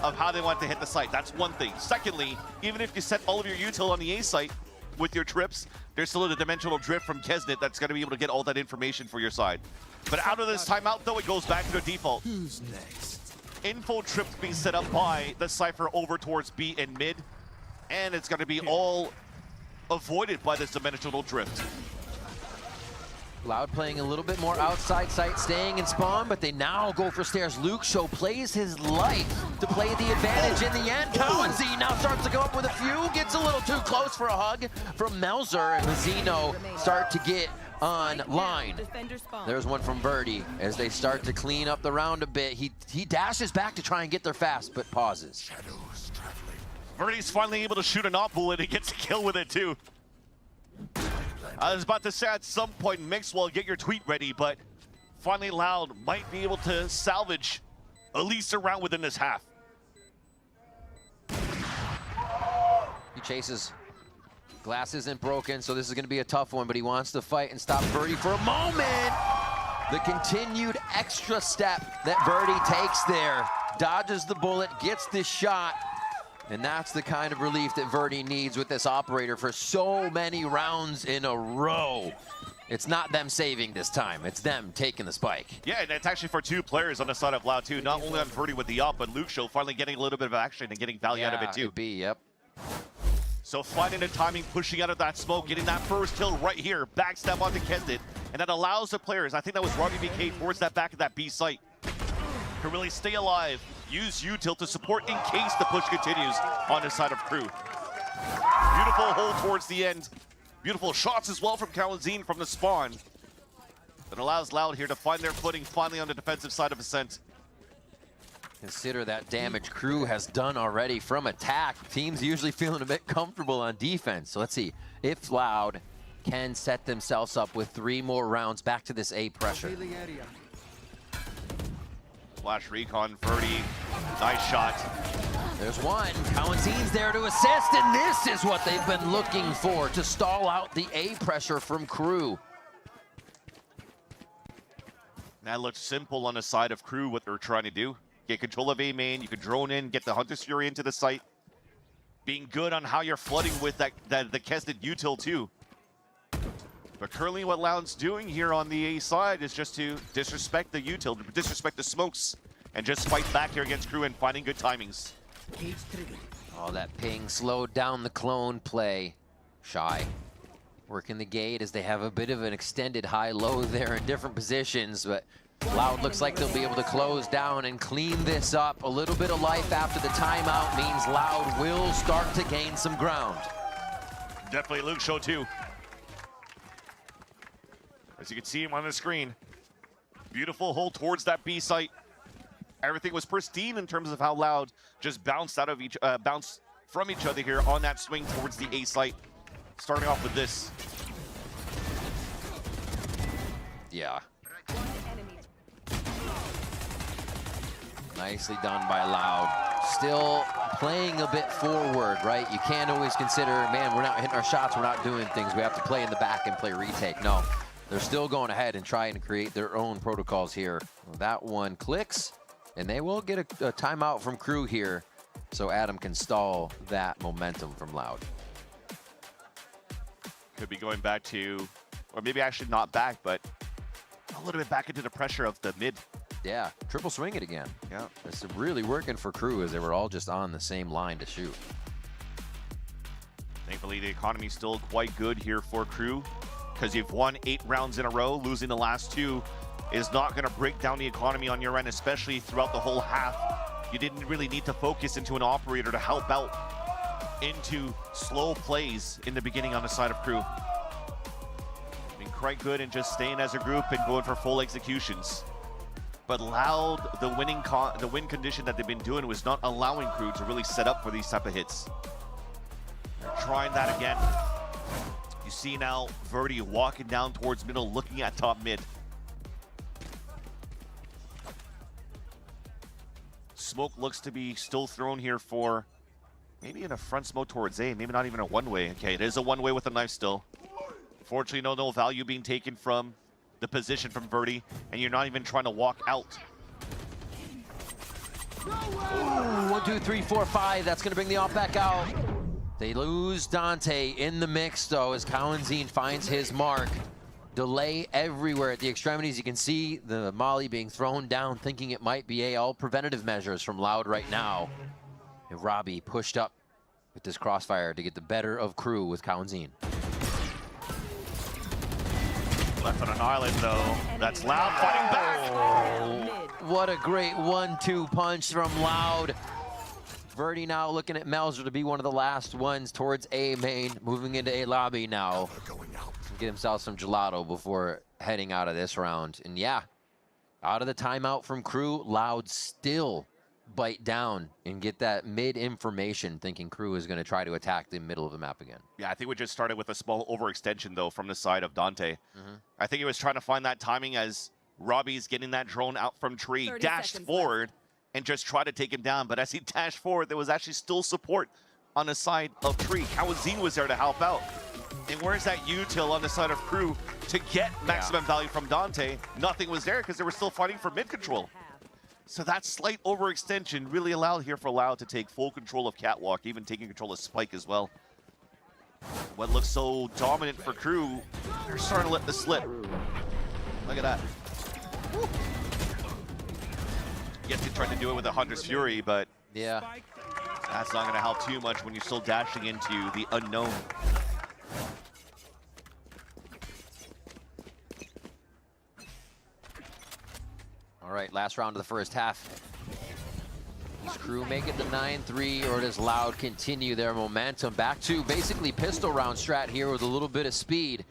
S2: of how they want to hit the site. That's one thing. Secondly, even if you set all of your util on the A site, with your trips, there's still a dimensional drift from Kesnet that's going to be able to get all that information for your side. But out of this timeout, though, it goes back to the default.
S17: Who's next?
S2: info trips being set up by the Cypher over towards B and mid, and it's going to be all avoided by this dimensional drift.
S1: Loud playing a little bit more outside site, staying in spawn, but they now go for stairs. Luxo plays his life to play the advantage in the end. Cowanzi now starts to go up with a few, gets a little too close for a hug from Melzer, and Mazzino start to get online. There's one from Birdie as they start to clean up the round a bit. He dashes back to try and get there fast, but pauses.
S2: Birdie's finally able to shoot an op bullet and gets a kill with it too. I was about to say at some point, Mixwell, get your tweet ready, but finally Loud might be able to salvage at least a round within this half.
S1: He chases. Glass isn't broken, so this is going to be a tough one, but he wants to fight and stop Birdie for a moment. The continued extra step that Birdie takes there, dodges the bullet, gets this shot, and that's the kind of relief that Birdie needs with this operator for so many rounds in a row. It's not them saving this time, it's them taking the spike.
S2: Yeah, and it's actually for two players on the side of Loud too. Not only on Birdie with the up, but Luxo finally getting a little bit of action and getting value out of it too.
S1: Yep.
S2: So finding the timing, pushing out of that smoke, getting that first kill right here, backstab onto Kesnet, and that allows the players, I think that was Robbie BK towards that back of that B site, to really stay alive, use util to support in case the push continues on the side of Crew. Beautiful hold towards the end. Beautiful shots as well from Kalanzine from the spawn. That allows Loud here to find their footing finally on the defensive side of Ascent.
S1: Consider that damage Crew has done already from attack. Teams usually feeling a bit comfortable on defense. So let's see if Loud can set themselves up with 3 more rounds back to this A pressure.
S2: Flash recon, Verdi, nice shot.
S1: There's one, Kalanzine's there to assist, and this is what they've been looking for to stall out the A pressure from Crew.
S2: That looks simple on the side of Crew, what they're trying to do. Get control of A main, you can drone in, get the Hunter's Fury into the site. Being good on how you're flooding with the Kesnet util too. But currently what Loud's doing here on the A side is just to disrespect the util, disrespect the smokes, and just fight back here against Crew and finding good timings.
S1: Oh, that ping slowed down the clone play. Shy working the gate as they have a bit of an extended high-low there in different positions, but Loud looks like they'll be able to close down and clean this up. A little bit of life after the timeout means Loud will start to gain some ground.
S2: Definitely Luxo too. As you can see him on the screen. Beautiful hold towards that B site. Everything was pristine in terms of how Loud just bounced out of bounced from each other here on that swing towards the A site. Starting off with this.
S1: Yeah. Nicely done by Loud. Still playing a bit forward, right? You can't always consider, man, we're not hitting our shots, we're not doing things. We have to play in the back and play retake. No, they're still going ahead and trying to create their own protocols here. That one clicks, and they will get a timeout from Crew here, so Adam can stall that momentum from Loud.
S2: Could be going back to, or maybe actually not back, but a little bit back into the pressure of the mid.
S1: Yeah, triple swing it again.
S2: Yeah.
S1: It's really working for Crew as they were all just on the same line to shoot.
S2: Thankfully, the economy's still quite good here for Crew because you've won 8 rounds in a row. Losing the last 2 is not going to break down the economy on your end, especially throughout the whole half. You didn't really need to focus into an operator to help out into slow plays in the beginning on the side of Crew. Been quite good in just staying as a group and going for full executions. But Loud, the win condition that they've been doing was not allowing Crew to really set up for these type of hits. They're trying that again. You see now Verdi walking down towards middle, looking at top mid. Smoke looks to be still thrown here for maybe in a front smoke towards A, maybe not even a one-way. Okay, it is a one-way with a knife still. Fortunately, no value being taken from the position from Verdi, and you're not even trying to walk out.
S1: Ooh, 1, 2, 3, 4, 5. That's going to bring the off back out. They lose Dante in the mix, though, as Kalanzine finds his mark. delay everywhere at the extremities. You can see the Molly being thrown down, thinking it might be all preventative measures from Loud right now. And Robbie pushed up with this crossfire to get the better of KRU with Kaunzin.
S2: Left on an island though. That's Loud fighting back.
S1: Oh, what a great 1-2 punch from Loud. Verdi now looking at Melzer to be one of the last ones towards A main, moving into A lobby now. Get himself some gelato before heading out of this round. And yeah, out of the timeout from KRU, Loud still bite down and get that mid information, thinking KRU is going to try to attack the middle of the map again.
S2: Yeah, I think we just started with a small overextension though from the side of Dante. I think he was trying to find that timing as Robbie's getting that drone out from tree, dashed forward and just try to take him down. But as he dashed forward, there was actually still support on the side of tree. Kaunzin was there to help out. And where's that util on the side of KRU to get maximum value from Dante? Nothing was there because they were still fighting for mid control. So that slight overextension really allowed here for Loud to take full control of Catwalk, even taking control of Spike as well. What looks so dominant for KRU, they're starting to let this slip. Look at that. Yes, he tried to do it with a Hunter's Fury, but
S1: yeah,
S2: that's not going to help too much when you're still dashing into the unknown.
S1: All right, last round of the first half. Does KRU make it to 9-3, or does Loud continue their momentum? Back to basically pistol round strat here with a little bit of speed.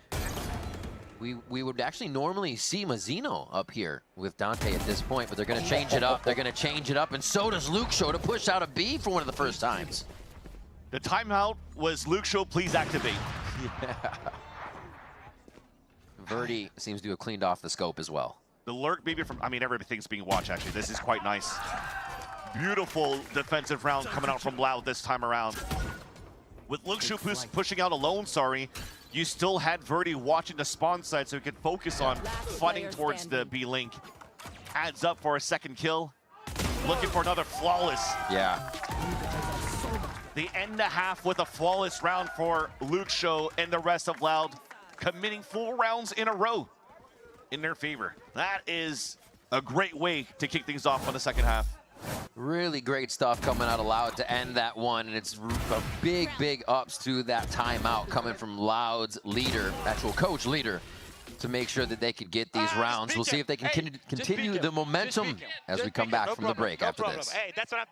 S1: We would actually normally see Mazzino up here with Dante at this point, but they're going to change it up. They're going to change it up, and so does Luke Show to push out a B for one of the first times.
S2: The timeout was Luke Show, please activate.
S1: Yeah. Verdi seems to have cleaned off the scope as well.
S2: The lurk maybe from, I mean, everything's being watched actually. This is quite nice. Beautiful defensive round coming out from Loud this time around. With Luke Show pushing out alone, you still had Verdi watching the spawn side so he could focus on fighting towards the B link. Adds up for a second kill. Looking for another flawless.
S1: Yeah.
S2: The end of half with a flawless round for Luke Show and the rest of Loud, committing 4 rounds in a row in their favor. That is a great way to kick things off on the second half.
S1: Really great stuff coming out of Loud to end that one, and it's a big ups to that timeout coming from Loud's leader, actual coach leader, to make sure that they could get these rounds. We'll see if they can continue the momentum as we come back from the break after this.
S15: Hey, that's what I'm...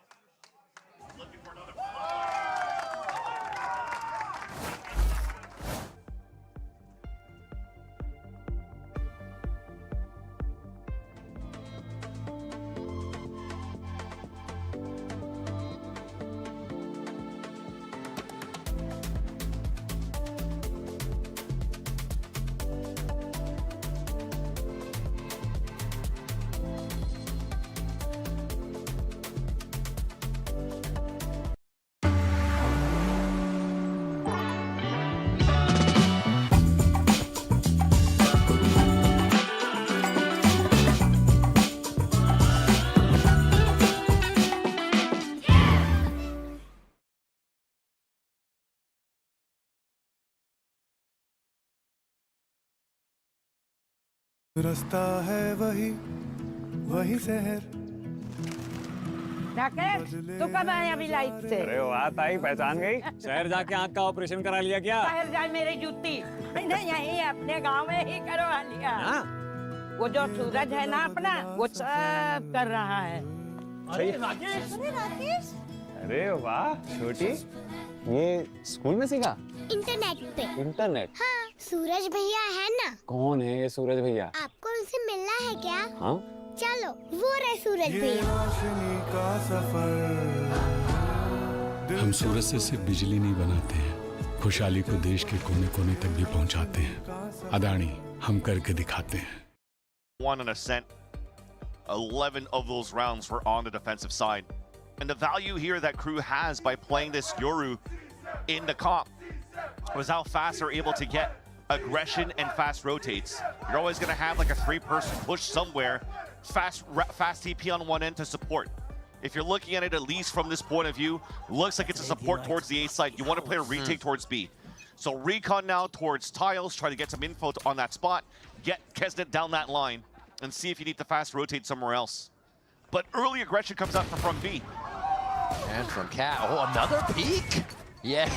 S18: रास्ता है वही शहर।
S20: तू कब आया अभी light से?
S21: अरे वाह ताई, पहचान गई? शहर जाके आँख का ऑपरेशन करा लिया क्या?
S20: शहर जाए मेरी जूती, नहीं यहीं अपने गांव में ही करवा लिया। वो जो सूरज है ना अपना, वो सब कर रहा है।
S21: अरे
S20: राकेश,
S21: अरे वाह छोटी, ये स्कूल में सीखा?
S22: इंटरनेट पे।
S21: इंटरनेट?
S22: हाँ, सूरज भैया है ना?
S21: कौन है ये सूरज भैया?
S22: आपको उनसे मिलना है क्या?
S21: हाँ?
S22: चलो, वो रहे सूरज भैया।
S23: हम सूरज से सिर्फ बिजली नहीं बनाते हैं, खुशहाली को देश के कोने कोने तक भी पहुंचाते हैं। अदानी, हम करके दिखाते हैं।
S2: 1 on ascent. 11 of those rounds were on the defensive side. And the value here that KRU has by playing this Yoru in the comp was how fast they're able to get aggression and fast rotates. You're always going to have like a 3-person push somewhere, fast TP on one end to support. If you're looking at it, at least from this point of view, looks like it's a support towards the A side. You want to play a retake towards B. So recon now towards tiles, try to get some info on that spot, get Kesnet down that line, and see if you need to fast rotate somewhere else. But early aggression comes out from B.
S1: And from Cat, oh, another peek? Yeah,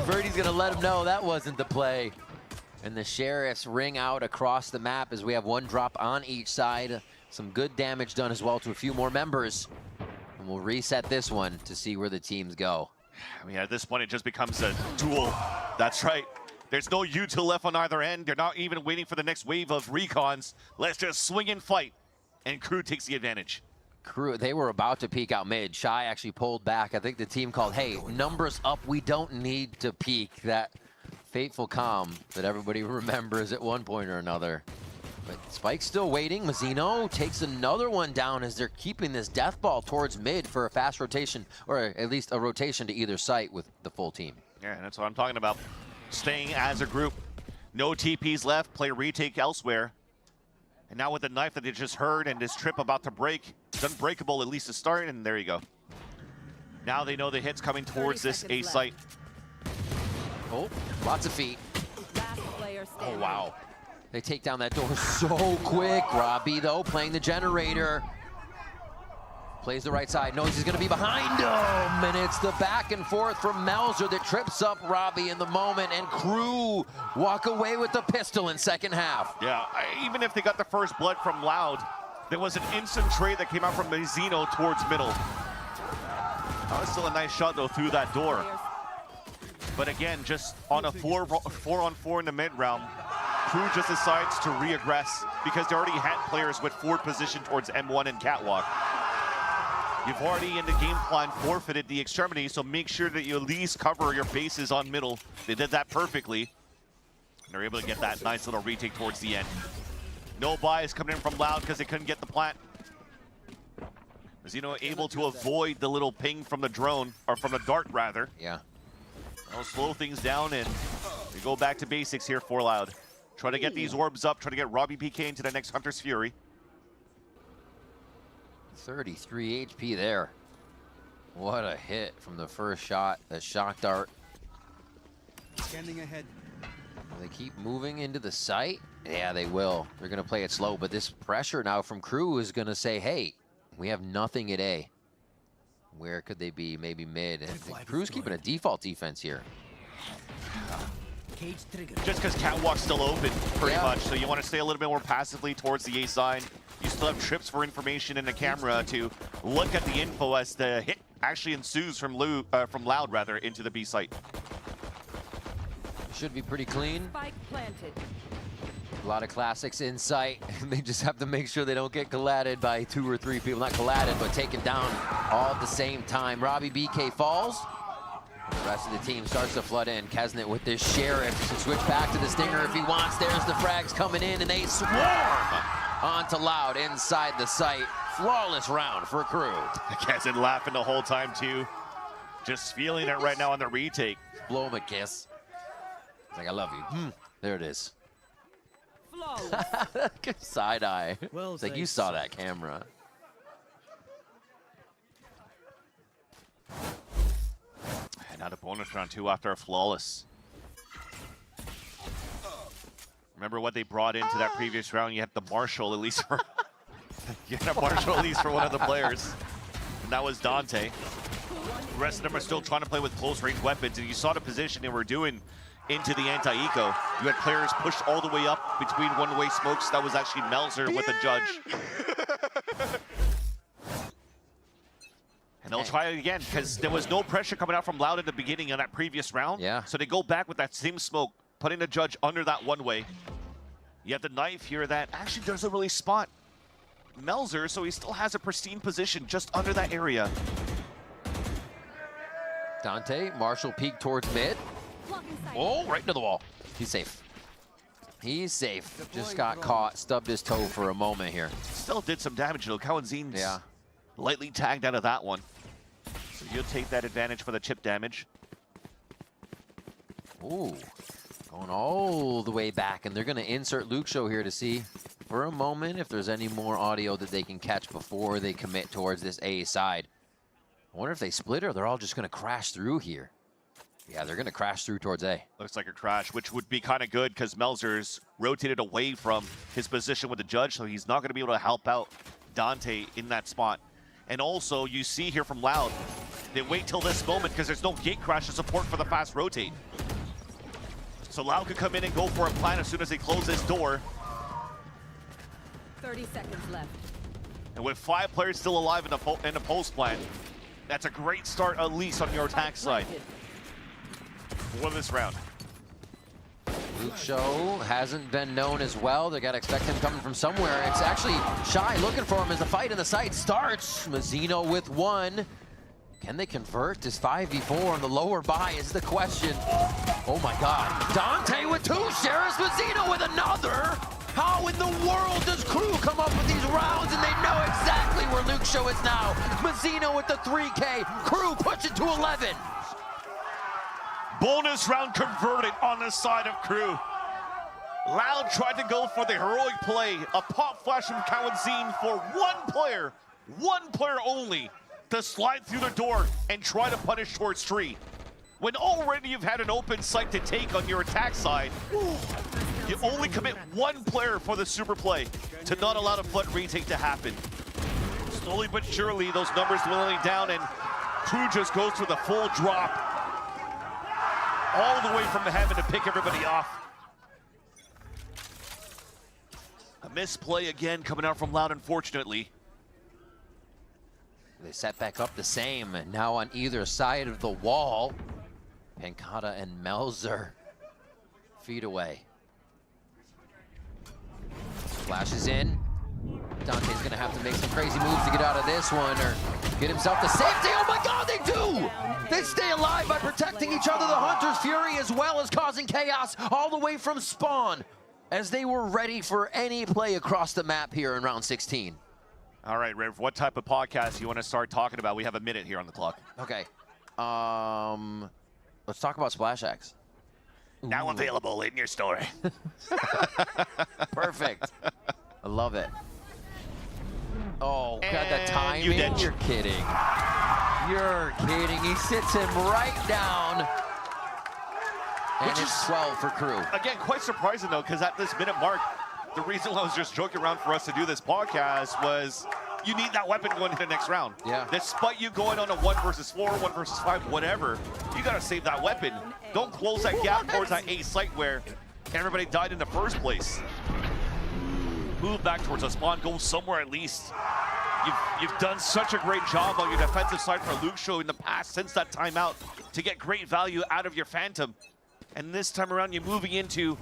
S1: Verdi's gonna let him know that wasn't the play. And the Sheriffs ring out across the map as we have one drop on each side. Some good damage done as well to a few more members. And we'll reset this one to see where the teams go.
S2: I mean, at this point, it just becomes a duel. That's right. There's no util left on either end. They're not even waiting for the next wave of recons. Let's just swing and fight. And KRU takes the advantage.
S1: KRU, they were about to peek out mid. Shy actually pulled back. I think the team called, hey, numbers up. We don't need to peek. That fateful calm that everybody remembers at one point or another. But Spike's still waiting. Mazzino takes another one down as they're keeping this death ball towards mid for a fast rotation, or at least a rotation to either site with the full team.
S2: Yeah, that's what I'm talking about. Staying as a group. No TPs left. Play retake elsewhere. And now with the knife that they just heard and this trip about to break, it's unbreakable at least to start, and there you go. Now they know the hit's coming towards this A site.
S1: Oh, lots of feet. Oh, wow. They take down that door so quick. Robbie, though, playing the generator. Plays the right side, knows he's gonna be behind him, and it's the back and forth from Melzer that trips up Robbie in the moment, and KRU walk away with the pistol in second half.
S2: Yeah, even if they got the first blood from Loud, there was an instant trade that came out from Mazzino towards middle. That was still a nice shot, though, through that door. But again, just on a 4-on-4 in the mid round, KRU just decides to re-aggress because they already had players with forward position towards M1 and Catwalk. You've already, in the game plan, forfeited the extremity, so make sure that you at least cover your bases on middle. They did that perfectly. And they're able to get that nice little retake towards the end. No bias coming in from Loud because they couldn't get the plant. Mazzino able to avoid the little ping from the drone, or from the dart rather.
S1: Yeah.
S2: That'll slow things down, and we go back to basics here for Loud. Try to get these orbs up, try to get Robbie PK into the next Hunter's Fury.
S1: 33 HP there. What a hit from the first shot, that shock dart.
S17: Scanning ahead.
S1: Will they keep moving into the site? Yeah, they will. They're gonna play it slow, but this pressure now from KRU is gonna say, hey, we have nothing at A. Where could they be? Maybe mid. And KRU's keeping a default defense here.
S2: Just because Catwalk's still open, pretty much, so you want to stay a little bit more passively towards the A side. You still have trips for information in the camera to look at the info as the hit actually ensues from Loud rather into the B site.
S1: Should be pretty clean.
S13: Spike planted.
S1: A lot of classics in sight. They just have to make sure they don't get collided by 2 or 3 people. Not collided, but taken down all at the same time. Robbie BK falls. The rest of the team starts to flood in. Kesnet with this Sheriff to switch back to the Stinger if he wants. There's the frags coming in, and they swarm onto Loud inside the site. Flawless round for KRU.
S2: Kesnet laughing the whole time, too. Just feeling it right now on the retake.
S1: Blow him a kiss. He's like, I love you. There it is. Side eye.
S17: Well,
S1: it's like you saw that camera.
S2: And now the bonus round 2 after a flawless. Remember what they brought into that previous round? You had the Marshall at least for you had a Marshall at least for one of the players. And that was Dante. The rest of them are still trying to play with close range weapons, and you saw the position they were doing into the anti-eco. You had players pushed all the way up between one-way smokes. That was actually Melzer with the judge. And they'll try it again because there was no pressure coming out from Loud in the beginning of that previous round.
S1: Yeah.
S2: So they go back with that same smoke, putting the judge under that one-way. You have the knife here that actually doesn't really spot Melzer, so he still has a pristine position just under that area.
S1: Dante, Marshall peek towards mid. Oh, right into the wall. He's safe. He's safe. Just got caught, stubbed his toe for a moment here.
S2: Still did some damage though. Kawanzin's lightly tagged out of that one. So you'll take that advantage for the chip damage.
S1: Ooh, going all the way back, and they're gonna insert Luke Show here to see for a moment if there's any more audio that they can catch before they commit towards this A side. I wonder if they split or they're all just gonna crash through here. Yeah, they're going to crash through towards A.
S2: Looks like a crash, which would be kind of good because Melzer's rotated away from his position with the judge, so he's not going to be able to help out Dante in that spot. And also, you see here from Loud, they wait till this moment because there's no gate crash to support for the fast rotate. So Loud could come in and go for a plan as soon as they close this door.
S13: 30 seconds left.
S2: And with 5 players still alive in the post plan, that's a great start at least on your attack side for this round.
S1: Luke Show hasn't been known as well. They got to expect him coming from somewhere. It's actually Shy looking for him as the fight in the site starts. Mazzino with 1. Can they convert this 5v4 on the lower buy is the question. Oh my God. Dante with 2 shares, Mazzino with another. How in the world does KRU come up with these rounds and they know exactly where Luke Show is now? Mazzino with the 3K. KRU push it to 11.
S2: Bonus round converted on the side of KRU. Loud tried to go for the heroic play, a pop flash from Kawazine for one player only, to slide through the door and try to punish towards tree. When already you've had an open site to take on your attack side, you only commit 1 player for the super play to not allow the flood retake to happen. Slowly but surely, those numbers dwindling down, and KRU just goes for the full drop all the way from the heaven to pick everybody off. A misplay again coming out from Loud, unfortunately.
S1: They set back up the same, and now on either side of the wall. Pancata and Melzer feet away. Flashes in. Dante's gonna have to make some crazy moves to get out of this one or get himself to safety. Oh my God, they do! They stay alive by protecting each other. The Hunter's Fury as well as causing chaos all the way from spawn as they were ready for any play across the map here in round 16.
S2: All right, Riv, what type of podcast do you want to start talking about? We have a minute here on the clock.
S1: Okay. Let's talk about SplashX.
S2: Now available in your store.
S1: Perfect. I love it. Oh, God, the timing. You're kidding. You're kidding. He sits him right down. And it's 12 for KRU.
S2: Again, quite surprising, though, because at this minute mark, the reason I was just joking around for us to do this podcast was you need that weapon going into the next round.
S1: Yeah.
S2: Despite you going on a 1 versus 4, 1 versus 5, whatever, you got to save that weapon. Don't close that gap towards that A site where everybody died in the first place. Move back towards a spawn, go somewhere at least. You've done such a great job on your defensive side for Luke Show in the past since that timeout to get great value out of your Phantom. And this time around, you're moving into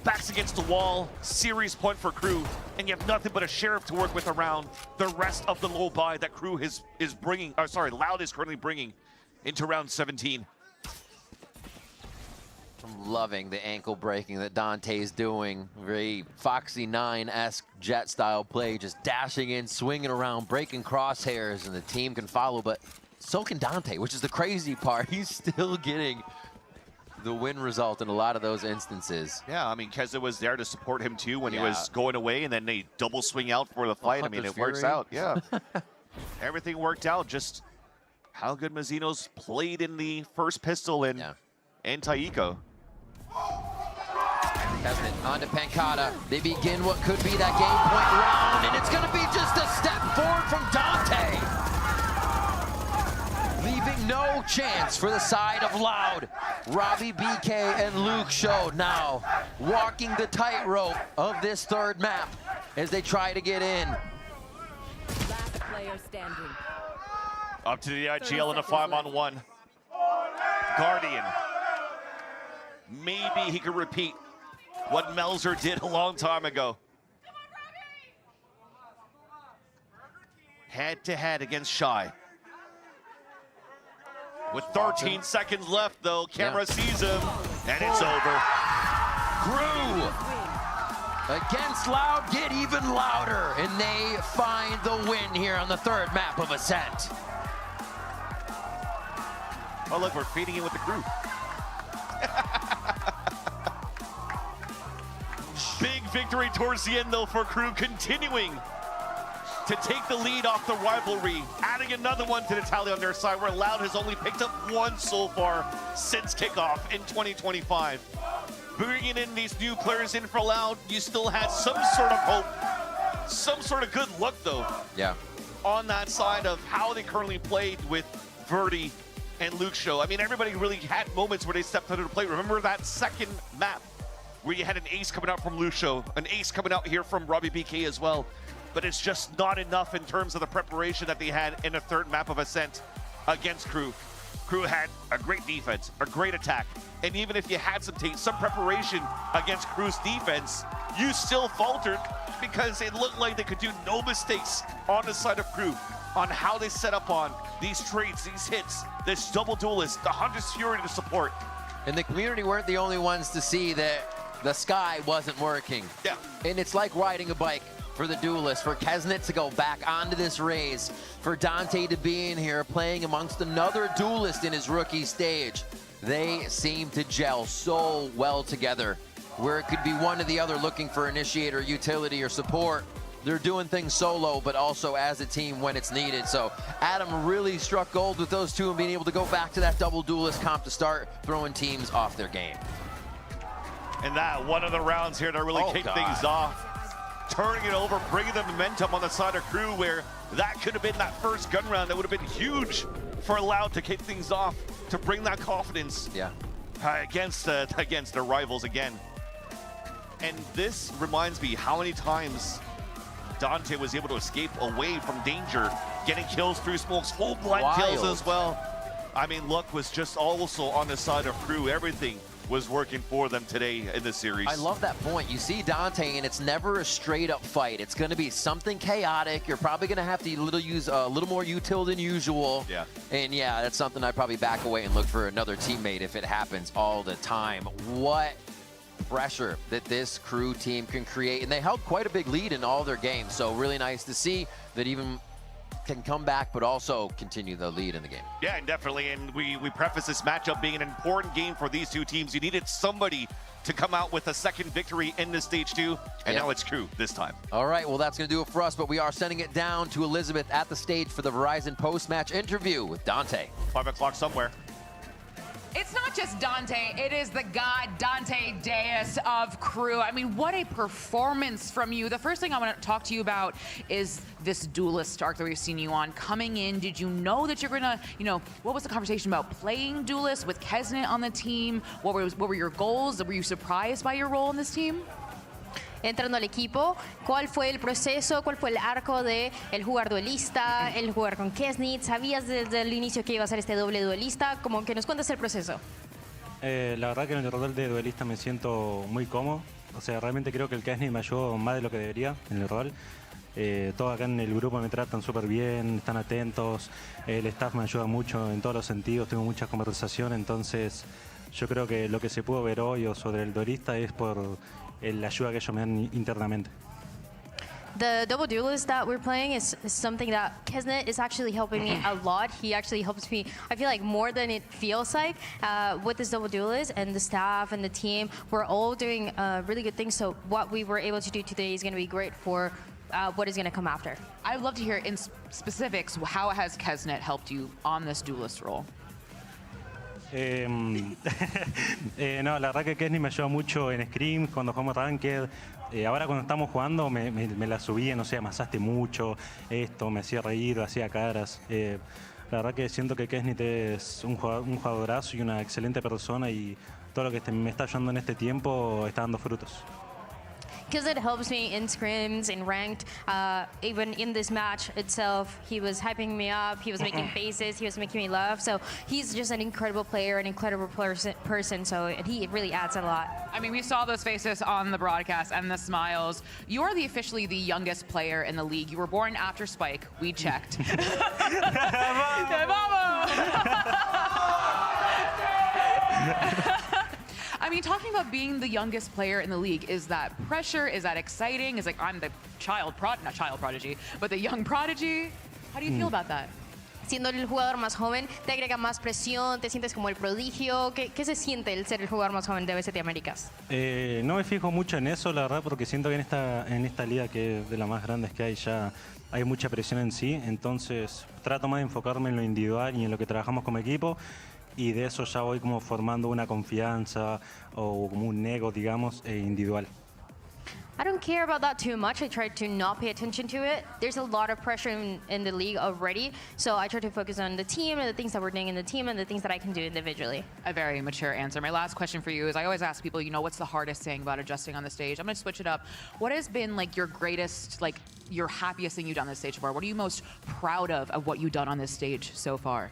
S2: backs against the wall, series point for KRU, and you have nothing but a Sheriff to work with around the rest of the low buy that KRU is bringing, Loud is currently bringing into round 17.
S1: I'm loving the ankle breaking that Dante's doing. Very Foxy 9-esque jet style play, just dashing in, swinging around, breaking crosshairs, and the team can follow, but so can Dante, which is the crazy part. He's still getting the win result in a lot of those instances.
S2: Yeah, I mean, Keza was there to support him too when he was going away, and then they double swing out for the fight. I mean, it works out. Yeah. Everything worked out. Just how good Mazzino's played in the first pistol and Taiko.
S1: Desmond on to Pancata. They begin what could be that game point round, and it's going to be just a step forward from Dante. Leaving no chance for the side of Loud. Robbie, BK, and Luke Show now walking the tightrope of this third map as they try to get in.
S13: Last player standing.
S2: Up to the IGL in a 5-on-1. Guardian. Maybe he could repeat what Melzer did a long time ago. Head-to-head against Shy. With 13 seconds left, though, camera sees him, and it's over.
S1: KRU against Loud get even louder, and they find the win here on the third map of Ascent.
S2: Oh, look, we're feeding in with the KRU. Big victory towards the end, though, for KRU, continuing to take the lead off the rivalry, adding another one to the tally on their side, where Loud has only picked up one so far since kickoff in 2025. Bringing in these new players in for Loud, you still had some sort of hope, some sort of good luck though.
S1: Yeah.
S2: On that side of how they currently played with Verdi and Luxio. I mean, everybody really had moments where they stepped under the plate. Remember that second map where you had an ace coming out from Luxio, an ace coming out here from Robbie BK as well. But it's just not enough in terms of the preparation that they had in a third map of Ascent against KRU. KRU had a great defense, a great attack, and even if you had some preparation against KRU's defense, you still faltered because it looked like they could do no mistakes on the side of KRU on how they set up on these trades, these hits, this double duelist, the Hunter's Fury to support.
S1: And the community weren't the only ones to see that the sky wasn't working.
S2: Yeah.
S1: And it's like riding a bike for the duelist, for Kesnet to go back onto this race, for Dante to be in here playing amongst another duelist in his rookie stage. They seem to gel so well together, where it could be one or the other looking for initiator, utility, or support. They're doing things solo, but also as a team when it's needed. So Adam really struck gold with those two and being able to go back to that double duelist comp to start throwing teams off their game.
S2: And that one of the rounds here to really kick things off. Turning it over, bringing the momentum on the side of KRU, where that could have been that first gun round that would have been huge for Loud to kick things off, to bring that confidence against their rivals again. And this reminds me how many times Dante was able to escape away from danger, getting kills through smokes, full blind kills as well. I mean, luck was just also on the side of KRU. Everything was working for them today in this series.
S1: I love that point. You see Dante, and it's never a straight up fight. It's going to be something chaotic. You're probably going to have to use a little more util than usual.
S2: Yeah.
S1: And yeah, that's something I'd probably back away and look for another teammate if it happens all the time. What pressure that this KRU team can create. And they held quite a big lead in all their games. So really nice to see that even can come back, but also continue the lead in the game.
S2: Yeah, definitely. And we preface this matchup being an important game for these two teams. You needed somebody to come out with a second victory in this stage 2, and now it's KRU this time.
S1: All right, well, that's going to do it for us, but we are sending it down to Elizabeth at the stage for the Verizon post-match interview with Dante.
S2: 5 o'clock somewhere.
S7: It's not just Dante, it is the god Dante Deus of KRU. I mean, what a performance from you. The first thing I want to talk to you about is this duelist arc that we've seen you on. Coming in, did you know that you're gonna, what was the conversation about playing duelist with Kesnet on the team? What were your goals? Were you surprised by your role in this team?
S4: Entrando al equipo, ¿cuál fue el proceso, cuál fue el arco de el jugar duelista, el jugar con Kesnet? ¿Sabías desde el inicio que iba a ser este doble duelista? Como que nos cuentas el proceso.
S8: La verdad que en el rol de duelista me siento muy cómodo. O sea, realmente creo que el Kesnet me ayudó más de lo que debería en el rol. Todos acá en el grupo me tratan súper bien, están atentos. El staff me ayuda mucho en todos los sentidos, tengo muchas conversaciones. Entonces, yo creo que lo que se pudo ver hoy o sobre el duelista es por la ayuda que ellos me dan internamente.
S4: The double duelist that we're playing is something that Kesnet is actually helping me a lot. He actually helps me, I feel like, more than it feels like with this double duelist, and the staff and the team. We're all doing really good things. So what we were able to do today is going to be great for what is going to come after.
S7: I'd love to hear in specifics, how has Kesnet helped you on this duelist role?
S8: No, la verdad que Kesnet me ayuda mucho en Scrim, cuando jugamos Ranked. Ahora cuando estamos jugando me la subía, no sé, amasaste mucho, me hacía reír, hacía caras. La verdad que siento que Kesnet es un jugadorazo y una excelente persona, y todo lo que me está ayudando en este tiempo está dando frutos.
S4: Because it helps me in scrims, in ranked, even in this match itself, he was hyping me up, he was making faces, he was making me laugh. So he's just an incredible player, an incredible person, so he really adds a lot.
S7: I mean, we saw those faces on the broadcast and the smiles. You are officially the youngest player in the league. You were born after Spike, we checked. I mean, talking about being the youngest player in the league, is that pressure? Is that exciting? Is like, I'm the not child prodigy, but the young prodigy? How do you feel about that?
S4: siendo el jugador más joven, ¿te agrega más presión? ¿Te sientes como el prodigio? ¿Qué se siente el ser el jugador más joven de VCT Américas?
S8: No me fijo mucho en eso, la verdad, porque siento que en esta liga, que es de las más grandes que hay, ya hay mucha presión en sí. Entonces trato más de enfocarme en lo individual y en lo que trabajamos como equipo. Y de eso ya voy como formando una confianza o como un ego, digamos, individual.
S4: I don't care about that too much. I try to not pay attention to it. There's a lot of pressure in the league already, so I try to focus on the team and the things that we're doing in the team and the things that I can do individually.
S7: A very mature answer. My last question for you is, I always ask people, what's the hardest thing about adjusting on the stage? I'm going to switch it up. What has been like your greatest, like your happiest thing you've done on this stage so far? What are you most proud of what you've done on this stage so far?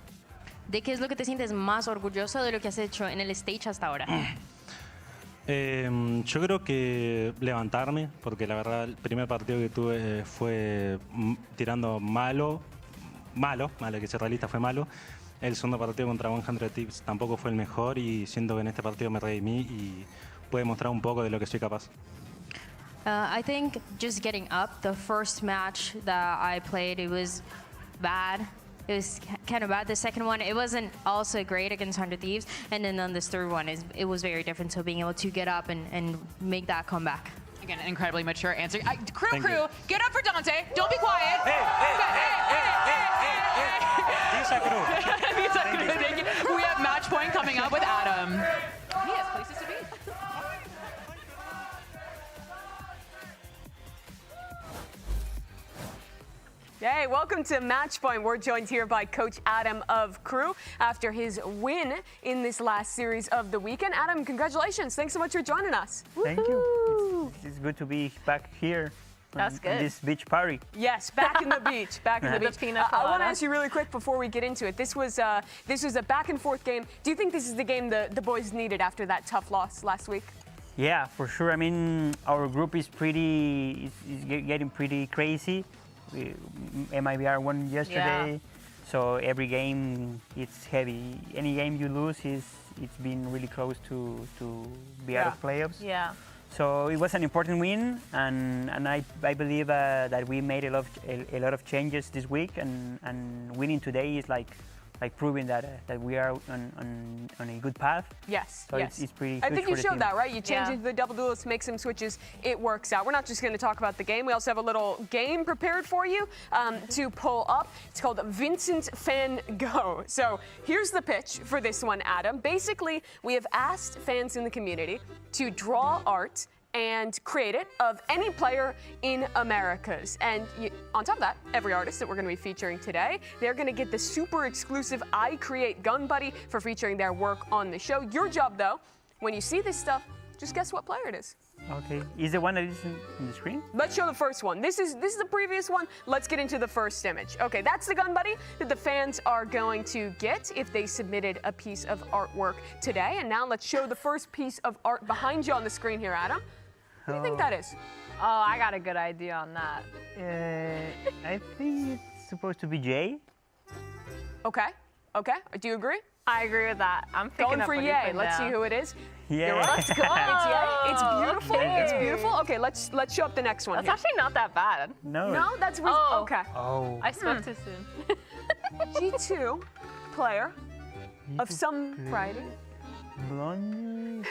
S4: ¿De qué es lo que te sientes más orgulloso de lo que has hecho en el stage hasta ahora?
S8: Yo creo que levantarme, porque la verdad el primer partido que tuve fue tirando malo, que ser realista fue malo. El segundo partido contra 100 Tips tampoco fue el mejor y siento que en este partido me redimí y pude mostrar un poco de lo que soy capaz.
S4: I think just getting up, the first match that I played, it was bad. It was kind of bad. The second one, it wasn't also great against 100 Thieves. And then on this third one, it was very different. So being able to get up and make that comeback.
S7: Again, an incredibly mature answer. Crew, get up for Dante. Don't be quiet.
S8: Visa Crew.
S7: Visa Crew, thank you. We have match point coming up with Adam. He has places to be.
S9: Hey, welcome to Match Point. We're joined here by Coach Adam of KRU after his win in this last series of the weekend. Adam, congratulations. Thanks so much for joining us.
S3: Thank you. It's good to be back here.
S11: That's good.
S3: This beach party.
S9: Yes, back in the beach. Back in the beach.
S11: pina
S9: I want
S11: colada.
S9: to ask you really quick before we get into it. This was a back and forth game. Do you think this is the game the boys needed after that tough loss last week?
S3: Yeah, for sure. I mean, our group is getting pretty crazy. MIBR won yesterday, so every game it's heavy. Any game you lose it's been really close to be out of playoffs.
S11: Yeah.
S3: So it was an important win, and I believe that we made a lot of changes this week, and winning today is like proving that we are on a good path.
S9: Yes,
S3: so
S9: yes.
S3: It's pretty
S9: I
S3: good
S9: think
S3: for
S9: you
S3: the
S9: showed
S3: team.
S9: that, right? You changed into the double duelist, make some switches, it works out. We're not just going to talk about the game. We also have a little game prepared for you to pull up. It's called Vincent Fan Go. So here's the pitch for this one, Adam. Basically, we have asked fans in the community to draw art and create it of any player in Americas. And on top of that, every artist that we're going to be featuring today, they're going to get the super exclusive I Create Gun Buddy for featuring their work on the show. Your job, though, when you see this stuff, just guess what player it is.
S3: Okay, is the one that is in the screen?
S9: Let's show the first one. This is the previous one. Let's get into the first image. Okay, that's the gun buddy that the fans are going to get if they submitted a piece of artwork today. And now let's show the first piece of art behind you on the screen here, Adam. What do you think that is?
S11: Oh, I got a good idea on that.
S3: I think it's supposed to be Jay.
S9: Okay. Okay. Do you agree?
S11: I agree with that. I'm picking
S9: going
S11: up
S9: for
S11: what you're
S9: Ye.
S11: putting
S9: Let's
S11: down.
S9: see who it is.
S3: Yeah.
S9: You're right. It's good. It's Ye. It's beautiful.
S11: Okay.
S9: It's beautiful. Okay, let's show up the next one.
S11: That's
S9: here.
S11: actually not that bad.
S9: No, that's okay.
S3: Oh.
S11: I spoke too soon.
S9: G2 player of some variety.
S3: Blonde.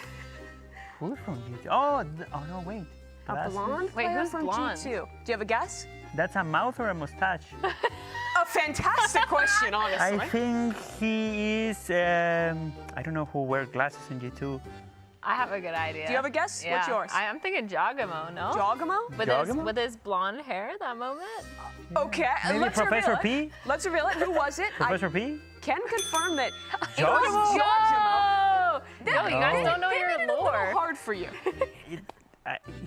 S3: Who's from G2? Oh, no, wait.
S9: A
S3: Glasses?
S9: blonde
S11: Wait,
S9: player
S11: who's
S9: from
S11: blonde?
S9: G2. Do you have a guess?
S3: That's a mouth or a mustache?
S9: A fantastic question, honestly.
S3: I think he is. I don't know who wears glasses in G2.
S11: I have a good idea.
S9: Do you have a guess?
S11: Yeah.
S9: What's yours?
S11: I'm thinking Giacomo, no?
S9: Giacomo?
S11: With his blonde hair at that moment?
S9: Okay,
S3: Maybe
S9: let's
S3: Professor
S9: reveal
S3: P?
S9: it. Let's reveal it. Who was it?
S3: Professor P?
S9: Can confirm that it
S3: Giacomo?
S9: was Giacomo.
S11: No, you guys don't know
S9: They
S11: your
S9: made it a
S11: lore.
S9: little hard for you.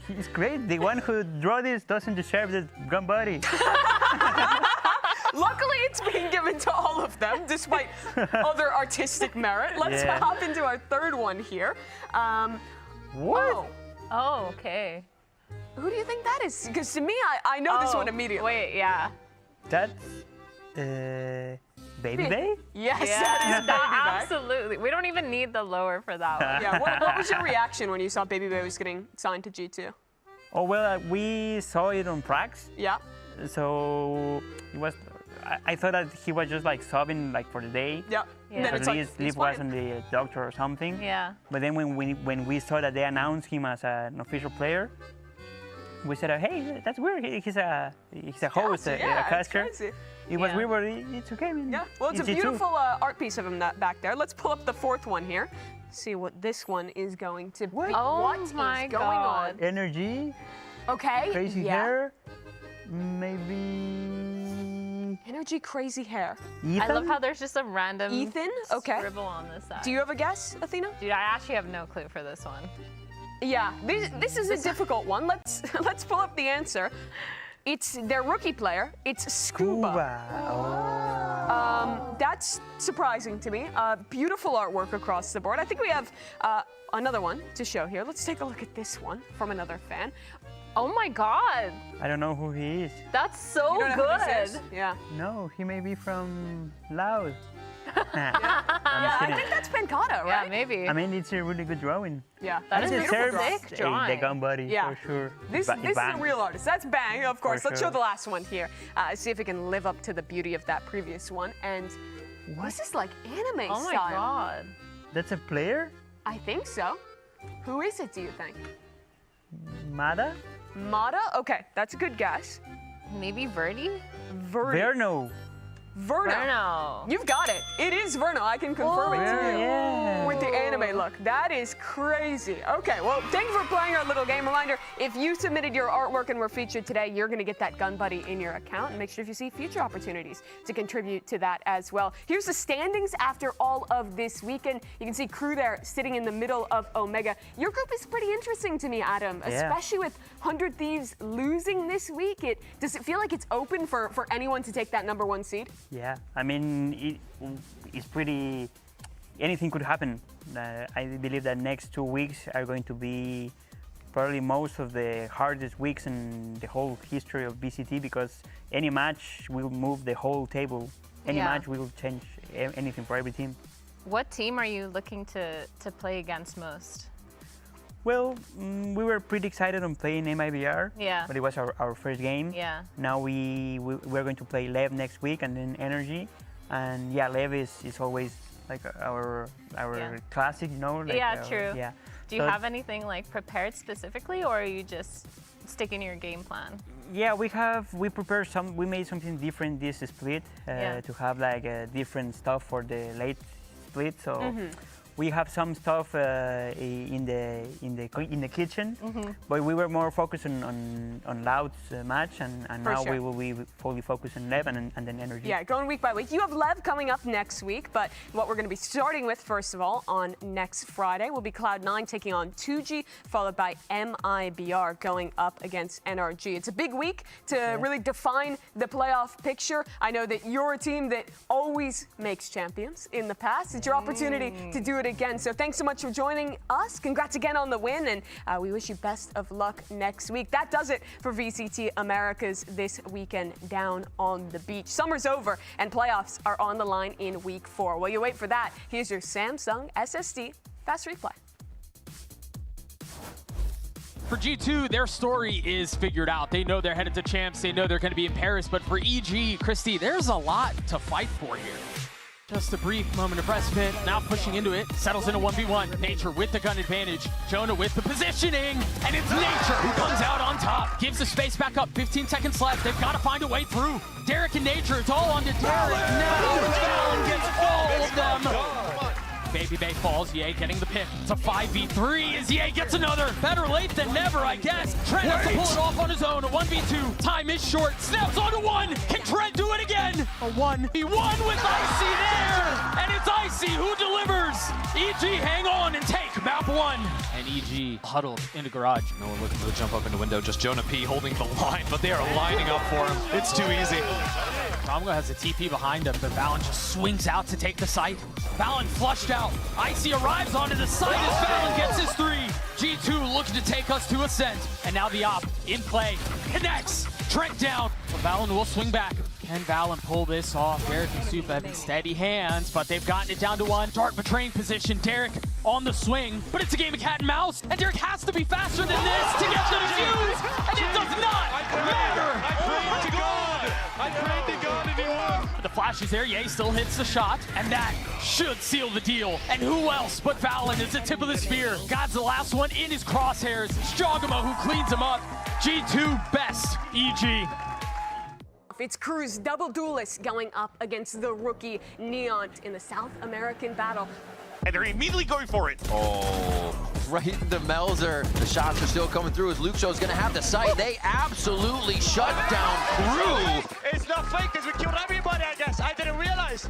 S3: He's great. The one who drew this doesn't deserve the gun buddy.
S9: Luckily, it's being given to all of them, despite other artistic merit. Let's
S3: Yeah.
S9: hop into our third one here.
S3: What?
S11: Oh, okay.
S9: Who do you think that is? Because to me, I know this one immediately.
S11: Wait, yeah.
S3: That's Baby Bay?
S9: Yes,
S11: Yeah,
S9: that is Baby Bay.
S11: absolutely. We don't even need the lower for that one.
S9: Yeah, what was your reaction when you saw Baby Bay was getting signed to G2?
S3: Oh, well, we saw it on Prax.
S9: Yeah.
S3: So it was, I thought that he was just like subbing like for the day.
S9: Yeah.
S11: Yeah.
S3: At least Liv wasn't the doctor or something.
S11: Yeah.
S3: But then when we saw that they announced him as an official player, we said, hey, that's weird. He's a host, a caster.
S9: Crazy.
S3: It was weird, but it's okay, man.
S9: Yeah, well, it's a beautiful art piece of him back there. Let's pull up the fourth one here. See what this one is going to be.
S11: Oh
S9: what is
S11: my
S9: going
S11: God.
S9: on?
S3: Energy.
S9: Okay.
S3: Crazy hair. Maybe.
S9: Energy, crazy hair.
S3: Ethan?
S11: I love how there's just a random
S9: scribble
S11: on this side.
S9: Do you have a guess, Athena?
S11: Dude, I actually have no clue for this one.
S9: Yeah, this is a difficult one. Let's pull up the answer. It's their rookie player. It's Scuba. That's surprising to me. Beautiful artwork across the board. I think we have another one to show here. Let's take a look at this one from another fan.
S11: Oh my God.
S3: I don't know who he is.
S11: That's so
S9: You don't know who this
S11: good.
S9: is? Yeah.
S3: No, he may be from Laos.
S9: Yeah, I think that's Pancata, right?
S11: Yeah, maybe.
S3: I mean, it's a really good drawing.
S9: Yeah,
S11: That is
S3: It
S11: beautiful
S3: deserves
S11: sick drawing.
S3: the gun buddy
S9: Yeah.
S3: for sure.
S9: This is a real artist. That's Bang, of course.
S3: For
S9: Let's show
S3: sure.
S9: the last one here. See if it can live up to the beauty of that previous one. And this is like anime
S11: Oh my
S9: style.
S11: God.
S3: That's a player?
S9: I think so. Who is it, do you think?
S3: Mada?
S9: Mada? Okay, that's a good guess.
S11: Maybe Verdi?
S3: Verno.
S9: Verno. You've got it. It is Verno. I can confirm it to you.
S3: Yeah.
S9: With the anime look. That is crazy. Okay, well, thank you for playing our little game. Reminder, if you submitted your artwork and were featured today, you're going to get that gun buddy in your account. And make sure if you see future opportunities to contribute to that as well. Here's the standings after all of this weekend. You can see KRU there sitting in the middle of Omega. Your group is pretty interesting to me, Adam, especially with 100 Thieves losing this week. Does it feel like it's open for anyone to take that #1 seed?
S3: Yeah, I mean, it's pretty. Anything could happen. I believe that next 2 weeks are going to be probably most of the hardest weeks in the whole history of VCT because any match will move the whole table. Any match will change anything for every team.
S11: What team are you looking to play against most?
S3: Well, we were pretty excited on playing MIBR.
S11: Yeah.
S3: But it was our first game.
S11: Yeah.
S3: Now we're going to play Lev next week and then Energy. And yeah, Lev is always like our classic, you know? Like,
S11: yeah, true.
S3: Yeah.
S11: Do you have anything like prepared specifically, or are you just sticking to your game plan?
S3: Yeah, we made something different this split to have like different stuff for the late split. So. We have some stuff in the kitchen, but we were more focused on Loud's match, and now we will be fully focused on Lev and then Energy.
S9: Yeah, going week by week. You have Lev coming up next week, but what we're going to be starting with, first of all, on next Friday will be Cloud9 taking on 2G, followed by MIBR going up against NRG. It's a big week to really define the playoff picture. I know that you're a team that always makes champions in the past. It's your opportunity to do it again. So thanks so much for joining us. Congrats again on the win, and we wish you best of luck next week. That does it for VCT Americas this weekend down on the beach. Summer's over, and playoffs are on the line in week 4. While you wait for that, here's your Samsung SSD Fast Replay.
S5: For G2, their story is figured out. They know they're headed to champs. They know they're going to be in Paris. But for EG, Christy, there's a lot to fight for here. Just a brief moment of respite, now pushing into it, settles in a 1v1. Nature with the gun advantage, Jonah with the positioning, and it's Nature who comes out on top. Gives the space back up, 15 seconds left, they've got to find a way through. Derek and Nature, it's all onto Derek now, and Valen gets all of them. Baby Bay falls, Ye getting the pick. It's a 5v3 as Ye gets another. Better late than never, I guess. Trent has to pull it off on his own, a 1v2. Time is short, snaps onto one. Can Trent do it again? A 1v1 with Icy there. And it's Icy who delivers. EG hang on and take map 1.
S12: And EG huddled into garage. No one looking for the jump up in the window, just Jonah P holding the line, but they are lining up for him. It's too easy.
S5: Romgo has a TP behind him, but Valen just swings out to take the site. Valen flushed out. Icy arrives onto the site as Valen gets his 3. G2 looking to take us to Ascent. And now the op in play. Connects. Trent down. But Valen will swing back. Can Valen pull this off? Derek and Supa having steady hands, but they've gotten it down to 1. Dark betraying position. Derek on the swing, but it's a game of cat and mouse. And Derek has to be faster than this to get the defuse. And it does not matter.
S14: I prayed to God and he won.
S5: Flash is there, Ye still hits the shot, and that should seal the deal. And who else but VALORANT is the tip of the spear. God's the last one in his crosshairs. Strogamo who cleans him up. G2 best EG.
S9: It's KRU's double duelist going up against the rookie Neon in the South American battle.
S2: And they're immediately going for it.
S1: Oh, right into Melzer. The shots are still coming through as Luke Show's gonna have the sight. They absolutely shut down KRU.
S15: It's not fake because we killed everybody, I guess. I didn't realize.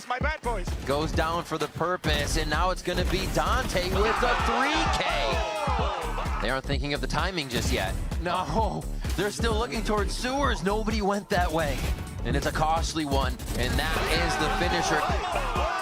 S15: My bad, boys.
S1: Goes down for the purpose, and now it's gonna be Dante with the 3K. They aren't thinking of the timing just yet. No, they're still looking towards sewers. Nobody went that way. And it's a costly one, and that is the finisher.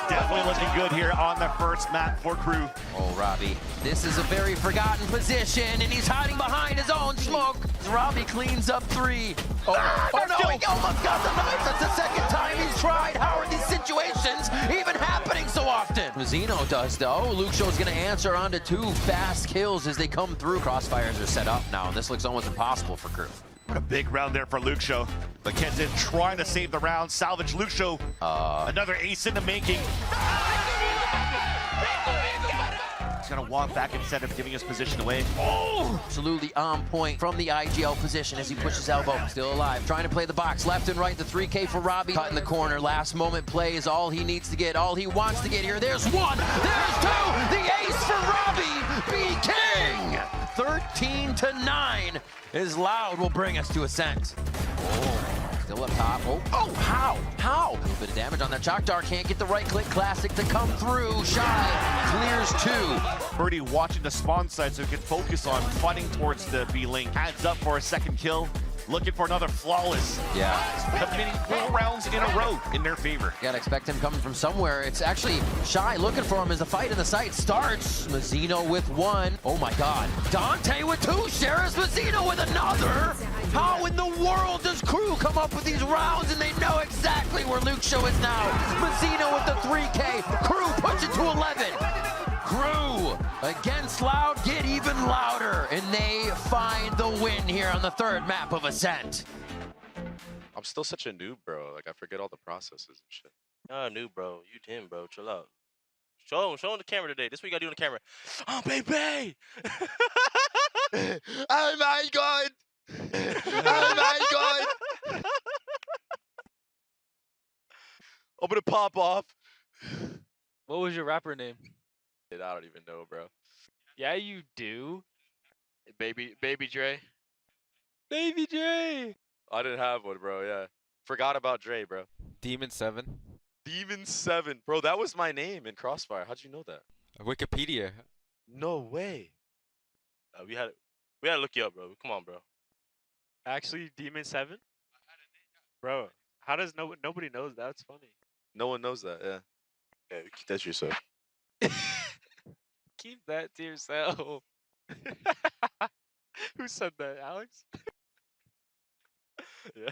S2: Definitely looking good here on the first map for KRU.
S1: Oh, Robbie, this is a very forgotten position, and he's hiding behind his own smoke. Robbie cleans up 3. Oh no, he almost got the knife. That's the second time he's tried. How are these situations even happening so often? Zeno does, though. Luke Show's gonna answer onto 2 fast kills as they come through. Crossfires are set up now, and this looks almost impossible for KRU.
S2: What a big round there for Luke Show. But Kenton trying to save the round, salvage Luke Show. Another ace in the making. He's gonna walk back instead of giving his position away.
S1: Oh! Absolutely on point from the IGL position as he pushes elbow. Still alive, trying to play the box left and right. The 3K for Robbie. Cut in the corner, last moment play is all he needs to get, all he wants to get here. There's 1, there's 2, the ace for Robbie, B King! 13-9 is Loud will bring us to Ascent. Oh, still up top. Oh, how? A little bit of damage on that. Choctar can't get the right-click classic to come through. Shy clears 2.
S2: Birdie watching the spawn side so he can focus on fighting towards the B-Link. Adds up for a second kill. Looking for another flawless.
S1: Yeah.
S2: Committing 4 rounds in a row in their favor.
S1: Gotta expect him coming from somewhere. It's actually Shy looking for him as the fight in the site starts. Mazzino with 1. Oh my God. Dante with 2. Sheriff Mazzino with another. How in the world does KRU come up with these rounds and they know exactly where Luke Show is now? Mazzino with the 3K. KRU push it to 11. KRU against Loud get even louder, and they find the win here on the 3rd map of Ascent.
S10: I'm still such a noob, bro. Like, I forget all the processes and shit.
S14: Nah, noob, bro. You him, bro. Chill out. Show him the camera today. This is what you gotta do on the camera. Oh, baby!
S10: Oh my God! Oh my God! I'm gonna pop off.
S12: What was your rapper name?
S10: I don't even know, bro.
S12: Yeah, you do.
S10: Baby Dre.
S12: Baby Dre.
S10: I didn't have one, bro. Yeah, forgot about Dre, bro.
S12: Demon 7.
S10: Demon 7, bro. That was my name in Crossfire. How'd you know that?
S12: Wikipedia.
S10: No way.
S14: We had to look you up, bro. Come on, bro.
S15: Actually, Demon 7? Bro, how does nobody knows that? That's funny.
S10: No one knows that. Yeah.
S14: Yeah, keep that to yourself.
S15: Keep that to yourself. Who said that, Alex?
S10: Yeah.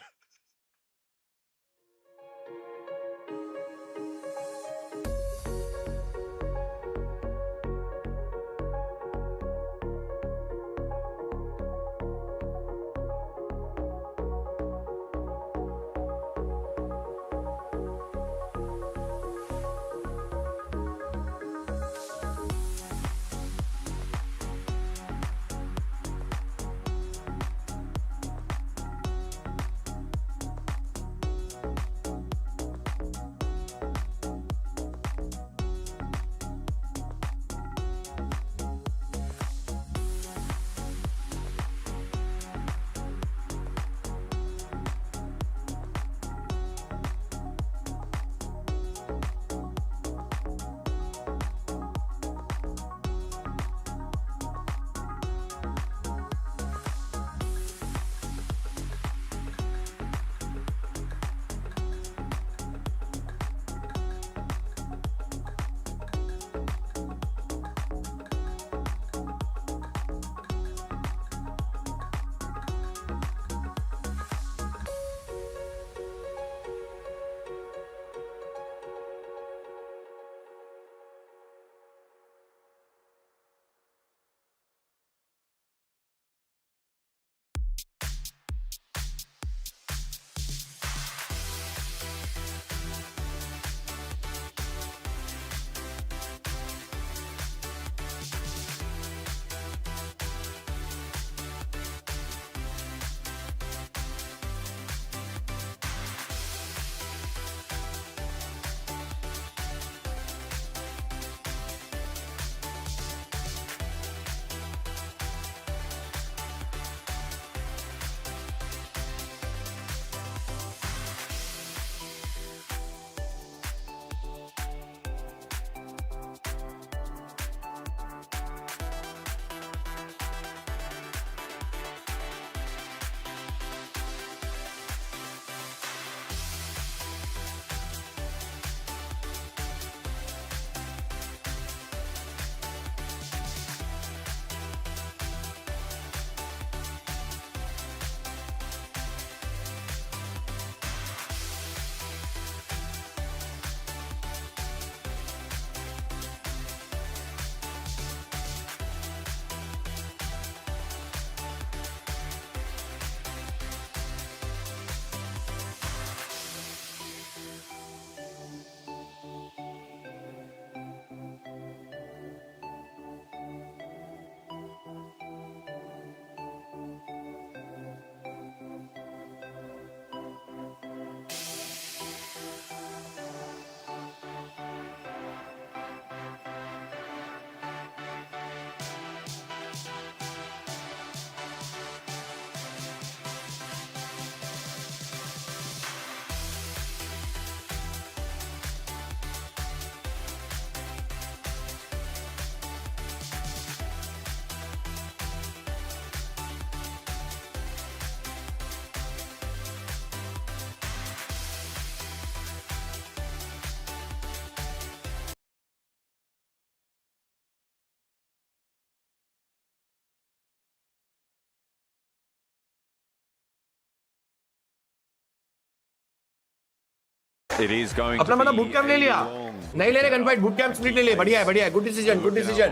S6: अपना मतलब boot camp ले लिया, नहीं ले रहे gun fight, boot camp split ले लिए, बढ़िया है, गुड डिसीजन, गुड डिसीजन।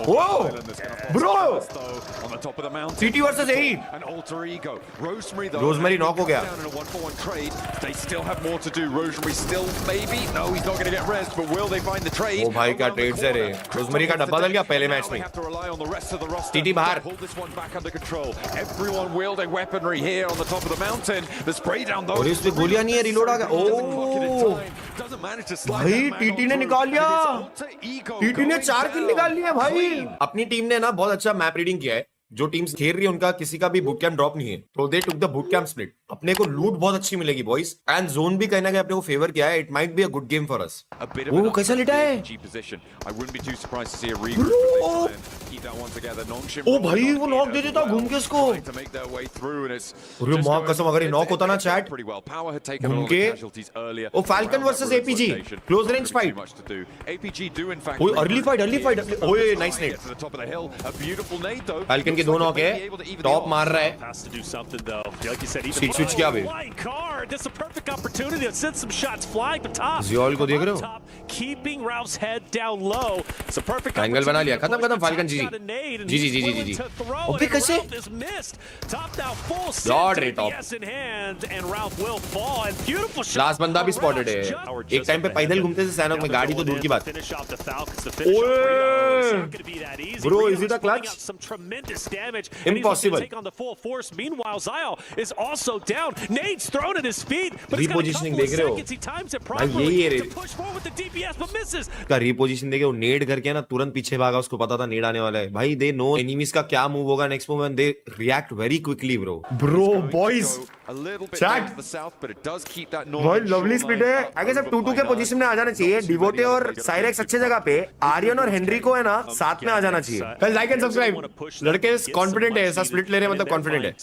S6: ओ ब्रो, सीटी वर्सेस एई, रोजमेरी नॉक हो गया। ओ भाई क्या ट्रेड्स है रे, रोजमेरी का डब्बा डल गया पहले मैच में, टीटी बाहर। और इसमें गोलियां नहीं है, रिलोड आ गया। ओ भाई टीटी ने निकाल लिया, टीटी ने 4 किल निकाल लिया भाई। अपनी टीम ने ना बहुत अच्छा मैप रीडिंग किया है, जो टीम्स खेल रही है उनका किसी का भी बूट कैंप ड्रॉप नहीं है, तो they took the boot camp split. अपने को लूट बहुत अच्छी मिलेगी बॉयज, एंड जोन भी कहीं ना कहीं अपने को फेवर किया है। It might be a good game for us. वो कैसा लिटा है, ओ भाई वो नॉक दे देता घूम के उसको। अरे मां कसम, अगर ये नॉक होता ना चैट घूम के। Oh Falcon versus APG, close range fight, ओए अर्ली फाइट, ओए नाइस नेट। फैल्कन के 2 नॉक है, टॉप मार रहा है, स्विच किया बे। जियोल को देख रहे हो, एंगल बना लिया, खत्म फाल्कन जी। अबे कैसे लॉर्ड रे टॉप, लास्ट बंदा भी स्पॉटेड है। एक टाइम पे पैदल घूमते थे सैनोक में, गाड़ी तो दूर की बात। ओए bro, is it a clutch? Impossible. Repositioning देख रहे हो भाई, यही है रे का रीपोजिशन देखे, वो नेड करके ना तुरंत पीछे भागा, उसको पता था नेड आने वाला है भाई। दे नो एनिमीज का क्या मूव होगा next move, and they react very quickly bro boys. Chat भाई लवली स्प्लिट है। आगे सब 2-2 के पोजीशन में आ जाना चाहिए। डिवोटे और साइरेक्स अच्छे जगह पे, आर्यन और हेनरी को है ना साथ में आ जाना चाहिए। Guys like and subscribe. लड़के कॉन्फिडेंट है, ऐसा स्प्लिट ले रहे मतलब कॉन्फिडेंट है।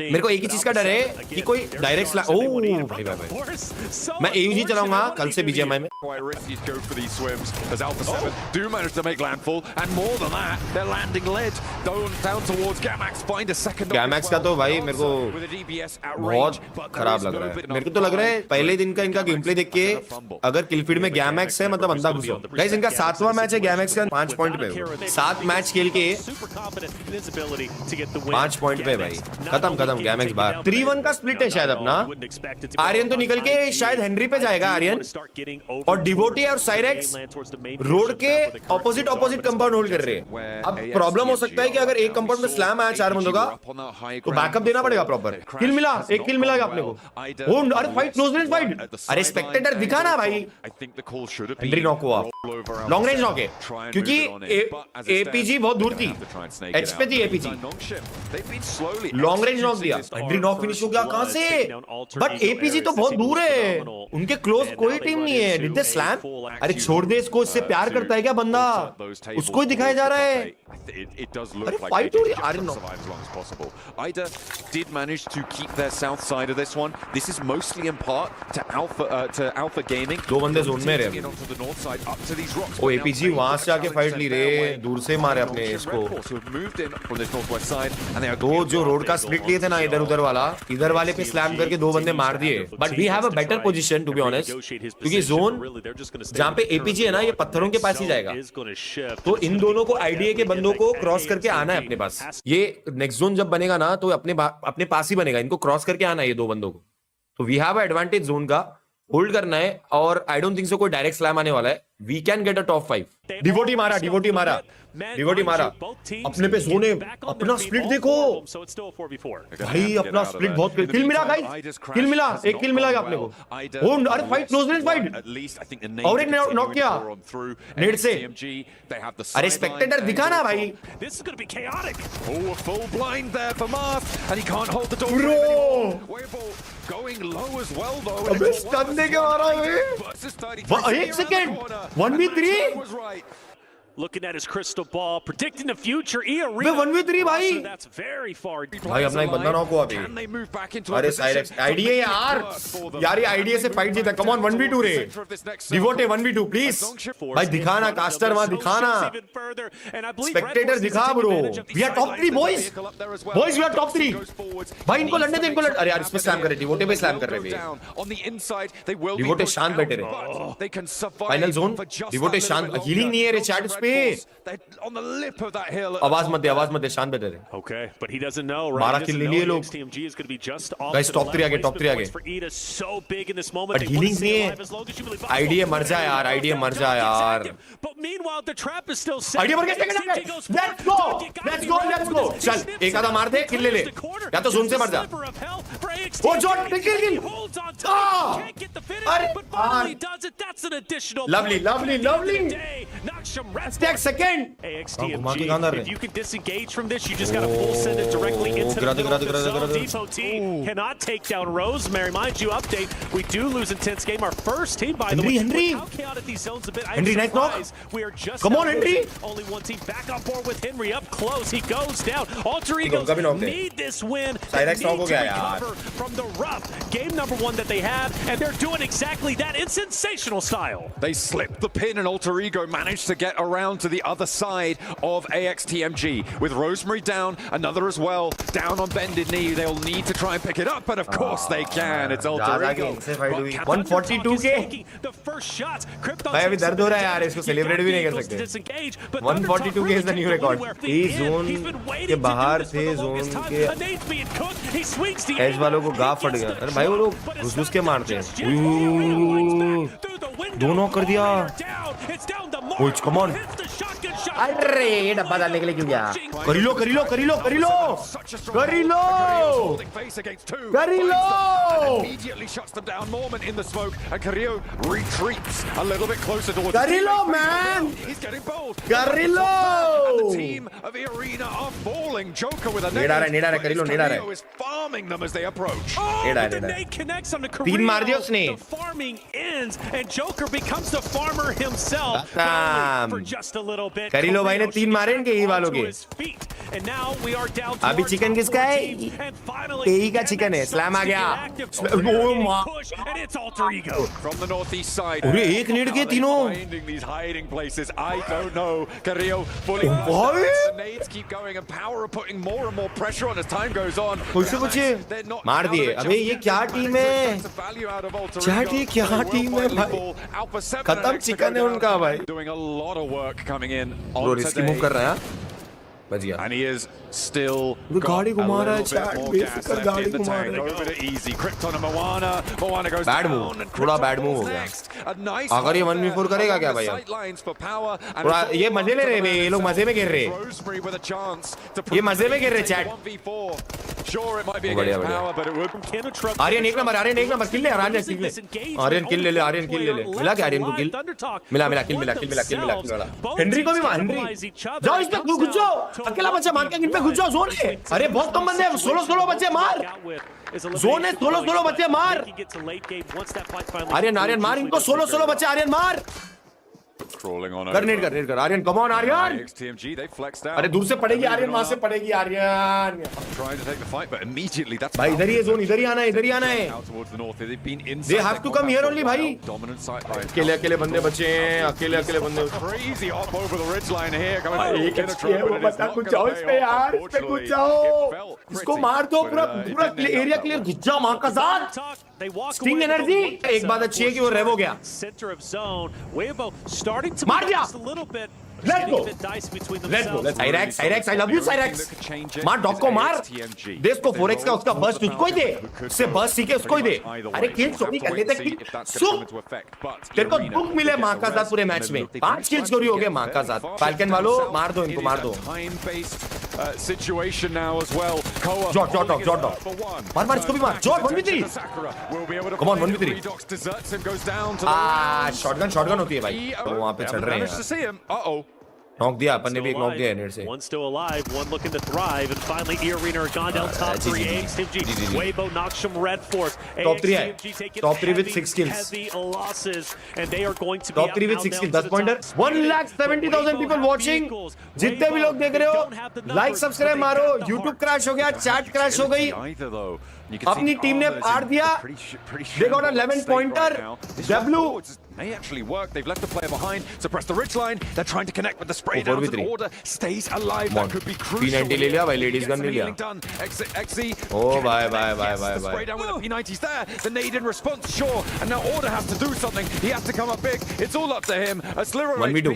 S6: मेरे को एक ही चीज का डर है कि कोई डायरेक्ट भाई मैं एयूजी चलाऊंगा कल से बीजीएमआई में। गैमैक्स का तो भाई मेरे को बहुत खराब लग रहा है। मेरे को तो लग रहा है पहले दिन का इनका गेम प्ले देख के अगर किलफील्ड में गैमैक्स है मतलब अंधा घुसो। गाइस इनका 7वां मैच है गैमैक्स का, 5 पॉइंट पे 7 मैच खेल के 5 पॉइंट पे भाई। खत्म गैमैक्स बाहर। 3-1 का स्प्लिट है शायद अपना। आर्यन तो निकल के शायद हेनरी पे जाएगा आर्यन, और डिवोटी और साइरेक्स रोड के ऑपोजिट कंपाउंड होल्ड कर रहे हैं। अब प्रॉब्लम हो सकता है कि अगर एक कंपाउंड में स्लैम आया 4 बंदों का तो बैकअप देना पड़ेगा प्रॉपर। किल मिला, एक किल मिला अपने को। अरे फाइट, क्लोज रेंज फाइट। अरे स्पेक्टेटर दिखा ना भाई। हेनरी नॉक हुआ, लॉन्ग रेंज नॉक है क्योंकि एपीजी बहुत दूर थी, एच पे थी एपीजी। लॉन्ग रेंज नॉक दिया, हेनरी नॉक फिनिश हो गया। कहां से? बट एपीजी तो बहुत दूर है, उनके क्लोज कोई टीम नहीं है। Did they slam? अरे छोड़ दे इसको, इससे प्यार करता है क्या बंदा? उसको ही दिखाया जा रहा है। अरे फाइट हो रही है। Aryan
S16: Ida did manage to keep their south side of this one. This is mostly in part to Alpha Gaming.
S6: 2 बंदे जोन में रहे। ओ एपीजी वहां से आके फाइट ली रे, दूर से मारे अपने इसको। तो जो रोड का स्प्लिट लिए थे ना इधर उधर वाला, इधर वाले पे स्लैम करके 2 बंदे मार दिए। But we have a better position to be honest, क्योंकि जोन जहां पे एपीजी है ना ये पत्थरों के पास ही जाएगा। तो इन दोनों को आईडीए के बंदों को क्रॉस करके आना है अपने पास। ये नेक्स्ट जोन जब बनेगा ना तो अपने पास ही बनेगा, इनको क्रॉस करके आना है ये 2 बंदों को। तो वी हैव एडवांटेज जोन का, होल्ड करना है। और आई डोंट थिंक सो कोई डायरेक्ट स्लैम आने वाला है। We can get a top 5। डिवोटी मारा अपने पे जोन है। अपना स्प्लिट देखो भाई, अपना स्प्लिट बहुत। किल मिला गाइस, किल मिला, एक किल मिला अपने को। अरे फाइट, क्लोज रेंज फाइट, और एक नॉक किया नेट से। अरे स्पेक्टेटर दिखा ना भाई। अबे स्टन दे के मारा है। 1 second 1v3
S18: looking at his crystal ball, predicting the future.
S6: Way 1v3 भाई.
S18: That's very far.
S6: भाई अपना एक बंदा नॉक हुआ अभी. अरे साइरेक्स आईडीए यार. यार ये आईडीए से फाइट जीता. Come on 1v2 रे. डिवोटे 1v2 please. भाई दिखाना कास्टर वहाँ दिखाना. स्पेक्टेटर दिखा bro. We are top 3 boys. Boys we are top 3. भाई इनको लड़ने दे इनको लड़. अरे यार इस पे स्लैम कर रहे. डिवोटे पे स्लैम कर रहे हैं. डिवोटे शांत बैठे रहे. Final zone. डिवोटे शांत. हीलिंग नहीं है रे चैट पे. आवाज मत दे शांत बैठे रहे.
S18: Okay, but he doesn't know, right?
S6: 12 किल ले लिए लोग.
S18: TMG is going to be just off.
S6: Guys top 3 आगे top 3 आगे.
S18: So big in this moment.
S6: But healing नहीं है. आईडीए मर जा यार. आईडीए मर जा यार.
S18: But meanwhile the trap is still set.
S6: IDA मर गया. Let's go. Let's go. Let's go. चल एक आधा मार दे किल ले ले. या तो जोन से मर जा. वो जॉन किल. अरे lovely. Stack second.
S18: If you can disengage from this, you just got to full send it directly into the middle of the zone. Depot team cannot take down Rosemary. Mind you, update, we do lose intense game. Our first team, by the way.
S6: Henry.
S18: How chaotic these zones a bit.
S6: Henry, nice knock.
S18: We are just
S6: come on, Henry.
S18: Only one team back on board with Henry up close. He goes down. Alter Egos need this win. They need to recover from the rough game number 1 that they have, and they're doing exactly that in sensational style.
S16: They slipped the pin, and Alter Ego managed to get around to the other side of AXTMG. With Rosemary down, another as well, down on bended knee. They'll need to try and pick it up, and of course they can. It's Alter Ego.
S6: 142 के. भाई अभी दर्द हो रहा है यार. इसको celebrate भी नहीं कर सकते. 142 के is the new record. ये जोन के बाहर थे. जोन के एज वालों को गाफ फट गया. अरे भाई वो लोग घुस-घुस के मारते हैं. दोनों कर दिया. Ouch come on. अरे ये डब्बा डालने के लिए क्यों गया? करी लो.
S16: Immediately shuts them down. Mormon in the smoke, and KRU retreats a little bit closer towards.
S6: करी लो man.
S16: He's getting bold.
S6: करी लो.
S16: And the team of the arena are falling. Joker with a
S6: नेड आ रहा है.
S16: KRU is farming them as they approach.
S18: The nade connects on the KRU.
S6: तीन मार दिया उसने.
S18: The farming ends, and Joker becomes the farmer himself for just a little bit.
S6: करी लो भाई ने 3 मारे इनके ही वालों के.
S18: And now we are down.
S6: अभी चिकन किसका है? यही का चिकन है. स्लैम आ गया.
S18: And it's Alter Ego
S16: from the northeast side.
S6: अरे एक नेड के तीनों.
S16: Finding these hiding places. I don't know. KRU fully. The nades keep going, and Power are putting more and more pressure on as time goes on.
S6: कुछ मार दिए. अबे ये क्या टीम है? चैट ये क्या टीम है भाई? खत्म चिकन है उनका भाई.
S16: Doing a lot of work coming in.
S6: Bro risky move कर रहा है. बच गया.
S16: And he is still
S6: गाड़ी घुमा रहा है चैट. बेसिकली गाड़ी घुमा रहा है.
S16: Over it easy. Krypton and Moana goes
S6: bad move. थोड़ा बैड मूव हो गया. अगर ये 1v4 करेगा क्या भाई? थोड़ा ये मजे ले रहे हैं. ये लोग मजे में खेल रहे हैं. ये मजे में खेल रहे हैं chat.
S16: Sure, it might be against Power, but it would.
S6: Aryan एक नंबर किल ले. आर्यन किल ले. मिला क्या आर्यन को किल? मिला किल. हेनरी को भी मार. हेनरी जाओ इस पे घुस जाओ. अकेला बच्चा मार के इन पे घुस जाओ. जोन है. अरे बहुत कम बंदे हैं. 16 बच्चे मार. जोन है. 16 बच्चे मार. आर्यन मार इनको. 16 बच्चे. आर्यन मार.
S16: Crawling on
S6: कर Aryan. Come on Aryan.
S16: XTMG, they flexed out.
S6: अरे दूर से पड़ेगी आर्यन. वहां से पड़ेगी Aryan.
S16: Trying to take the fight, but immediately that's.
S6: भाई इधर ही है जोन. इधर ही आना है.
S16: Out towards the north. They've been inside.
S6: They have to come here only भाई.
S16: Dominant sight line.
S6: अकेले बंदे बचे हैं. अकेले बंदे.
S16: Crazy hop over the ridge line here. Coming
S6: भाई वो बता कुछ जाओ इस पे यार. इस पे कुछ जाओ. इसको मार दो. पूरा एरिया क्लियर. घुस जाओ मार का साथ. Sting energy. एक बात अच्छी है कि वो रेव हो गया. मार दिया. Let's go. Cyrex, I love you Cyrex. मार डॉग को मार. दे इसको 4x का उसका बर्स्ट उसको ही दे. उससे बर्स्ट सीखे उसको ही दे. अरे किल चोरी कर लेते किल. तेरे को दुख मिले मां का साथ पूरे मैच में. 5 किल्स चोरी हो गए मां का साथ. फाल्कन वालों मार दो इनको. मार दो.
S16: Situation now as well.
S6: Jot. मार इसको भी मार. Jot 1v3. Come on 1v3. Shotgun होती है भाई. तो वहां पे चढ़ रहे हैं. नॉक दिया अपन ने भी एक नॉक दिया नेट से
S18: One still alive, one looking to thrive, and finally E-Arena are gone down top 3. AXTMG, Weibo knocks from Red Force.
S6: Top 3 है.
S18: taking
S6: Top 3 with
S18: heavy,
S6: 6 kills.
S18: heavy losses, and they are going to be
S6: Top 3 with 6 kills. 10 pointer. 1,70,000 people watching. जितने भी लोग देख रहे हो, like subscribe मारो. YouTube crash हो गया, चैट क्रैश हो गई. अपनी टीम ने पार दिया. They got a 11 pointer. W
S16: may actually work. They've left the player behind. Suppress the ridge line. They're trying to connect with the spray down. The order stays alive. That could be crucial.
S6: P90 ले लिया भाई, ladies gun ले लिया.
S16: XZ.
S6: Oh bye.
S16: Spray down with the P90s there. The nade in response, sure. And now order has to do something. He has to come up big. It's all up to him. A sliver of
S6: 1v2.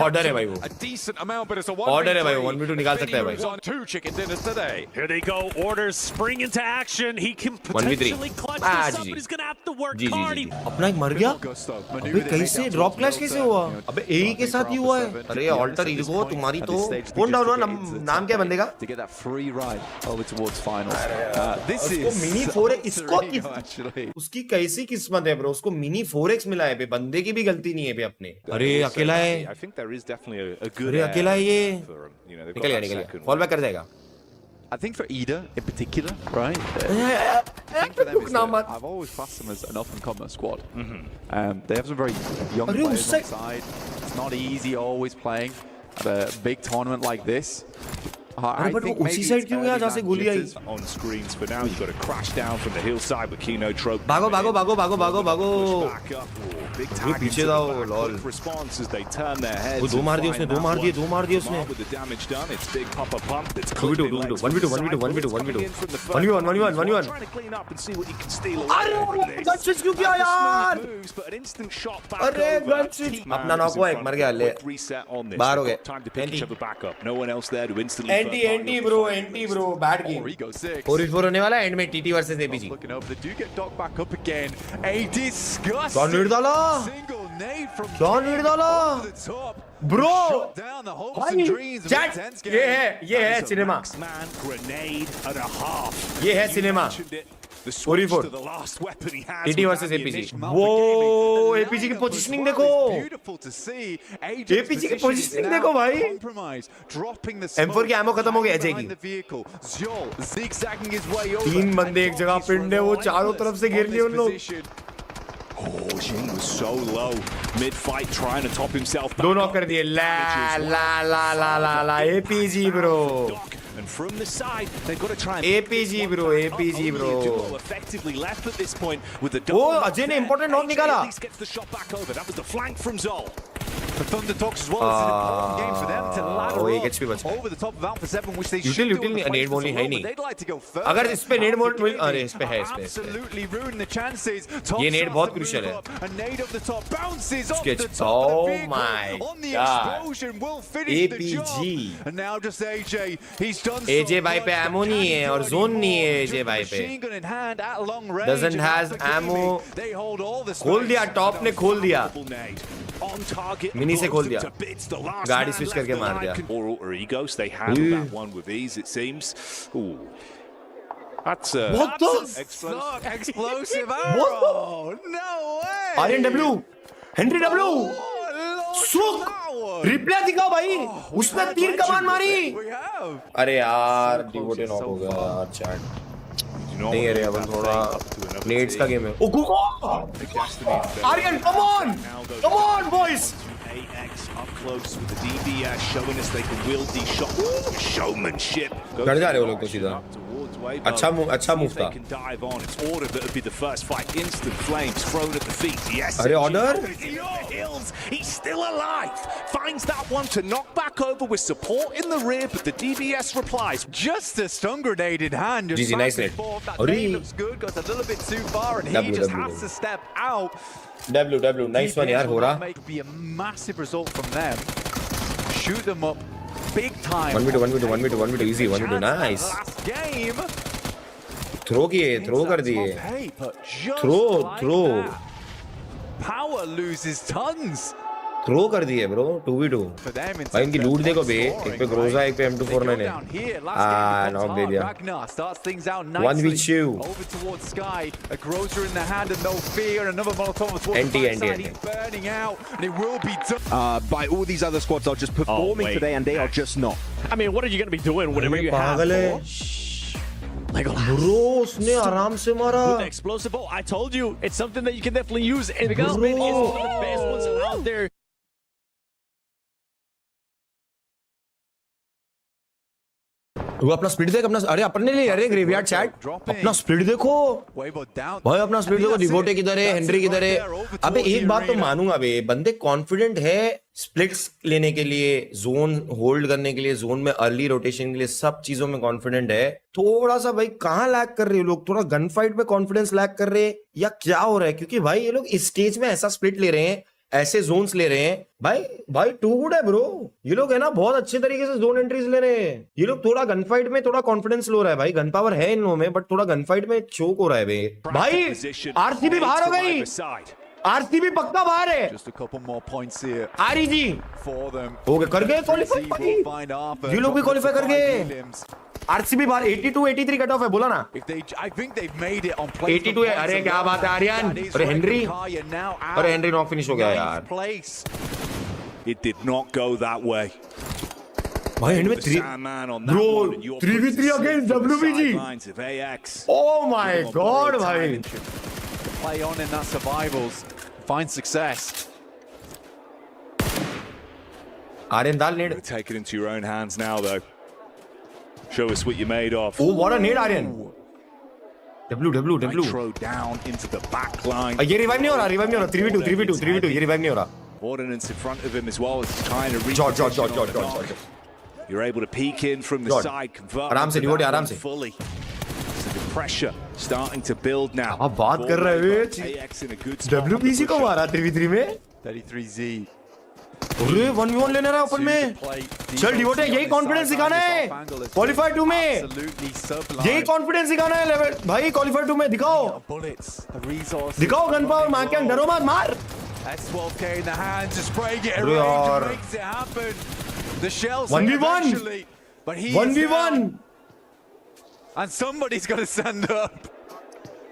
S6: Order है भाई वो.
S16: A decent amount, but it's a 1v3.
S6: Order है भाई, 1v2 निकाल सकता है भाई.
S16: On 2 chicken dinners today.
S18: Here they go. Orders spring into action. He can potentially clutch this up, but he's going to have to work hard.
S6: अपना एक मर गया. अबे कैसे ड्रॉप क्लैश कैसे हुआ? अबे एई के साथ ही हुआ है. अरे ऑल्टर ईगो तुम्हारी तो कौन डाउन हुआ? नाम क्या है बंदे का?
S19: To get that free ride over towards finals. This
S6: उसको
S19: is
S6: मिनी 4x इसको उसकी कैसी किस्मत है ब्रो. उसको मिनी 4x मिला है बे. बंदे की भी गलती नहीं है बे अपने. अरे अकेला है.
S20: I think there is definitely a good
S6: अरे अकेला है ये.
S20: निकल
S6: गया. फॉल बैक कर जाएगा.
S19: I think for Ida in particular, right? I think for them is that I've always classed them as an up-and-comer squad. They have some very young players on the side. It's not easy always playing at a big tournament like this.
S6: अरे but वो उसी side क्यों गया जहाँ से गोली आई?
S20: On screens for now. You've got a crash down from the hillside with Kino Trope.
S6: भागो.
S20: Big
S6: पीछे जाओ lol.
S20: Response as they turn their heads.
S6: वो दो मार दिए उसने.
S20: With the damage done, it's big pop-up pump. It's
S6: 1v2. 1v1.
S20: Trying to clean up and see what you can steal away.
S6: अरे gun switch क्यों किया यार?
S20: But an instant shot back
S6: अरे गन स्विच. अपना knock हुआ एक मर गया ले. बाहर हो गए.
S20: Time to pick each other back up. No one else there to instantly.
S6: NT bro bad game. 4v4 होने वाला है एंड में TT versus APG.
S19: Looking over, they do get knocked back up again. A disgusting
S6: डॉन नीड डाला.
S19: single nade from
S6: over the
S19: top.
S6: Bro,
S19: down the hopes and dreams of
S6: chat,
S19: intense game.
S6: ये है cinema.
S20: Grenade and a half.
S6: ये है cinema.
S20: The switch to the last weapon he has.
S6: TT versus APG. वो APG की positioning देखो.
S19: Beautiful to see.
S6: APG की positioning देखो भाई.
S19: Dropping the
S6: M4 की एमो खत्म हो गई अजय की.
S19: zigzagging his way over.
S6: 3 बंदे एक जगह पिंड है, वो चारों तरफ से घेर लिए उन लोग.
S20: Oh, Jing was so low mid-fight, trying to top himself.
S6: दो नॉक कर दिए. ला APG bro.
S20: And from the side, they've got to try and
S6: APG bro.
S20: effectively left at this point with the
S6: वो अजय ने important knock निकाला.
S20: At least gets the shot back over. That was the flank from Zol.
S19: For Thunder Dogs as well, it's an important game for them to ladder up over the top of Alpha 7, which they should do.
S6: नेड मोली है नहीं.
S19: They'd like to go further.
S6: अगर इस पे नेड मोल मिल, अरे इस पे है.
S19: Absolutely ruin the chances.
S6: ये नेड बहुत क्रूशियल है.
S19: A nade off the top bounces off the top
S6: oh
S19: of the vehicle.
S6: My
S19: on the
S6: God.
S19: explosion will finish the job. And now just AJ, he's done so.
S6: AJ भाई पे ammo नहीं है और zone नहीं है AJ भाई पे.
S19: Machine gun in hand at long range.
S6: Doesn't has ammo.
S19: They hold all the
S6: खोल दिया, टॉप ने खोल दिया.
S20: On target.
S6: मिनी से खोल दिया. गाड़ी स्विच करके मार दिया.
S20: Or alter egos, they handle that one with ease, it seems. Ooh. That's
S6: what the
S19: explosive arrow. No way.
S6: Aryan W. Henry W. सुक. रिप्ले दिखाओ भाई. उसने 3 कमान मारी. अरे यार डिवोटे नॉक हो गया यार चैट. नहीं है रे अपन थोड़ा नेड्स का गेम है. ओ कुको. Aryan come on boys.
S20: AX up close with the DBS showing us they can wield these shots. Showmanship.
S6: घर जा रहे हो लोग तो सीधा. अच्छा मूव था.
S20: They can dive on. It's order that would be the first fight. Instant flames thrown at the feet. Yes.
S6: अरे order.
S20: He's still alive. Finds that one to knock back over with support in the rear, but the DBS replies.
S19: Just a stun grenade in hand.
S6: GG, nice net.
S19: That nade looks good. Goes a little bit too far, and he just has to step out.
S6: W nice one यार हो रहा.
S19: Be a massive result from them. Shoot them up big time.
S6: 1v2 easy. 1v2 nice.
S19: Last game.
S6: Throw कर दिए. Throw.
S19: Power loses tons.
S6: Throw कर दिए bro 2v2 भाई इनकी लूट देखो बे एक पे ग्रोजा एक पे M249 है नॉक दे दिया 1v2
S20: by all these other squads are just performing today and they are just not.
S18: I mean, what are you going to be doing whenever you have
S6: Bro, उसने आराम से मारा.
S18: With the explosive bolt, I told you, it's something that you can definitely use. Investment is one of the best ones out there.
S6: वो अपना split देख अपना अरे अपने लिए अरे ग्रेवयार्ड चैट अपना स्प्लिट देखो भाई अपना स्प्लिट देखो डिवोटे किधर है हेनरी किधर है अबे एक बात तो मानूंगा बे बंदे कॉन्फिडेंट है स्प्लिट्स लेने के लिए जोन होल्ड करने के लिए जोन में अर्ली रोटेशन के लिए सब चीजों में कॉन्फिडेंट है थोड़ा सा भाई कहां लैग कर रहे हो लोग थोड़ा गन फाइट में कॉन्फिडेंस लैग कर रहे हैं या क्या हो रहा है क्योंकि भाई ये लोग इस स्टेज में ऐसा स्प्लिट ले रहे हैं ऐसे जोन्स ले रहे हैं भाई टू गुड है ब्रो ये लोग है ना बहुत अच्छे तरीके से जोन एंट्रीज ले रहे हैं ये लोग थोड़ा गन फाइट में थोड़ा कॉन्फिडेंस लो रहा है भाई गन पावर है इन लोगों में बट थोड़ा गन फाइट में चोक हो रहा है भाई आरसीबी बाहर हो गई आरसीबी पक्का बाहर है आरी जी हो गए कर गए क्वालिफाई ये लोग भी क्वालिफाई कर गए आरसीबी बाहर 82-83 कट ऑफ है बोला ना 82 है अरे क्या बात है आर्यन अरे हेनरी नॉक फिनिश हो गया यार
S20: It did not go that way.
S6: भाई एंड में 3v3 against WBG oh my god भाई
S19: play on in that survivals find success
S6: Aryan दाल nade
S20: take it into your own hands now though show us what you made of
S6: oh what a need Aryan W
S20: throw down into the back line
S6: ये revive नहीं हो रहा 3v2 ये revive नहीं हो रहा
S20: ordnance in front of him as well as trying to reach
S6: George.
S20: You're able to peek in from the side convert
S6: आराम से डिवोट आराम से
S20: fully so the pressure starting to build now
S6: अब बात कर रहे हैं WBC को मारा 3v3 में
S19: 33Z
S6: अरे 1v1 लेने रहा ओपन में चल डिवोटे यही कॉन्फिडेंस दिखाना है क्वालीफाई 2 में यही कॉन्फिडेंस दिखाना है लेवल भाई क्वालीफाई 2 में दिखाओ गन पावर मार के डरो मत मार
S19: S12K in the hands just spraying it
S6: around
S19: makes it happen the shells
S6: 1v1
S19: but he
S6: 1v1
S19: and somebody's got to stand up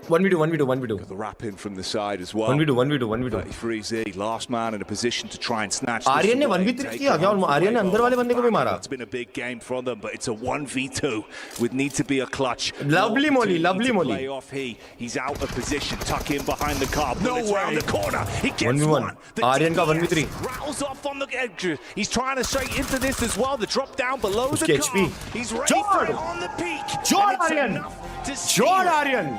S6: 1v2
S20: the wrap in from the side as well
S6: 1v2
S20: 33Z last man in a position to try and snatch
S6: Aryan ने 1v3 किया क्या और आर्यन ने अंदर वाले बंदे को भी मारा
S20: it's been a big game for them but it's a 1v2 would need to be a clutch
S6: lovely molly
S20: play off he's out of position tuck in behind the car bullets round the corner he gets
S6: 1v1 Aryan का 1v3
S20: rattles off on the edge he's trying to straight into this as well the drop down below the car he's ready for it on the peak
S6: Aryan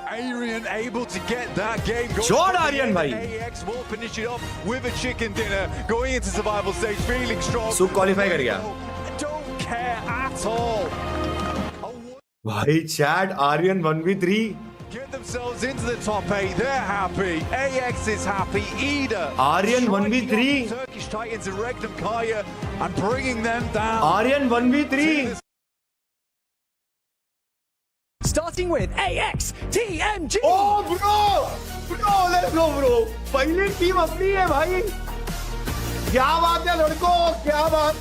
S19: Aryan able to get that game going.
S6: John Aryan bhai.
S19: AX will finish it off with a chicken dinner, going into survival stage, feeling strong.
S6: So qualify कर गया.
S19: Don't care at all.
S6: भाई chat Aryan 1v3.
S19: Get themselves into the top 8. They're happy. AX is happy. Ida.
S6: Aryan 1v3.
S19: Turkish Titans and Regnum Kaya and bringing them down.
S6: Aryan 1v3.
S18: Starting with AX TMG.
S6: Oh bro, let's go bro. पहली team अपनी है भाई. क्या बात है लड़कों, क्या बात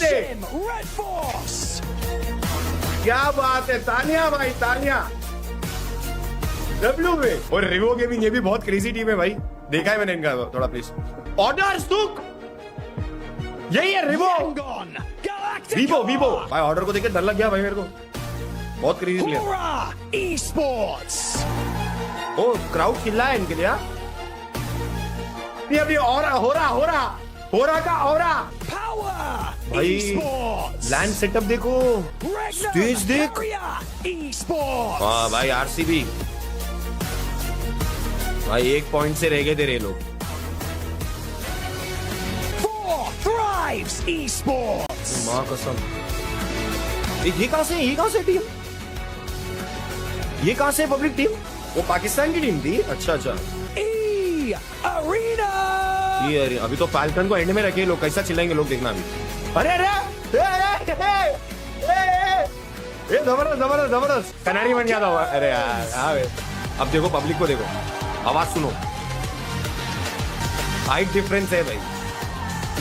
S6: है.
S18: Red Force.
S6: क्या बात है तानिया भाई तानिया. W में और रिवो गेमिंग ये भी बहुत क्रेजी टीम है भाई. देखा है मैंने इनका थोड़ा प्लीज. ऑर्डर सुक. यही है रिवो. वीवो भाई ऑर्डर को देख के डर लग गया भाई मेरे को बहुत क्रेजी प्लेयर
S18: Esports
S6: ओ क्राउड चिल्ला है इनके लिए ये अभी और हो रहा का औरा भाई लैंड सेटअप देखो स्टेज देख वाह भाई आरसीबी भाई 1 पॉइंट से रह गए तेरे लोग
S18: Esports
S6: माँ कसम ये कहां से टीम ये कहां से पब्लिक टीम वो पाकिस्तान की टीम थी अच्छा ये अभी तो फाल्कन को एंड में रखे लोग कैसा चिल्लाएंगे लोग देखना अभी अरे जबरदस्त कनारी बन गया था अरे यार अब देखो पब्लिक को देखो आवाज सुनो हाइट डिफरेंस है भाई।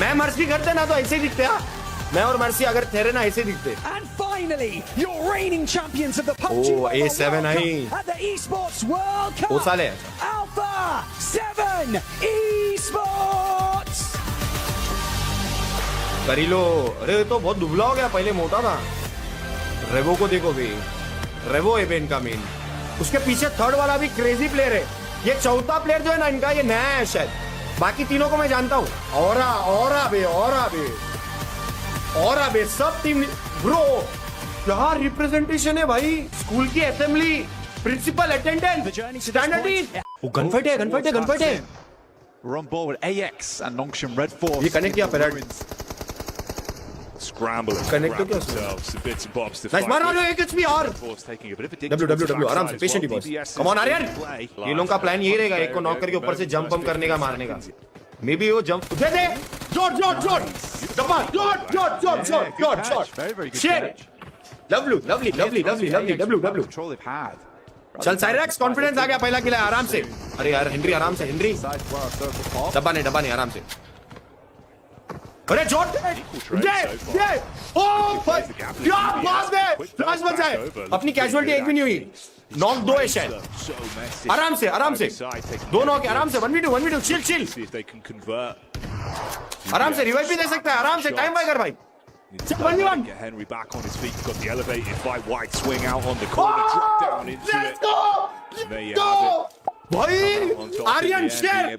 S6: मैं मर्सी करते ना तो ऐसे ही दिखते। मैं और मर्सी अगर ठहरे ना ऐसे दिखते।
S20: And finally, your reigning champions of the PUBG Mobile
S6: A7
S20: World Cup at the Esports World Cup.
S6: वो साल है
S20: Alpha 7 Esports.
S6: करी लो। अरे तो बहुत दुबला हो गया, पहले मोटा था। रेवो को देखो भी, रेवो है इनका मेन। उसके पीछे थर्ड वाला भी क्रेजी प्लेयर है। ये चौथा प्लेयर जो है ना इनका, ये नया है शायद। बाकी तीनों को मैं जानता हूँ। और सब टीम ब्रो, क्या रिप्रेजेंटेशन है भाई। स्कूल की असेंबली, प्रिंसिपल अटेंडेंस, स्टैंडर्ड। वो गनफाइट है।
S19: We're on board with AX and Nongshim Red Force.
S6: ये कनेक्ट किया पैरेड।
S21: Scrambling.
S6: कनेक्ट तो क्या
S21: themselves to bits and bobs to
S6: nice
S21: fight
S6: मार
S21: with.
S6: रहा है एक एचपी और
S21: Taking a bit of a dig
S6: W आराम से patiently boss. Come on Aryan, ये लोगों का प्लान यही रहेगा, एक को नॉक करके ऊपर से जंप पंप करने का, मारने का। मे बी वो jump they shot shit. Lovely चल साइरेक्स, कॉन्फिडेंस आ गया, पहला किला आराम से। अरे यार हेनरी आराम से, हेनरी डब्बा नहीं आराम से। अरे जॉट ये ओ क्या बात है, फ्लैश बचा है। अपनी कैजुअलिटी एक भी नहीं हुई, नॉक 2 है शायद। आराम से दो नॉक, आराम से 1v2 चिल। आराम से रिवाइव भी दे सकता है, आराम से टाइम वाइगर भाई।
S21: Henry back on his feet, got the elevated fight, wide swing out on the corner, drop down into it. There you have it.
S6: भाई आर्यन शेर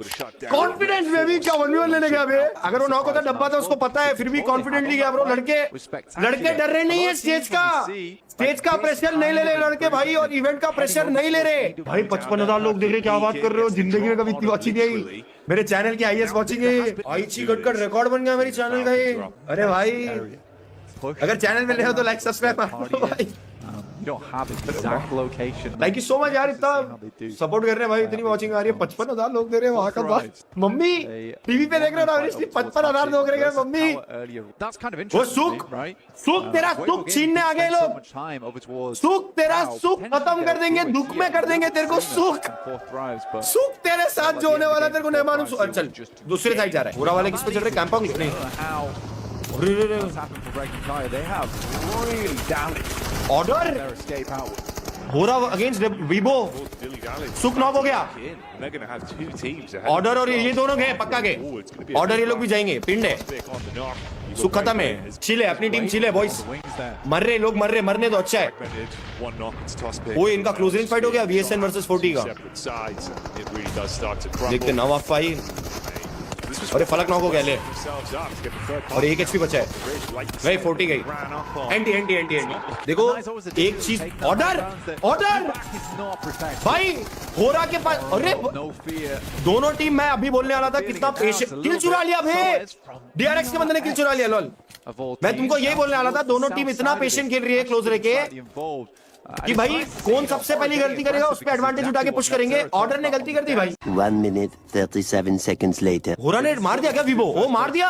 S6: कॉन्फिडेंस में भी क्या 1v1 लेने गया बे। अगर वो नॉक होता डब्बा था, उसको पता है, फिर भी कॉन्फिडेंटली गया ब्रो। लड़के डर रहे नहीं है स्टेज का प्रेशर नहीं ले रहे लड़के भाई, और इवेंट का प्रेशर नहीं ले रहे भाई। 55,000 लोग देख रहे, क्या बात कर रहे हो। जिंदगी में कभी इतनी वॉचिंग नहीं। मेरे चैनल की हाईएस्ट वॉचिंग है, आईची गटकट रिकॉर्ड बन गया मेरी चैनल का ये। अरे भाई अगर चैनल में ले हो तो लाइक सब्सक्राइब मारो भाई।
S19: You don't have exact location.
S6: Thank you so much यार, इतना सपोर्ट कर रहे हैं भाई। इतनी वॉचिंग आ रही है, 55,000 लोग दे रहे हैं वहाँ का बात। मम्मी टीवी पे देख रहे हो ना, 55,000 लोग देख रहे हैं मम्मी। वो सुख तेरा सुख छीनने आ गए लोग। सुख तेरा सुख खत्म कर देंगे, दुख में कर देंगे तेरे को सुख तेरे साथ जो होने वाला तेरे को नहीं मालूम। चल दूसरे साइड जा रहा है, पूरा वाले किस पे चल रहे, कैंपंग नहीं। ऑर्डर हो रहा अगेंस्ट वीबो, सुख नॉक हो गया। ऑर्डर और ये दोनों गए पक्का गए, ऑर्डर ये लोग भी जाएंगे, पिंड है। सुख खत्म है, चिल है, अपनी टीम चिल है बॉयज। मर रहे लोग, मरने तो अच्छा है। वो इनका क्लोजिंग फाइट हो गया VSN वर्सेस 40 का। देखते नवा फाइट। अरे फलक नॉक हो गया ले, और 1 HP बचा है भाई। 40 गई, एंटी देखो एक चीज। ऑर्डर भाई होरा के पास। अरे दोनों टीम, मैं अभी बोलने वाला था कितना पेशेंट। किल चुरा लिया भाई, DRX के बंदे ने किल चुरा लिया। लॉल मैं तुमको यही बोलने वाला था, दोनों टीम इतना पेशेंट खेल रही है क्लोज रह के कि भाई कौन सबसे पहली गलती करेगा उस पे एडवांटेज उठा के पुश करेंगे। ऑर्डर ने गलती कर दी भाई।
S22: 1 minute 37 seconds later.
S6: होरा ने मार दिया क्या वीबो? वो मार दिया।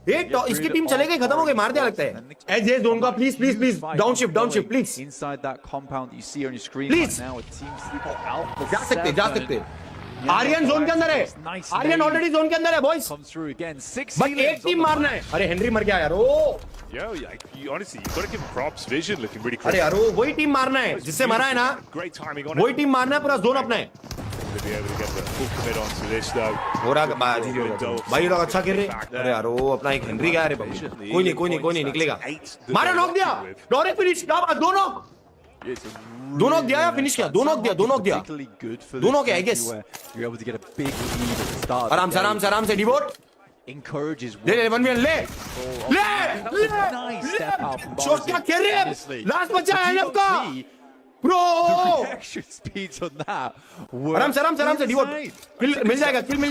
S6: इसकी टीम चले गई, खत्म हो गई, मार दिया लगता है। एज जोन का please down shift please.
S19: Inside that compound that you see on your screen
S6: Please.
S19: right now, it seems to be Alpha
S6: जा सकते
S19: 7.
S6: आर्यन जोन के अंदर है, आर्यन ऑलरेडी जोन के अंदर है बॉयज। बट एक टीम मारना है। अरे हेनरी मर गया यार। ओ
S21: Yo, honestly, you've got to give him props. Vision looking really
S6: अरे यार वही टीम मारना है जिससे मारा है ना,
S21: great timing on
S6: वही टीम मारना है, पूरा जोन अपना है।
S21: to be able to get the full commit onto this though.
S6: हो रहा भाई लोग अच्छा खेल रहे। अरे यार वो अपना एक हेनरी गया। अरे कोई नहीं निकलेगा। मारा, नॉक दिया, डायरेक्ट फिनिश। दो नॉक दिया या फिनिश किया? दो नॉक दिया आई गेस। आराम से डिवोट
S19: encourages
S6: ले 1v1 ले शॉट क्या खेल रहे हैं। लास्ट बचा है एनएफ का ब्रो।
S19: speeds on that.
S6: आराम से डिवोट किल मिल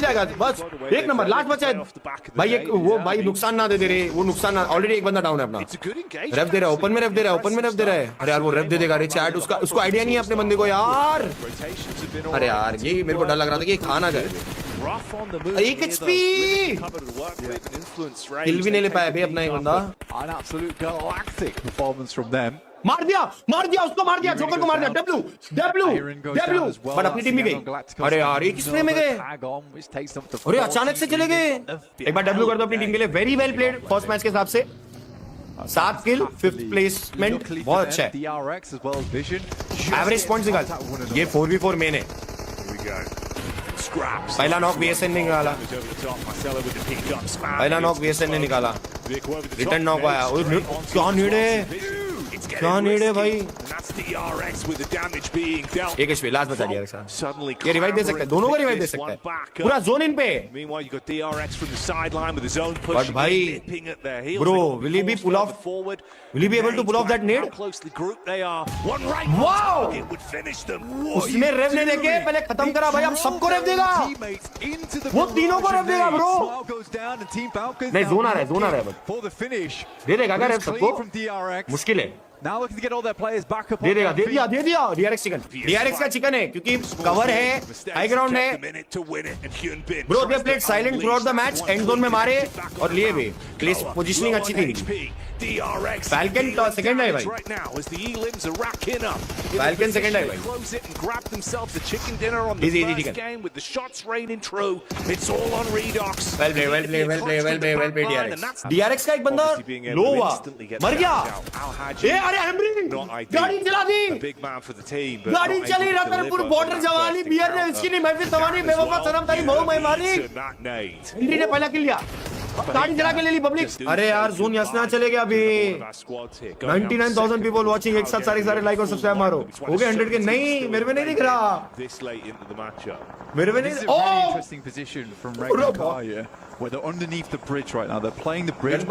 S6: जाएगा बस। एक नंबर लास्ट बचा है भाई। एक वो भाई नुकसान ना दे रहे, वो नुकसान ना। ऑलरेडी एक बंदा डाउन है अपना। रेफ दे रहा है, ओपन में रेफ दे रहा है। अरे यार वो रेफ दे देगा रे चैट, उसको आइडिया नहीं है अपने बंदे को यार। अरे यार ये मेरे को डर लग रहा था कि खा ना जाए। 1 HP किल भी नहीं ले पाया भाई अपना एक बंदा।
S19: An absolute galactic performance from them.
S6: मार दिया उसको मार दिया जोकर को मार दिया W बट अपनी टीम भी गई अरे यार ये किस फ्रेम में गए अरे अचानक से चले गए एक बार W कर दो अपनी टीम के लिए very well played first match के हिसाब से 7 किल 5th प्लेसमेंट बहुत अच्छा है एवरेज पॉइंट्स निकाल ये 4v4 मेन है पहला नॉक VSN ने निकाला ने निकाला रिटर्न नॉक आया क्या नीड है भाई एक HP लास्ट बचा दिया ये रिवाइव दे सकता है दोनों को रिवाइव दे सकता है पूरा जोन इन पे बट भाई bro will he be able to pull off that nade wow उसने रेव नहीं देके पहले खत्म करा भाई अब सबको रेव देगा वो तीनों को रेव देगा ब्रो नहीं जोन आ रहा है दे देगा क्या रेव सबको मुश्किल है
S19: Now looking to get all their players back up.
S6: दे दिया DRX का चिकन है क्योंकि कवर है हाई ग्राउंड है bro they played silent through out the match and zone में मारे और लिए भी प्लेस पोजीशनिंग अच्छी थी फैल्कन सेकंड है भाई फैल्कन सेकंड है भाई वेल प्ले DRX का एक बंदा लो हुआ मर गया अरे हेमरी गाड़ी चला दी गाड़ी चली रतनपुर बॉर्डर जवानी बियर ने इसकी नहीं महफिल तवानी बेवफा सनम तारी बहु मेहमानी हेनरी ने पहला किल लिया गाड़ी चला के ले ली पब्लिक अरे यार जोन यहां चले गया अभी 99,000 पीपल वाचिंग एक साथ सारे लाइक और सब्सक्राइब मारो हो गए 100 के नहीं मेरे में नहीं दिख रहा मेरे में नहीं
S19: Interesting position from Regna where they're underneath the bridge right now they're playing the bridge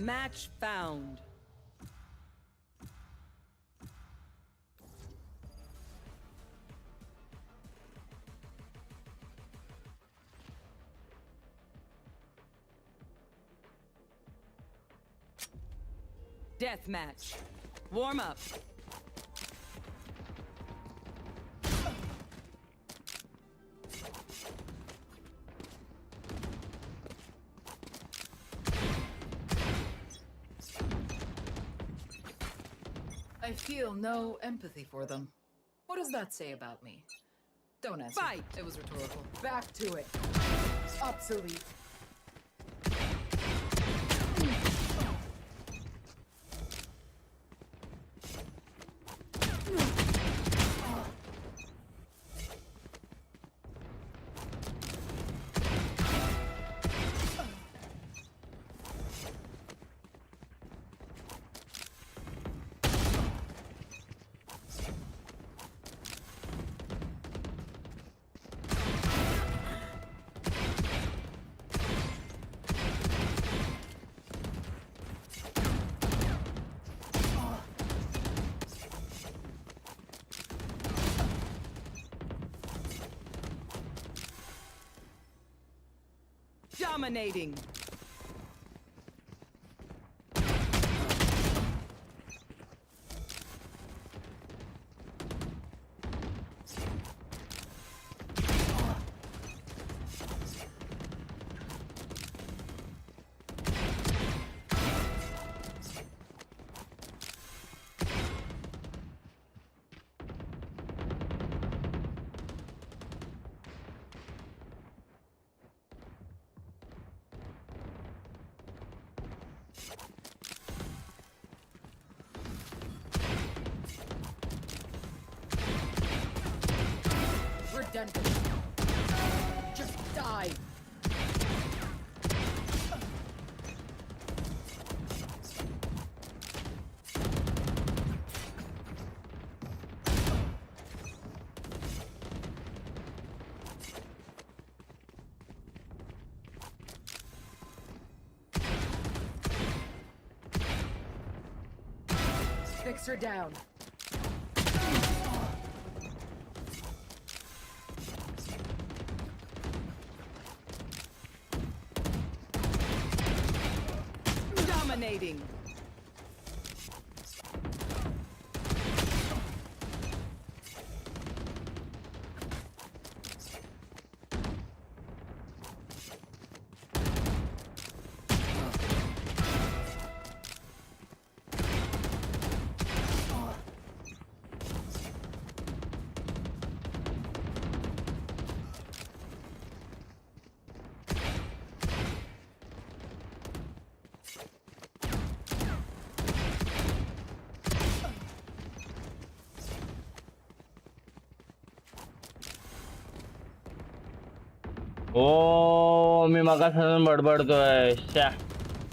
S13: Match found. Deathmatch. Warm up.
S17: I feel no empathy for them. What does that say about me? Don't answer.
S13: Fight!
S17: It was rhetorical. Back to it. Obsolete.
S13: Dominating.
S17: Redundant. Just die. Fix her down. Dominating.
S4: ओ मी मगापासून बडबडतोय श्या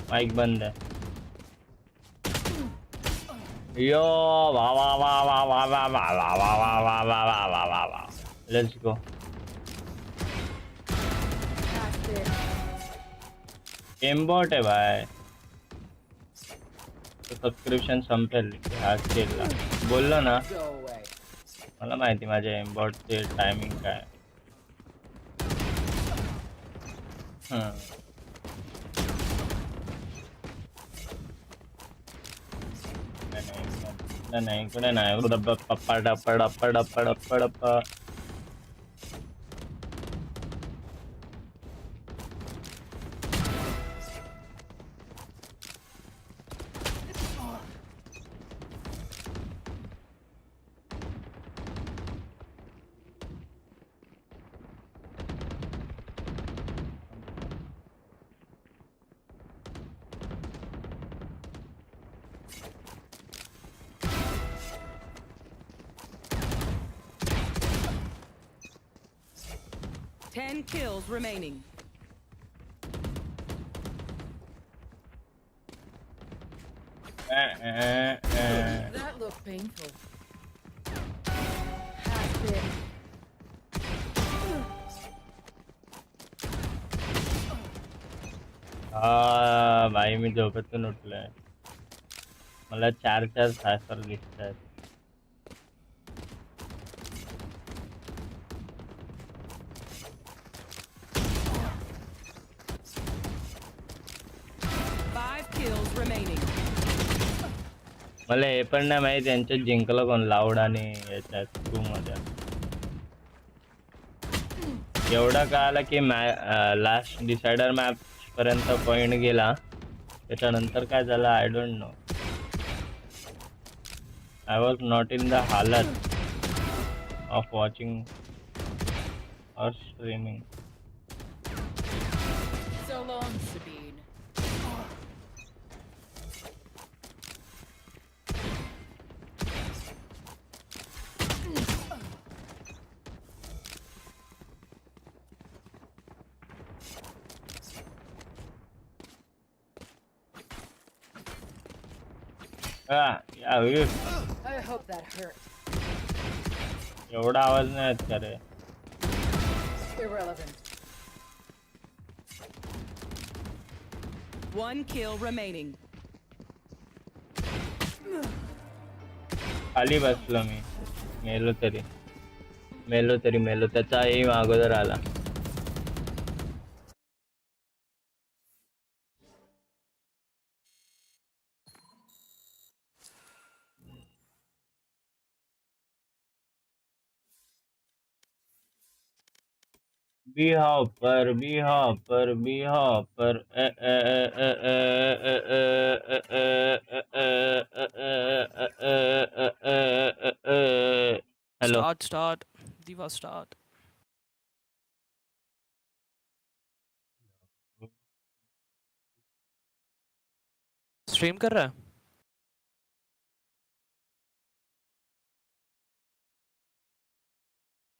S4: mike बंद आहे यो वा वा वा वा वा वा वा वा वा वा वा वा वा वा वा वा लेट्स गो एम्बॉट आहे भाई तो सबस्क्रिप्शन संपेल ह्या स्केलला बोललो ना मला माहिती माझ्या एम्बॉटचे टायमिंग काय नहीं कुछ नहीं डब्बा पप्पा डप्पा डप्पा डप्पा डप्पा डप्पा
S13: Ten kills remaining.
S17: That looked painful. Has been.
S4: भाई मी झोपेतून उठलोय मला 4 सायफर दिसतात मला हे पण नाही माहिती यांच्यात जिंकलं कोण लाऊड आणि याच्यात क्रू मध्ये एवढा कळालं की लास्ट डिसाइडर मॅच पर्यंत पॉइंट गेला त्याच्यानंतर काय झालं I don't know I was not in the हालत ऑफ वॉचिंग और streaming
S17: So long, Sabine. I hope that hurt.
S4: एवढा आवाज नाही येत का रे
S17: Irrelevant.
S13: One kill remaining.
S4: खाली बसलो मी मेलो तरी त्याचा एम अगोदर आला बी हॉपर हेलो
S7: स्टार्ट दीवा स्टार्ट। स्ट्रीम कर रहा है?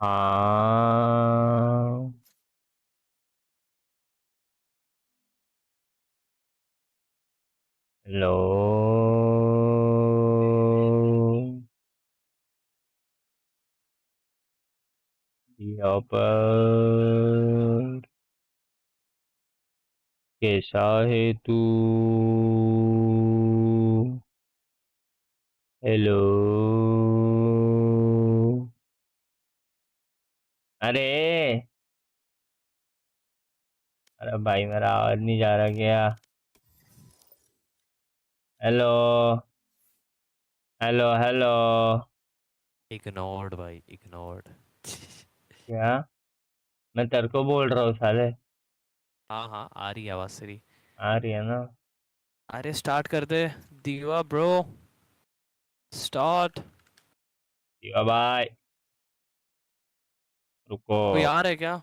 S4: हाँ हेलो यहाँ पर कैसा है तू? हेलो अरे अरे भाई मेरा आवाज नहीं जा रहा क्या? हेलो हेलो हेलो
S7: इग्नोर्ड भाई इग्नोर्ड।
S4: क्या? मैं तेरे को बोल रहा हूँ साले।
S7: हाँ हाँ आ रही है आवाज तेरी।
S4: आ रही है ना?
S7: अरे स्टार्ट कर दे दीवा ब्रो स्टार्ट।
S4: बाय रुको।
S7: कोई आ रहा है क्या?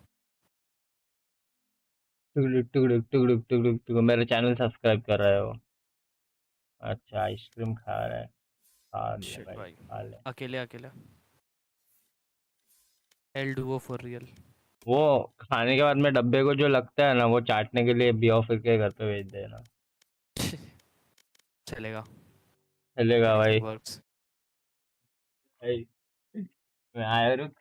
S4: टुगड़ुक टुगड़ुक टुगड़ुक टुगड़ुक टुगड़ुक मेरा चैनल सब्सक्राइब कर रहे हो? अच्छा आइसक्रीम खा रहा है, खा ले
S7: शिट
S4: भाई
S7: भाई
S4: खा ले।
S7: अकेले अकेले एल डुओ फॉर रियल।
S4: वो खाने के बाद में डब्बे को जो लगता है ना वो चाटने के लिए बिया फिर के घर पे भेज देना।
S7: चलेगा
S4: चलेगा भाई।
S7: Anything works.
S4: भाई मैं आया रुक।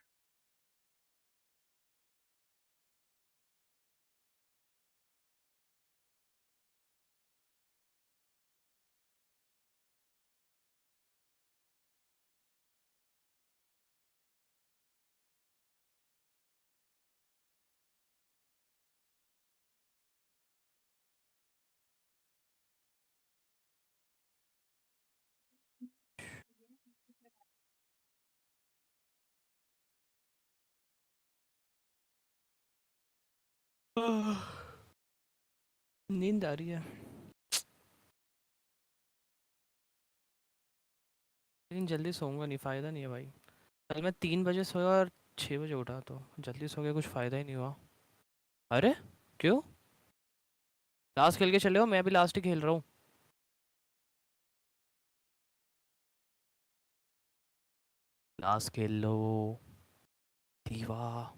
S7: नींद आ रही है लेकिन जल्दी सोऊंगा नहीं, फ़ायदा नहीं है भाई। कल मैं 3 बजे सोया और 6 बजे उठा, तो जल्दी सो गया कुछ फ़ायदा ही नहीं हुआ। अरे क्यों? लास्ट खेल के चले हो, मैं भी लास्ट ही खेल रहा हूँ। लास्ट खेल लो दीवा।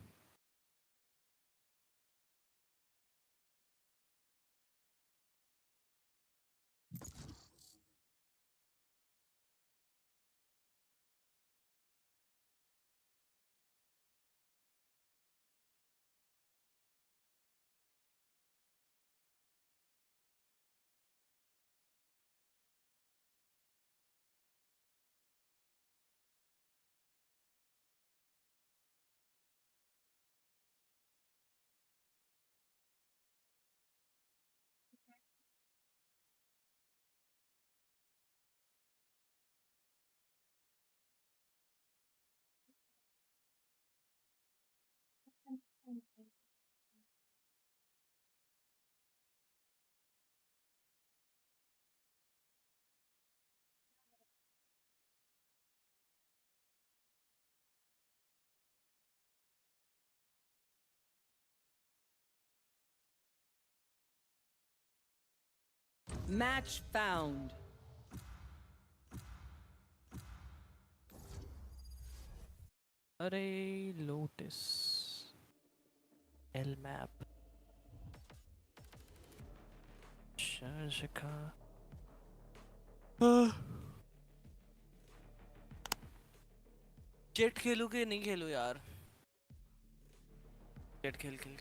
S13: Match found.
S7: अरे लोटस एल मैप शिखा। जेट खेलू के नहीं खेलू यार? जेट खेल खेल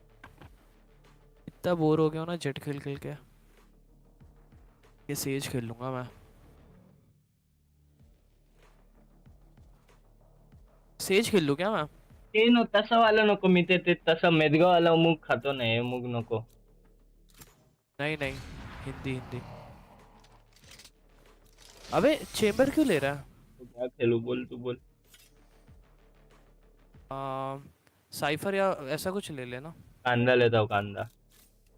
S7: इतना बोर हो गया हूं ना जेट खेल खेल के। ये सेज खेल लूंगा मैं। सेज खेल लूं क्या मैं?
S4: ಏನು ತಸವಾಲ नको मी ते तसं मेदगावाला मूग खातो नाही मूग नको.
S7: नहीं नहीं हिंदी हिंदी। अबे चेंबर क्यों ले रहा है?
S4: तो क्या खेलूं बोल तू बोल.
S7: साइफर या ऐसा कुछ ले लेना।
S4: कांदा लेता हूँ कांदा।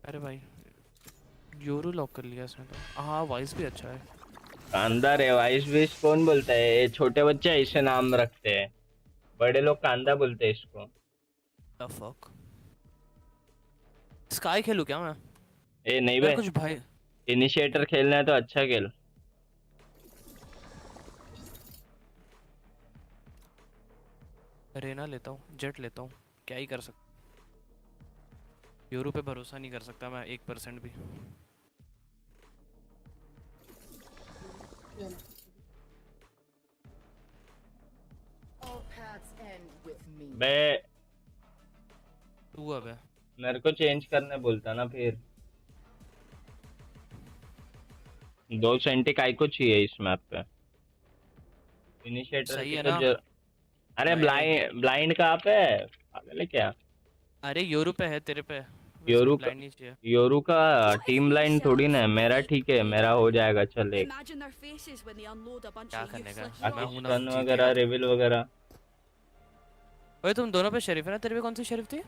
S7: अरे भाई यूरो लॉक कर लिया इसने तो। हाँ वाइस भी अच्छा है।
S4: कांदा रे वाइस विश कौन बोलता है? ये छोटे बच्चे ऐसे नाम रखते हैं, बड़े लोग कांदा बोलते हैं इसको।
S7: The fuck? स्काई खेलूं क्या मैं?
S4: ए नहीं
S7: यार
S4: बे,
S7: कुछ भाई
S4: इनिशिएटर खेलना है तो अच्छा खेल।
S7: रेना लेता हूँ, जेट लेता हूँ, क्या ही कर सकता। यूरो पे भरोसा नहीं कर सकता मैं 1% भी।
S17: All paths end with me.
S4: बे
S7: तू अब है।
S4: मेरे को चेंज करने बोलता ना फिर। 2 सेंटी काय को चाहिए इस मैप पे? इनिशिएटर
S7: सही
S4: की
S7: है
S4: तो
S7: ना?
S4: अरे ब्लाइंड कहाँ पे है? पागल है क्या?
S7: अरे यूरो पे है तेरे पे।
S4: योरू का
S7: ब्लाइंड नहीं चाहिए।
S4: योरू का टीम लाइन थोड़ी ना है। मेरा ठीक है, मेरा हो जाएगा। चल एक
S7: क्या करने का? मैं हूं ना।
S4: गन वगैरह रिवील वगैरह।
S7: ओए तुम दोनों पे शरीफ है ना? तेरे पे कौन सी शरीफ थी?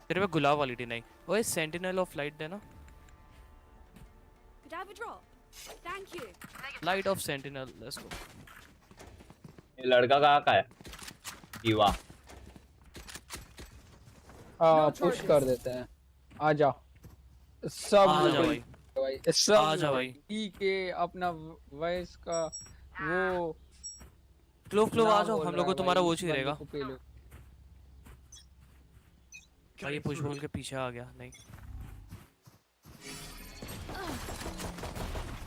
S7: तेरे पे गुलाब वाली थी। नहीं ओए सेंटिनल ऑफ लाइट देना। Light of sentinel, let's go.
S4: ये लड़का कहाँ का है? ईवा।
S8: पुश कर देते हैं। आजा सब
S7: आजा भाई।
S8: भाई सब
S7: आजा भाई।
S8: ठीक है अपना वॉइस का वो
S7: क्लो आ जाओ,
S8: बोल
S7: हम
S8: रहा
S7: लोग को
S8: है
S7: तुम्हारा
S8: भाई,
S7: वो
S8: इस
S7: चाहिए
S8: बंदे
S7: रहेगा।
S8: को पे लो।
S7: भाई पुश बोल के पीछे आ गया। नहीं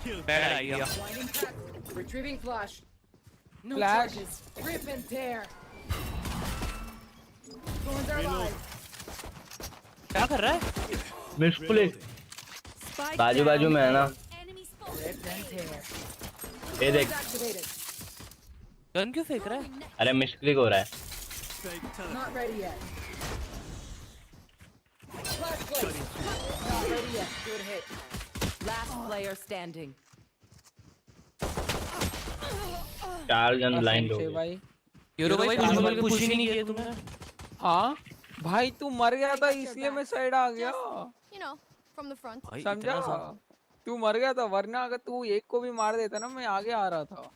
S7: bad idea.
S17: Retrieving flash. No
S8: Flash.
S17: charges. Rip and tear. Drones are live.
S7: क्या कर रहा है?
S4: मिसप्लेस बाजू बाजू में है ना।
S17: Rip and tear.
S4: ये देख,
S17: Activated.
S7: गन क्यों फेंक रहा है?
S4: अरे मिसक्लिक हो रहा है।
S17: Not ready yet. Flash place. Not ready yet. Good hit. Last player standing.
S4: 4 जन ब्लाइंड हो
S8: से
S4: गए।
S8: भाई
S7: यूरो भाई पुश बोल के पुश ही नहीं किया तुमने।
S8: हाँ भाई तू मर गया था इसलिए मैं साइड आ गया।
S11: You know, from the front.
S7: भाई
S8: समझा?
S7: इतना सा-
S8: तू मर गया था, वरना अगर तू एक को भी मार देता ना मैं आगे आ रहा था।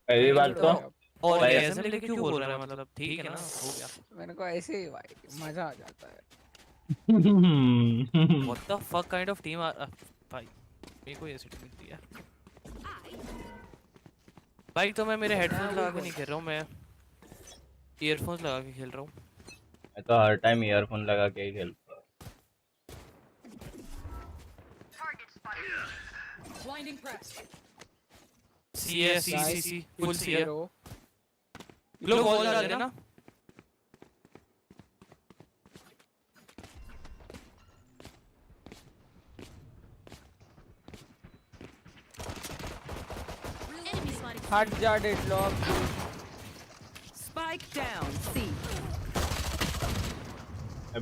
S4: पहली बात तो
S7: और
S4: भाई
S7: ऐसे लेके क्यों बोल रहा है? मतलब ठीक है ना, हो गया।
S8: मेरे को ऐसे ही भाई मजा आ जाता है।
S7: What the fuck kind of team भाई मेरे को ऐसी टीम मिलती है। भाई तो मैं मेरे हेडफोन्स लगा के नहीं खेल रहा हूँ, मैं ईयरफोन्स लगा के खेल रहा हूँ।
S4: मैं तो हर टाइम ईयरफोन लगा के ही खेलता हूँ।
S17: Blinding press.
S7: सी फुल सी है। लोग बॉल डाल देना।
S8: हट जा डेडलॉक।
S17: Spike down. C.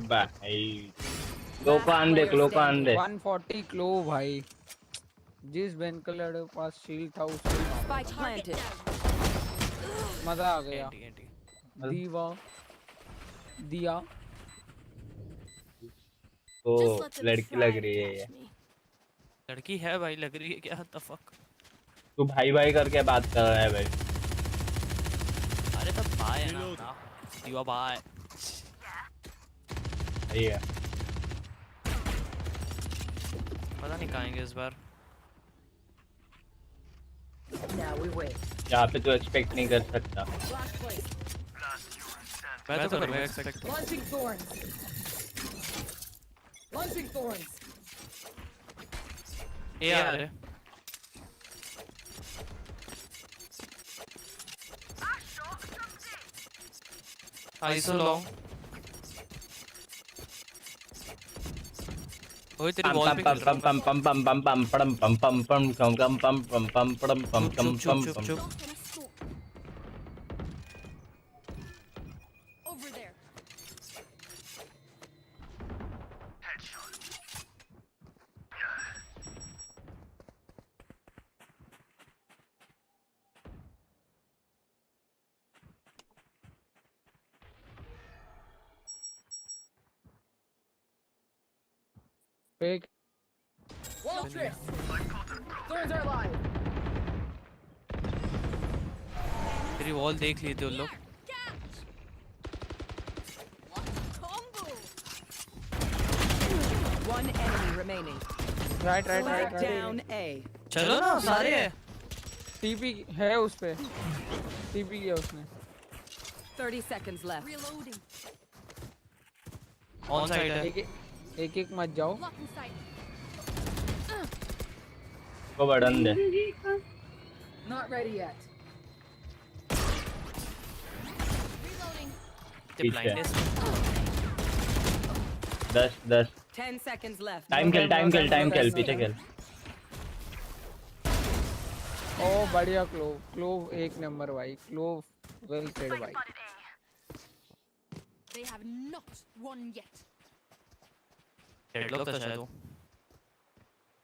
S4: भाई लो कान देख, लो कान दे।
S8: 140 क्लो भाई। जिस बैन के लड़े के पास शील्ड था उसके
S17: Spike planted.
S8: मजा आ गया। दीवा दिया
S4: तो लड़की लग रही है ये।
S7: लड़की है भाई, लग रही है क्या? The fuck.
S4: तू भाई भाई करके बात कर रहा है भाई।
S7: अरे तो बाय है ना, यू आर बाय।
S4: सही है।
S7: पता नहीं कहाँ आएंगे इस बार।
S17: Now we wait.
S4: यहाँ पे तो एक्सपेक्ट नहीं कर सकता।
S17: Flash place.
S7: मैं तो करूँगा expect.
S17: Launching thorns. Launching thorns.
S7: ये आ रहे। Iso long. ओए तेरी बॉल पे खेल रहा हूँ।
S4: पम पम पम पम पम पम पम पम पम पम पम पम पम पम पम पम पम पम पम।
S11: Over there.
S8: Fake.
S17: Wall trips. Thorns are alive.
S7: तेरी वॉल देख ली थी उन लोग.
S13: One enemy remaining.
S8: Right.
S13: Down A.
S7: चलो ना सारे.
S8: TP है उस पे. TP किया उसने.
S13: 30 seconds left.
S11: Reloading.
S7: On side है.
S8: एक मत जाओ.
S4: को बढ़न दे.
S17: Not ready yet.
S7: Reloading.
S4: 10.
S13: 10 seconds left.
S4: Time खेल पीछे खेल.
S8: ओ बढ़िया क्लोव एक नंबर भाई. क्लोव वेल प्लेड भाई.
S11: They have not won yet.
S7: Deadlock था शायद वो.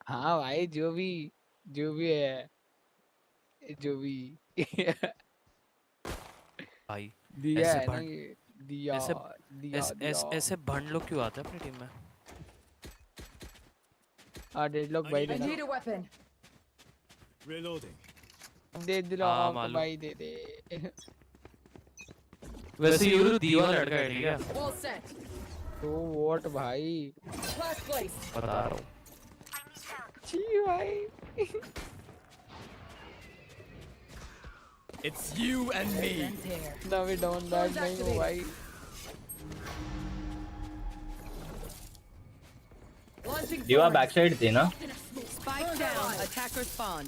S8: हाँ भाई जो भी है जो भी
S7: भाई
S8: दिया है ना ये. दिया
S7: ऐसे भंड लोग क्यों आते हैं अपनी टीम में?
S8: डेडलॉक भाई
S17: I need a weapon.
S21: Reloading.
S8: Deadlock भाई दे दे.
S7: वैसे यूरो दीवा लड़का है ठीक है.
S17: All set.
S8: तो वोट भाई.
S17: Flash placed.
S7: बता रहा हूँ.
S8: जी भाई.
S21: It's you and me.
S8: ना भी डाउन बैक नहीं हो भाई.
S4: दीवा बैक साइड थी ना.
S13: Spike down. Attacker spawn.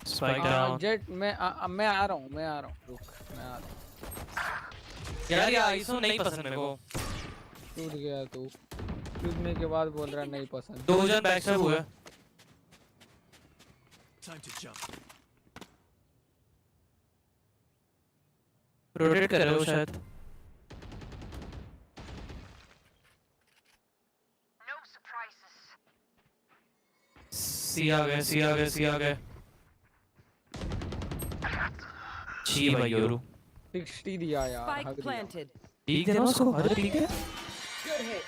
S7: Spike down.
S8: Jet मैं आ रहा हूँ. रुक मैं आ रहा हूँ.
S7: यार ये आईसो नहीं पसंद मेरे को.
S8: टूट गया तू. टूटने के बाद बोल रहा नहीं पसंद.
S7: 2 जन बैक साइड हुए.
S21: Time to jump.
S7: रोटेट कर रहे हो शायद. सी आ गए. छी भाई यूरो.
S8: 60 दिया यार.
S13: Spike planted.
S7: ठीक है ना उसको. अरे ठीक है.
S17: Good hit.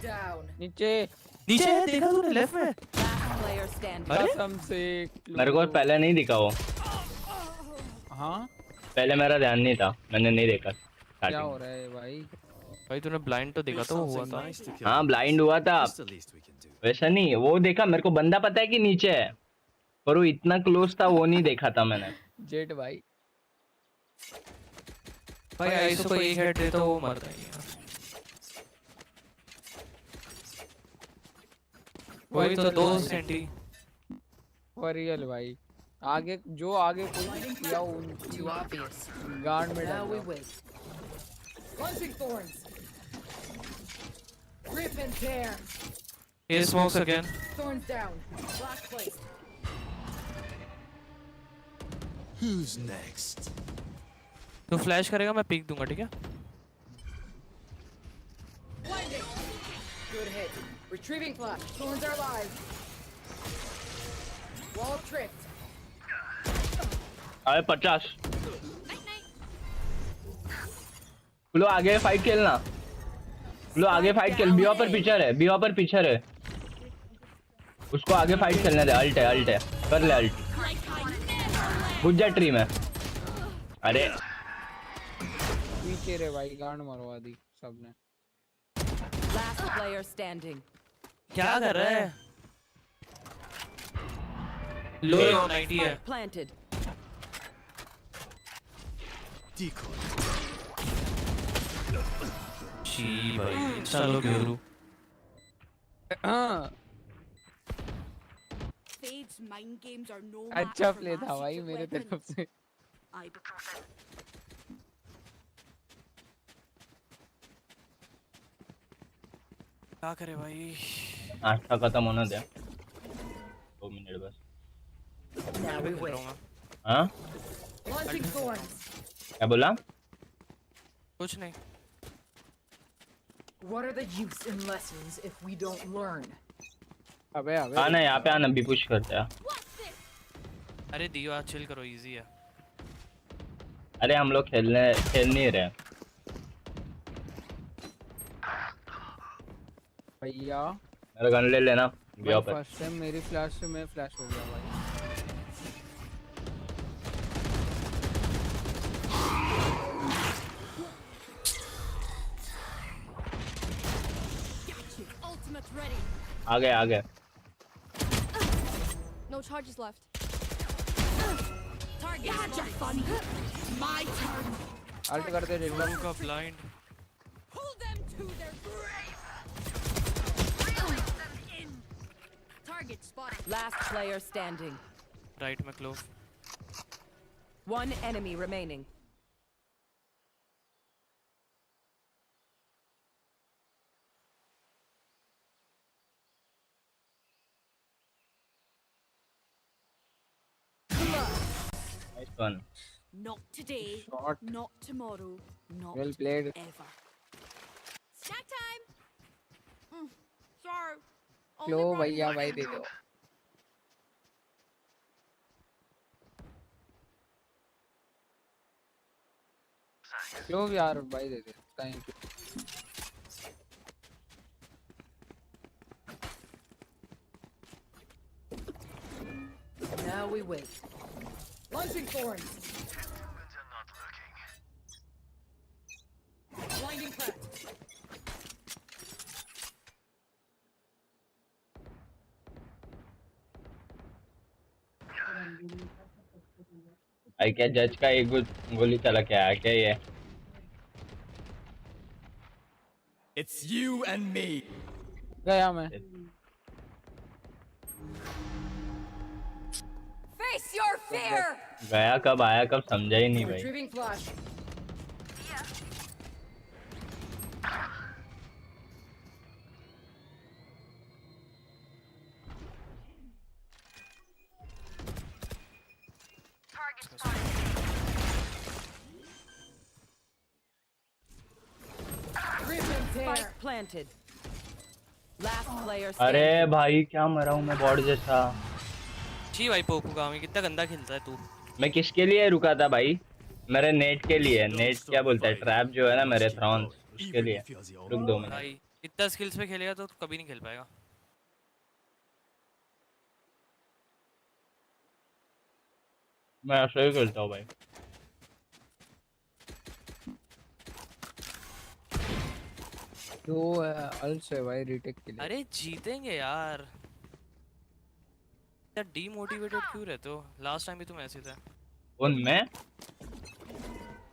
S17: Down.
S8: नीचे
S7: देखा तूने लेफ्ट में.
S13: Last player standing.
S8: कसम से.
S4: मेरे को पहले नहीं दिखा वो.
S8: हाँ
S4: पहले मेरा ध्यान नहीं था. मैंने नहीं देखा.
S8: क्या हो रहा है भाई
S7: तूने ब्लाइंड तो देखा था. वो हुआ था.
S4: हाँ ब्लाइंड हुआ था. वैसा नहीं वो देखा. मेरे को बंदा पता है कि नीचे है पर वो इतना क्लोज था वो नहीं देखा था मैंने.
S8: जेट भाई
S7: आईसो को एक हेड दे तो वो मर जाएगा. वही तो 2 सेंटी.
S8: फॉर रियल भाई. आगे कोई किया
S17: Too obvious.
S8: गार्ड में
S17: Now we
S8: डाल.
S17: wait. Launching thorns. Rip and tear.
S7: He smokes again.
S17: Thorns down. Flash placed.
S21: Who's next?
S7: तू फ्लैश करेगा मैं पीक दूंगा ठीक है.
S17: Blinding. Good hit. Retrieving flash. Thorns are alive. Wall tripped.
S4: अरे 50. लो आगे फाइट खेलना. लो आगे फाइट खेल. बीवा पर पीछे है. उसको आगे फाइट खेलने दे. अल्ट है कर ले अल्ट. बुझ जा ट्री में. अरे
S8: पीछे रे भाई. गांड मरवा दी सबने.
S13: Last player standing.
S7: क्या कर रहा है? लो 90 है.
S13: Planted.
S21: Decoy.
S7: छी भाई. चलो यूरो.
S8: हाँ
S11: Fade's mind games are no
S8: अच्छा प्ले था भाई मेरे तरफ से.
S7: क्या करे भाई.
S4: 8 का खत्म होना दे. 2 मिनट बस.
S17: Now we wait.
S4: हाँ
S17: Launching thorns.
S4: क्या बोला?
S7: कुछ नहीं.
S17: What are the use in lessons if we don't learn?
S8: अबे
S4: आना यहाँ पे आना. भी पुश करते हैं.
S7: अरे दियो चिल करो. इजी है.
S4: अरे हम लोग खेल नहीं रहे.
S8: भैया
S4: मेरा गन ले लेना
S8: भाई फर्स्ट टाइम मेरी फ्लैश से मैं फ्लैश हो गया भाई
S11: Ultimate ready.
S4: आ गए
S11: No charges left. Target. Gotcha, funny. My turn.
S8: Ult कर दे
S7: One का blind.
S11: Pull them to their grave. Target spotted.
S13: Last player standing.
S7: Right में close.
S13: One enemy remaining.
S4: Nice one.
S11: Not today.
S8: Shot.
S11: Not tomorrow. Not
S8: Well played.
S11: ever. Snack time. Sorry.
S8: लो भैया भाई दे दो लो यार भाई दे दे thank you
S13: Now we wait. Launching thorns. Blinding crack.
S4: भाई क्या जज का एक गोली चला क्या है क्या ये
S3: It's you and me.
S8: गया मैं
S11: Face your fear.
S4: गया कब आया कब समझा ही नहीं भाई
S13: Retrieving flash. Spike planted. Last player
S4: अरे
S13: standing.
S4: भाई क्या मरा हूँ मैं बॉड जैसा
S7: जी भाई पोकू गाँव कितना गंदा खेलता है तू
S4: मैं किसके लिए रुका था भाई मेरे नेट के लिए नेट क्या बोलता है ट्रैप जो है ना मेरे थ्रॉन्स उसके लिए रुक 2 मिनट
S7: भाई इतना स्किल्स पे खेलेगा तो कभी नहीं खेल पाएगा
S4: मैं ऐसे ही खेलता हूँ भाई
S8: दो अल्स है भाई रीटेक के लिए
S7: अरे जीतेंगे यार यार डीमोटिवेटेड क्यों रहते हो लास्ट टाइम भी तुम ऐसे थे
S4: कौन मैं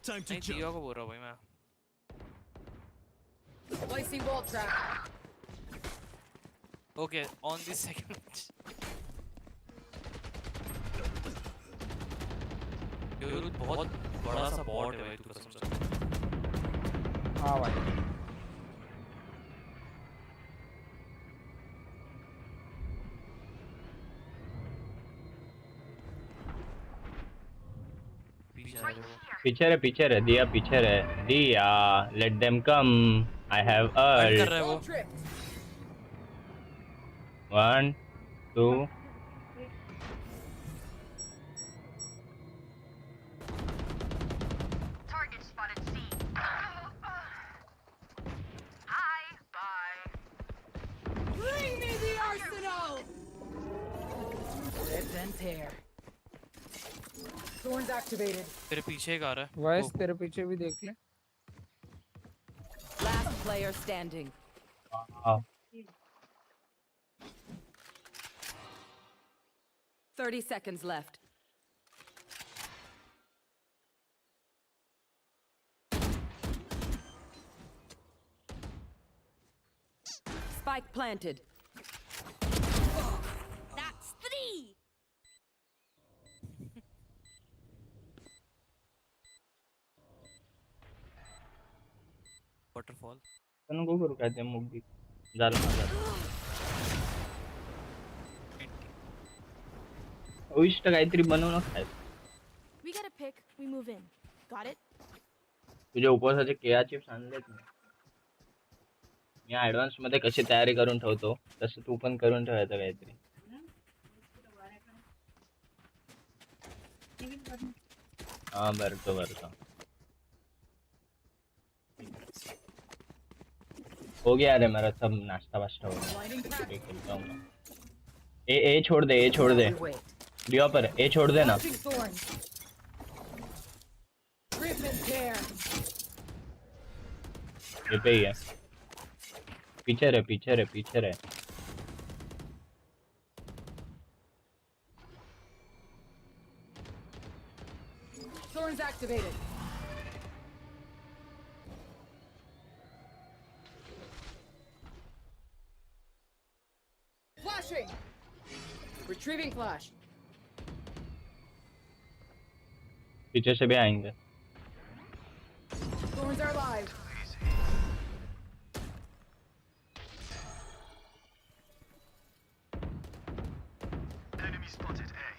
S7: नहीं जियो को बोल रहा हूँ भाई मैं
S13: Placing wall trap.
S7: Okay on this second ये बहुत बड़ा सा बॉट है भाई तू कसम से
S8: हाँ भाई
S4: पीछे रे दिया पीछे रे दिया let them come I have
S7: कर
S4: अर्ल्ड
S7: रहा है वो
S4: 1 2
S11: Target spotted C. Hi. Bye. Bring me the arsenal.
S13: Rip and tear. Thorns activated.
S7: तेरे पीछे एक आ रहा है
S8: वॉइस तेरे पीछे भी देख ले
S13: Last player standing.
S4: हाँ
S13: 30 seconds left. Spike planted.
S11: That's 3.
S7: Waterfall
S4: तनु को करू कहते हैं मुग्गी जाल मार उष्ट काहीतरी बनवून खाय
S11: We get a pick. We move in. Got it?
S4: तुझे उपवासाचे केळा चिप्स आणलेत ना मी ऍडव्हान्स मध्ये कशी तयारी करून ठेवतो तसं तू पण करून ठेवायचं काहीतरी हाँ भरतो हो गया रे मेरा सब नाश्ता वाश्ता हो गया। खेलता हूँ मैं। ए छोड़ दे, ए छोड़ दे। लियो पर ए छोड़ दे ना। ये पे ही है। पीछे रे, पीछे रे, पीछे रे।
S13: Thorns activated. Flashing. Retrieving flash.
S4: पीछे से भी आएंगे।
S13: Thorns are live.
S3: Enemy spotted A.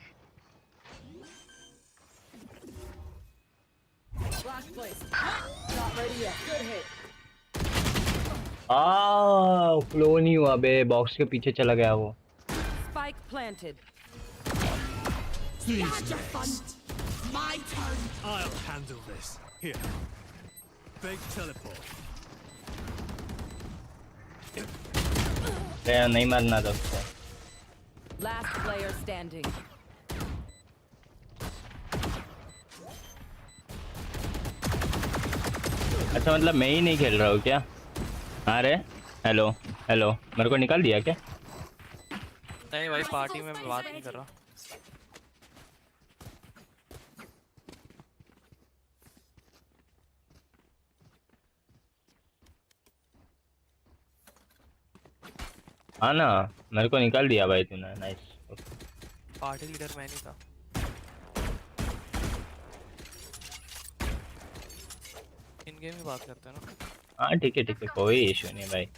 S13: Flash placed. Not ready yet. Good hit.
S4: Flow नहीं हुआ बे, बॉक्स के पीछे चला गया वो।
S13: Spike planted.
S3: My turn. I'll handle this. Here. Big teleport.
S4: नहीं मारना था उसको।
S13: Last player standing.
S4: अच्छा मतलब मैं ही नहीं खेल रहा हूँ क्या? अरे हेलो हेलो, मेरे को निकाल दिया क्या?
S7: नहीं भाई, पार्टी में मैं बात नहीं कर रहा।
S4: हाँ ना, मेरे को निकाल दिया भाई तूने। नाइस।
S7: पार्टी लीडर मैं नहीं था। इन गेम में बात करते हैं ना।
S4: हाँ ठीक है, कोई इशू नहीं भाई।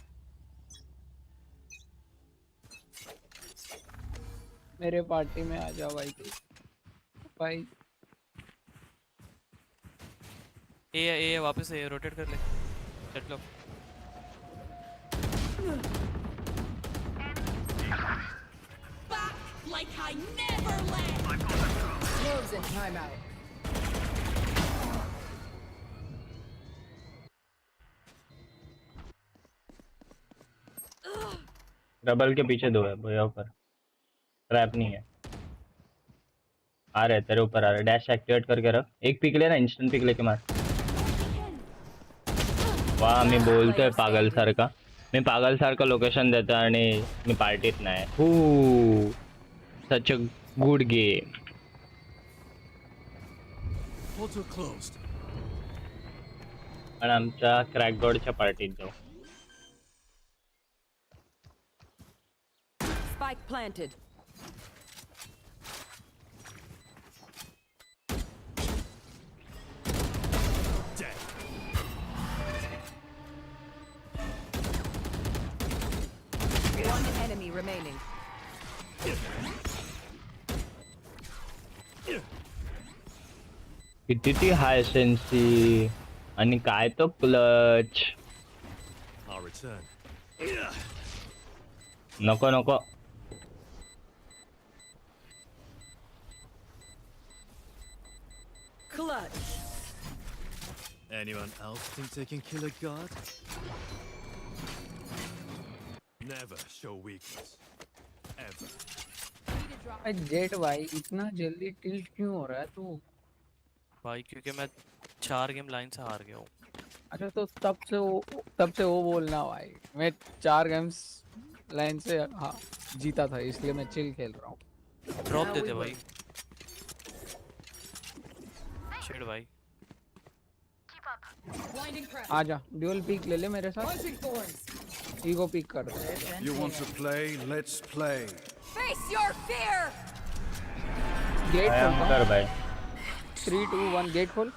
S8: मेरे पार्टी में आ जाओ भाई। भाई
S7: ए वापस ए रोटेट कर ले। Set low.
S13: Like I never left. Close and time out.
S4: Double के पीछे दो है भैया, ऊपर ट्रैप नहीं है। आ रहे तेरे ऊपर आ रहे। डैश एक्टिवेट करके रख। एक पिक लेना, इंस्टेंट पिक लेके मार। वाह, मी बोलतोय पागल सारखा। मी पागल सारखा लोकेशन देतो आणि मी पार्टीत नाही। Such a good game.
S3: Portal closed.
S4: आणि आमच्या क्रॅकगॉडच्या पार्टीत जाऊ।
S13: Spike planted.
S3: Dead.
S13: One enemy remaining.
S4: किती हाय सेन्सी आणि काय तो क्लच।
S3: I'll return.
S4: नको नको।
S13: Clutch.
S3: Anyone else think they can kill a god? Never show weakness. Ever.
S8: Jet भाई इतना जल्दी टिल्ट क्यों हो रहा है तू?
S7: भाई क्योंकि मैं 4 गेम लाइन से हार गया हूँ।
S8: अच्छा तो तब से वो बोलना भाई, मैं 4 गेम्स लाइन से हाँ जीता था, इसलिए मैं चिल खेल रहा हूँ।
S7: ड्रॉप देते भाई। शिट भाई।
S8: आजा ड्यूल पीक ले ले मेरे साथ। ईगो पीक कर दे।
S21: You want to play? Let's play.
S13: Face your fear.
S8: Get
S4: कर भाई।
S8: 3 2 1 गेट खोल।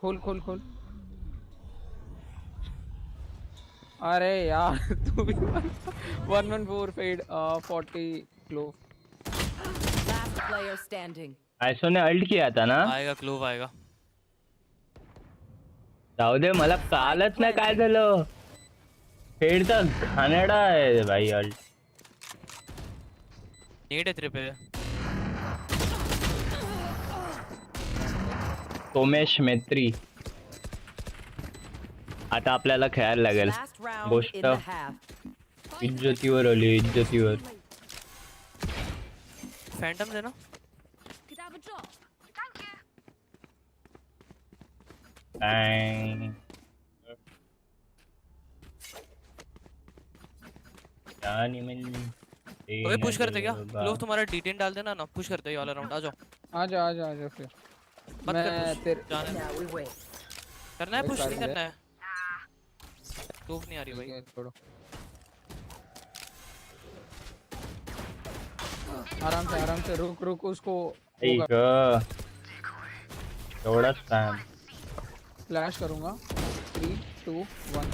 S8: खोल। अरे यार तू भी 114 Fade 40 Clove.
S13: Last player standing.
S4: Iso ने अल्ट किया था ना।
S7: आएगा क्लोव आएगा।
S4: जाऊ दे, मला कालच नाही काय झालं। फेड तर घाणेरडा आहे भाई अल्ट।
S7: नेट है तेरे पे।
S4: सोमेश मैत्री। आता आपल्याला खेळायला लागेल. गोष्ट इज्जतीवर आली, इज्जतीवर.
S7: फॅन्टम दे ना. ओए पुश करते क्या लोग? तुम्हारा डिटेन डाल देना ना, पुश करते हैं ऑल अराउंड. आ जाओ
S8: आ जा फिर.
S7: मत कर पुश, जाने करना है पुश नहीं करना है. धूप नहीं आ रही भाई.
S8: छोड़ो आराम से रुक उसको.
S4: थोड़ा स्पैम
S8: फ्लैश करूंगा. 3 2 1.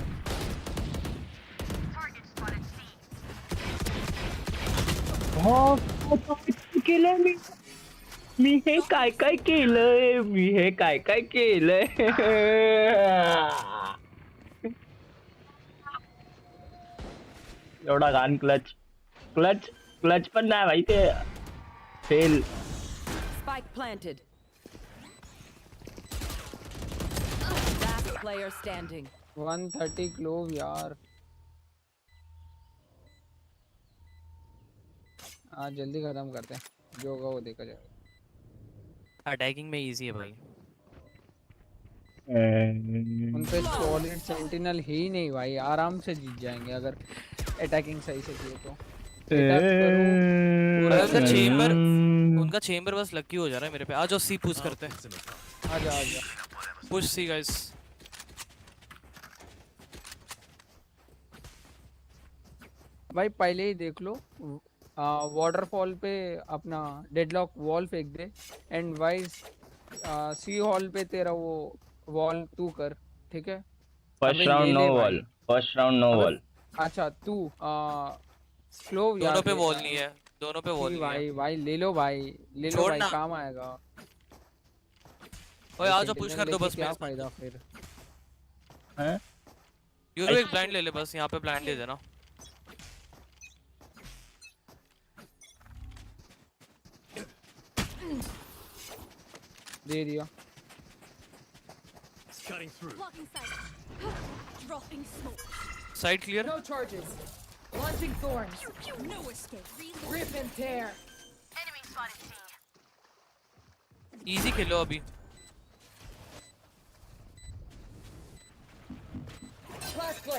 S4: केलंय मी हे काय केलंय. मी हे काय केलंय. एवढा घाण क्लच पण नाही भाई. ते fail.
S13: Spike planted. Last player standing.
S8: 130 clove यार. जल्दी खत्म करते हैं. जो होगा वो देखा जाएगा.
S7: अटैकिंग में इजी है भाई.
S8: उन पे सॉलिड सेंटिनल ही नहीं भाई. आराम से जीत जाएंगे अगर अटैकिंग सही से किए तो.
S7: उनका चेंबर बस लकी हो जा रहा है मेरे पे. आ जाओ सी पुश करते हैं.
S8: आजा
S7: पुश सी गाइस.
S8: भाई पहले ही देख लो. वाटरफॉल पे अपना डेडलॉक वॉल फेंक दे. एंड वाइज सी हॉल पे तेरा वो वॉल तू कर. ठीक है.
S4: First round no wall.
S8: अच्छा तू क्लोव यार.
S7: दोनों पे वॉल नहीं है.
S8: भाई ले लो भाई काम आएगा.
S7: ओए आ जाओ पुश कर दो बस.
S8: क्या फायदा फिर.
S4: हैं
S7: यूरो एक ब्लाइंड ले ले बस. यहाँ पे ब्लाइंड दे देना.
S8: दे दिया.
S7: Side clear.
S13: No charges. Launching thorns. No escape. Rip and tear. Enemy spotted C.
S7: Easy खेलो अभी.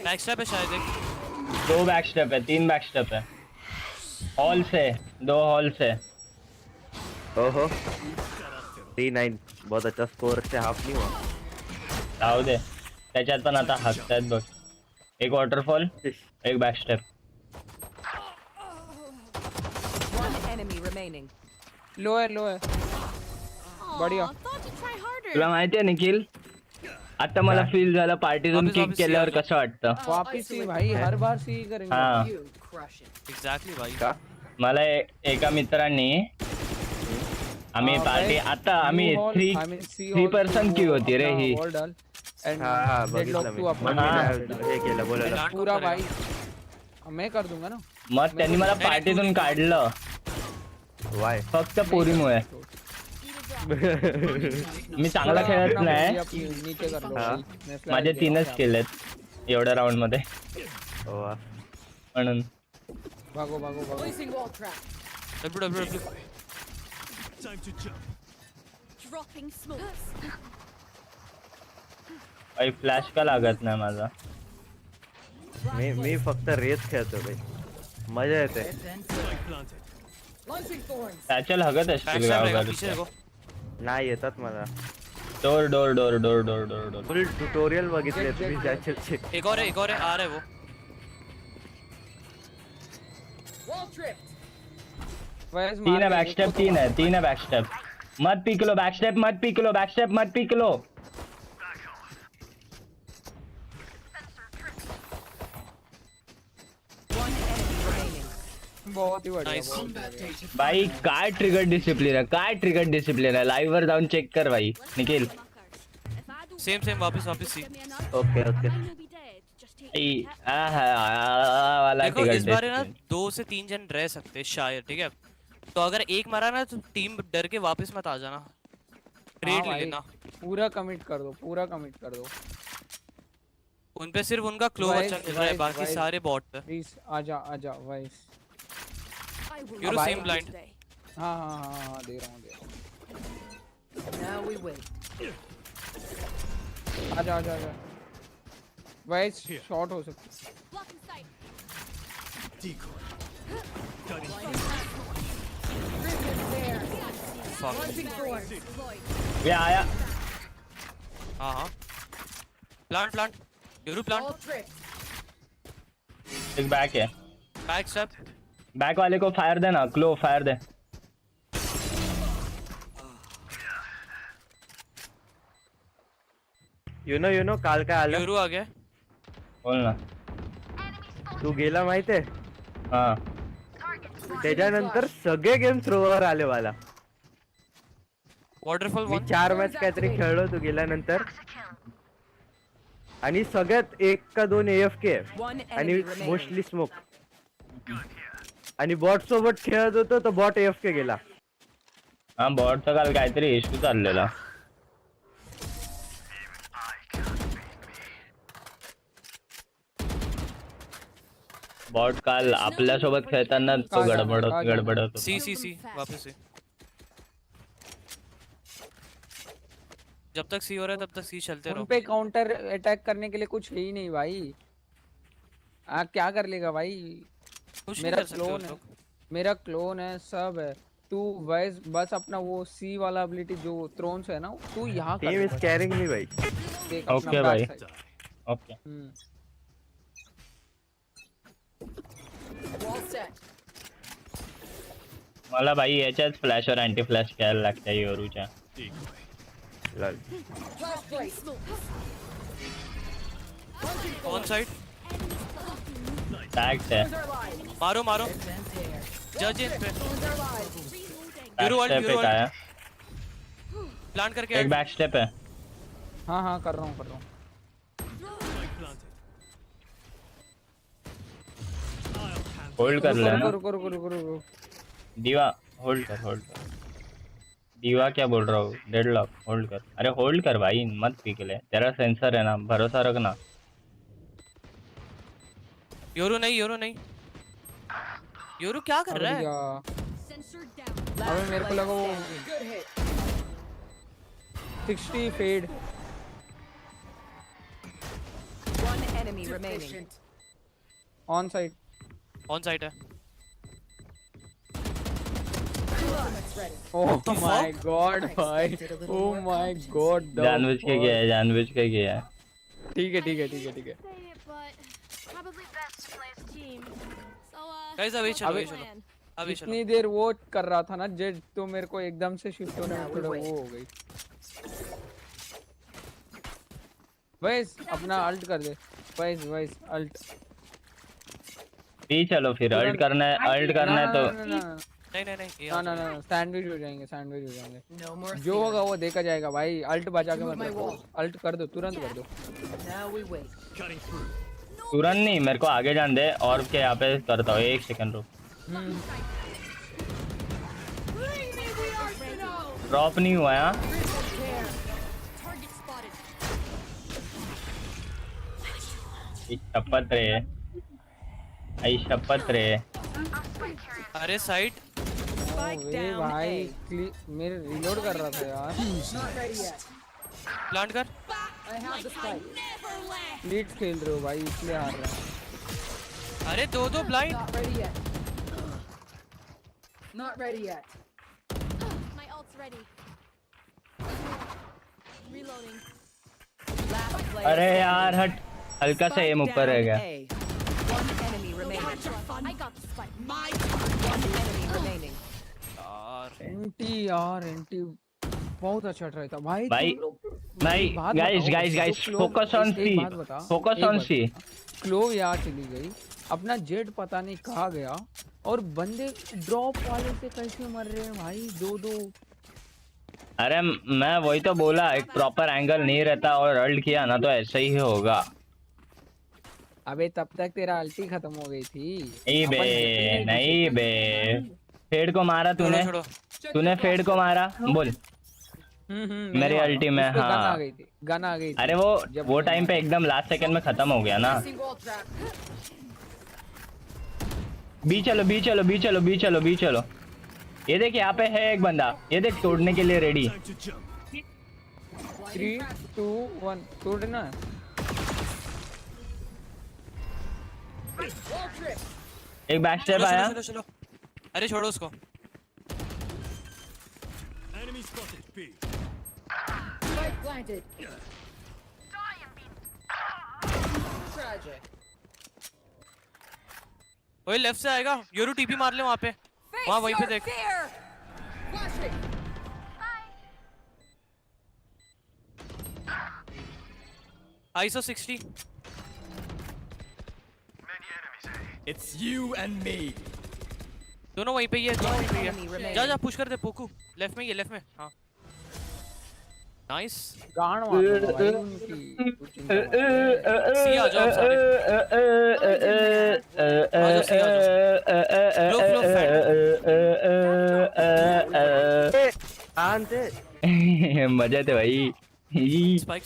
S7: बैक स्टेप है शायद.
S4: 2 बैक स्टेप है, 3 बैक स्टेप है. हॉल से 2 हॉल से.
S5: ओहो 3-9 बहुत अच्छा स्कोर से हाफ नहीं हुआ.
S4: जाऊ दे. त्याच्यात पण आता हसतात बघ. एक वॉटरफॉल एक back step.
S13: One enemy remaining.
S8: लो है बढ़िया.
S4: तुला माहिती आहे निखिल, आता मला फील झालं पार्टीतून किक केल्यावर कसं वाटतं.
S8: वापस ही भाई हर बार सी करेंगे.
S4: हाँ.
S7: एक्झॅक्टली भाई.
S4: मला एका मित्रांनी आम्ही पार्टी आता आम्ही 3% की होती रे ही.
S8: पूरा भाई मैं कर दूंगा ना.
S4: मग त्यांनी मला पार्टीतून काढलं फक्त पोरीमुळे. मी चांगला खेळत नाही. माझे 3च केलेत एवढ्या राऊंड मध्ये म्हणून.
S8: भागो
S3: Time to jump.
S11: Dropping smokes.
S4: भाई फ्लॅश का लागत नाही माझा.
S5: मी फक्त रेस खेळतो भाई. मजा येते.
S4: त्याच्या हगत असतील गावाकडे.
S5: नाही येतात मला.
S4: डोर
S5: फुल ट्युटोरियल बघितले तुम्ही त्याचे.
S7: एक और है आ रहा है वो.
S4: तीन है बैक स्टेप. 3 है बैक स्टेप. मत पीक लो बैक स्टेप. मत पीक लो.
S8: बहुत ही बढ़िया.
S4: भाई काय ट्रिगर डिसिप्लिन आहे. लाईव्ह वर जाऊन चेक कर भाई निखिल.
S7: सेम वापस सी.
S5: ओके
S7: देखो इस बार ना 2 से 3 जन रह सकते शायद. ठीक है तो अगर एक मारा ना तो टीम डर के वापस मत आ जाना. ट्रेड ले लेना.
S8: पूरा कमिट कर दो.
S7: उन पे सिर्फ उनका क्लो अच्छा खेल रहा है, बाकी सारे बॉट पे।
S8: प्लीज आजा आजा वाइस।
S7: Euro same blind.
S8: हाँ हाँ हाँ हाँ दे रहा हूँ
S17: Now we wait.
S8: आजा आजा आजा वाइस शॉट हो सकता
S4: ये आया।
S7: हाँ हाँ प्लांट यूरो प्लांट।
S4: एक बैक है,
S7: बैक स्टेप।
S4: बैक वाले को फायर दे ना, क्लो फायर दे।
S5: यू नो काल काय आलं?
S7: यूरो आ गया।
S4: बोल ना।
S5: तू गेला माहित आहे?
S4: हाँ
S5: त्याच्यानंतर सगळे गेम थ्रोवर आले मला।
S7: वॉटरफॉल
S5: मी 4 मॅच काहीतरी खेळलो तू गेल्यानंतर, आणि सगळ्यात 1 का 2 AFK आणि मोस्टली स्मोक, आणि बॉट सोबत खेळत होतो तर बॉट AFK गेला।
S4: हाँ बॉटचा काल काहीतरी इश्यू चाललेला। बॉट काल आपल्या सोबत खेळताना तो गडबड होतो।
S7: सी वापस से। जब तक सी हो रहा है तब तक सी चलते रहो।
S8: उन पे काउंटर अटैक करने के लिए कुछ है ही नहीं भाई। क्या कर लेगा भाई? मेरा क्लोन है सब है। तू बस अपना वो सी वाला एबिलिटी जो थ्रोन्स है ना, तू यहाँ कर।
S5: टीम इज कैरिंग मी भाई।
S4: ओके भाई ओके। मला भाई याच्यात फ्लॅश और अँटी फ्लॅश घ्यायला लागतंय योरूच्या।
S7: ऑन साइड
S4: टैग्ड है।
S7: मारो जज इन पे।
S4: यूरो पे आया।
S7: प्लांट करके
S4: एक बैक स्टेप है।
S8: हाँ कर रहा हूँ
S4: होल्ड कर लेना।
S8: रुको।
S4: दीवा होल्ड कर। दीवा क्या बोल रहा हूँ? डेडलॉक होल्ड कर। अरे होल्ड कर भाई, मत पीक ले, तेरा सेंसर है ना, भरोसा रखना।
S7: यूरो नहीं यूरो क्या कर रहा है?
S8: अबे मेरे को लगा वो 60 फेड। ऑन साइड
S7: है।
S8: ओह माय गॉड भाई, ओह माय गॉड।
S4: जानबूझ के किया है।
S8: ठीक है।
S7: गाइस अभी चलो।
S8: इतनी देर वो कर रहा था ना जेड, तो मेरे को एकदम से शिफ्ट होने में थोड़ा वो हो गई। वैस अपना अल्ट कर दे। वैस अल्ट
S4: भी चलो फिर। अल्ट करना है तो
S7: नहीं
S8: ना सैंडविच हो जाएंगे। जो होगा वो देखा जाएगा भाई। अल्ट बचा के मत रखो। अल्ट कर दो, तुरंत कर दो।
S4: तुरंत नहीं, मेरे को आगे जान दे और के यहाँ पे करता हूँ। 1 सेकंड रुक। ड्रॉप नहीं हुआ है। शपथ रे।
S7: अरे साइड
S8: भाई मेरे रिलोड कर रहा था यार।
S7: प्लांट कर।
S8: लीड खेल रहे हो भाई, इसलिए हार रहा है।
S7: अरे दो blind.
S17: Not ready yet.
S11: My ult's ready. Reloading.
S4: अरे यार हट, हल्का सा एम ऊपर रह गया।
S11: I got the spike.
S8: Anti बहुत अच्छा ट्राई था भाई।
S4: गाइस फोकस ऑन सी।
S8: क्लो यहाँ चली गई, अपना जेड पता नहीं कहाँ गया, और बंदे ड्रॉप वाले से कैसे मर रहे हैं भाई? 2-2।
S4: अरे मैं वही तो बोला, एक प्रॉपर एंगल नहीं रहता और अल्ट किया ना तो ऐसा ही होगा।
S8: अबे तब तक तेरा अल्टी खत्म हो गई थी।
S4: नहीं बे फेड को मारा तूने फेड को मारा। बोल मेरी अल्टी में।
S8: गन आ
S4: हाँ
S8: गई थी, गन आ गई थी।
S4: अरे वो टाइम पे एकदम लास्ट सेकंड में खत्म हो गया ना। बी चलो बी चलो बी चलो बी चलो बी चलो। ये देख यहाँ पे है एक बंदा, ये देख तोड़ने के लिए रेडी।
S8: 3 2 1 तोड़ना है।
S4: एक बैक स्टेप आया।
S7: चलो अरे छोड़ो उसको।
S3: Enemy spotted. B.
S13: Spike planted. Tragic.
S7: ओए लेफ्ट से आएगा, योरू टीपी मार ले वहाँ पे, वहाँ वहीं पे देख।
S13: Flashing.
S7: ISO 60।
S3: It's you and me.
S7: दोनों वहीं पे ही है, दोनों वहीं पे ही है। जा जा पुश कर दे पोकू, लेफ्ट में ये लेफ्ट में। हाँ नाइस।
S8: गांड मार दो भाई उनकी।
S7: सी आ जाओ सारे। आ जाओ सी आ जाओ। फ्लो
S4: मजा थे भाई।
S7: स्पाइक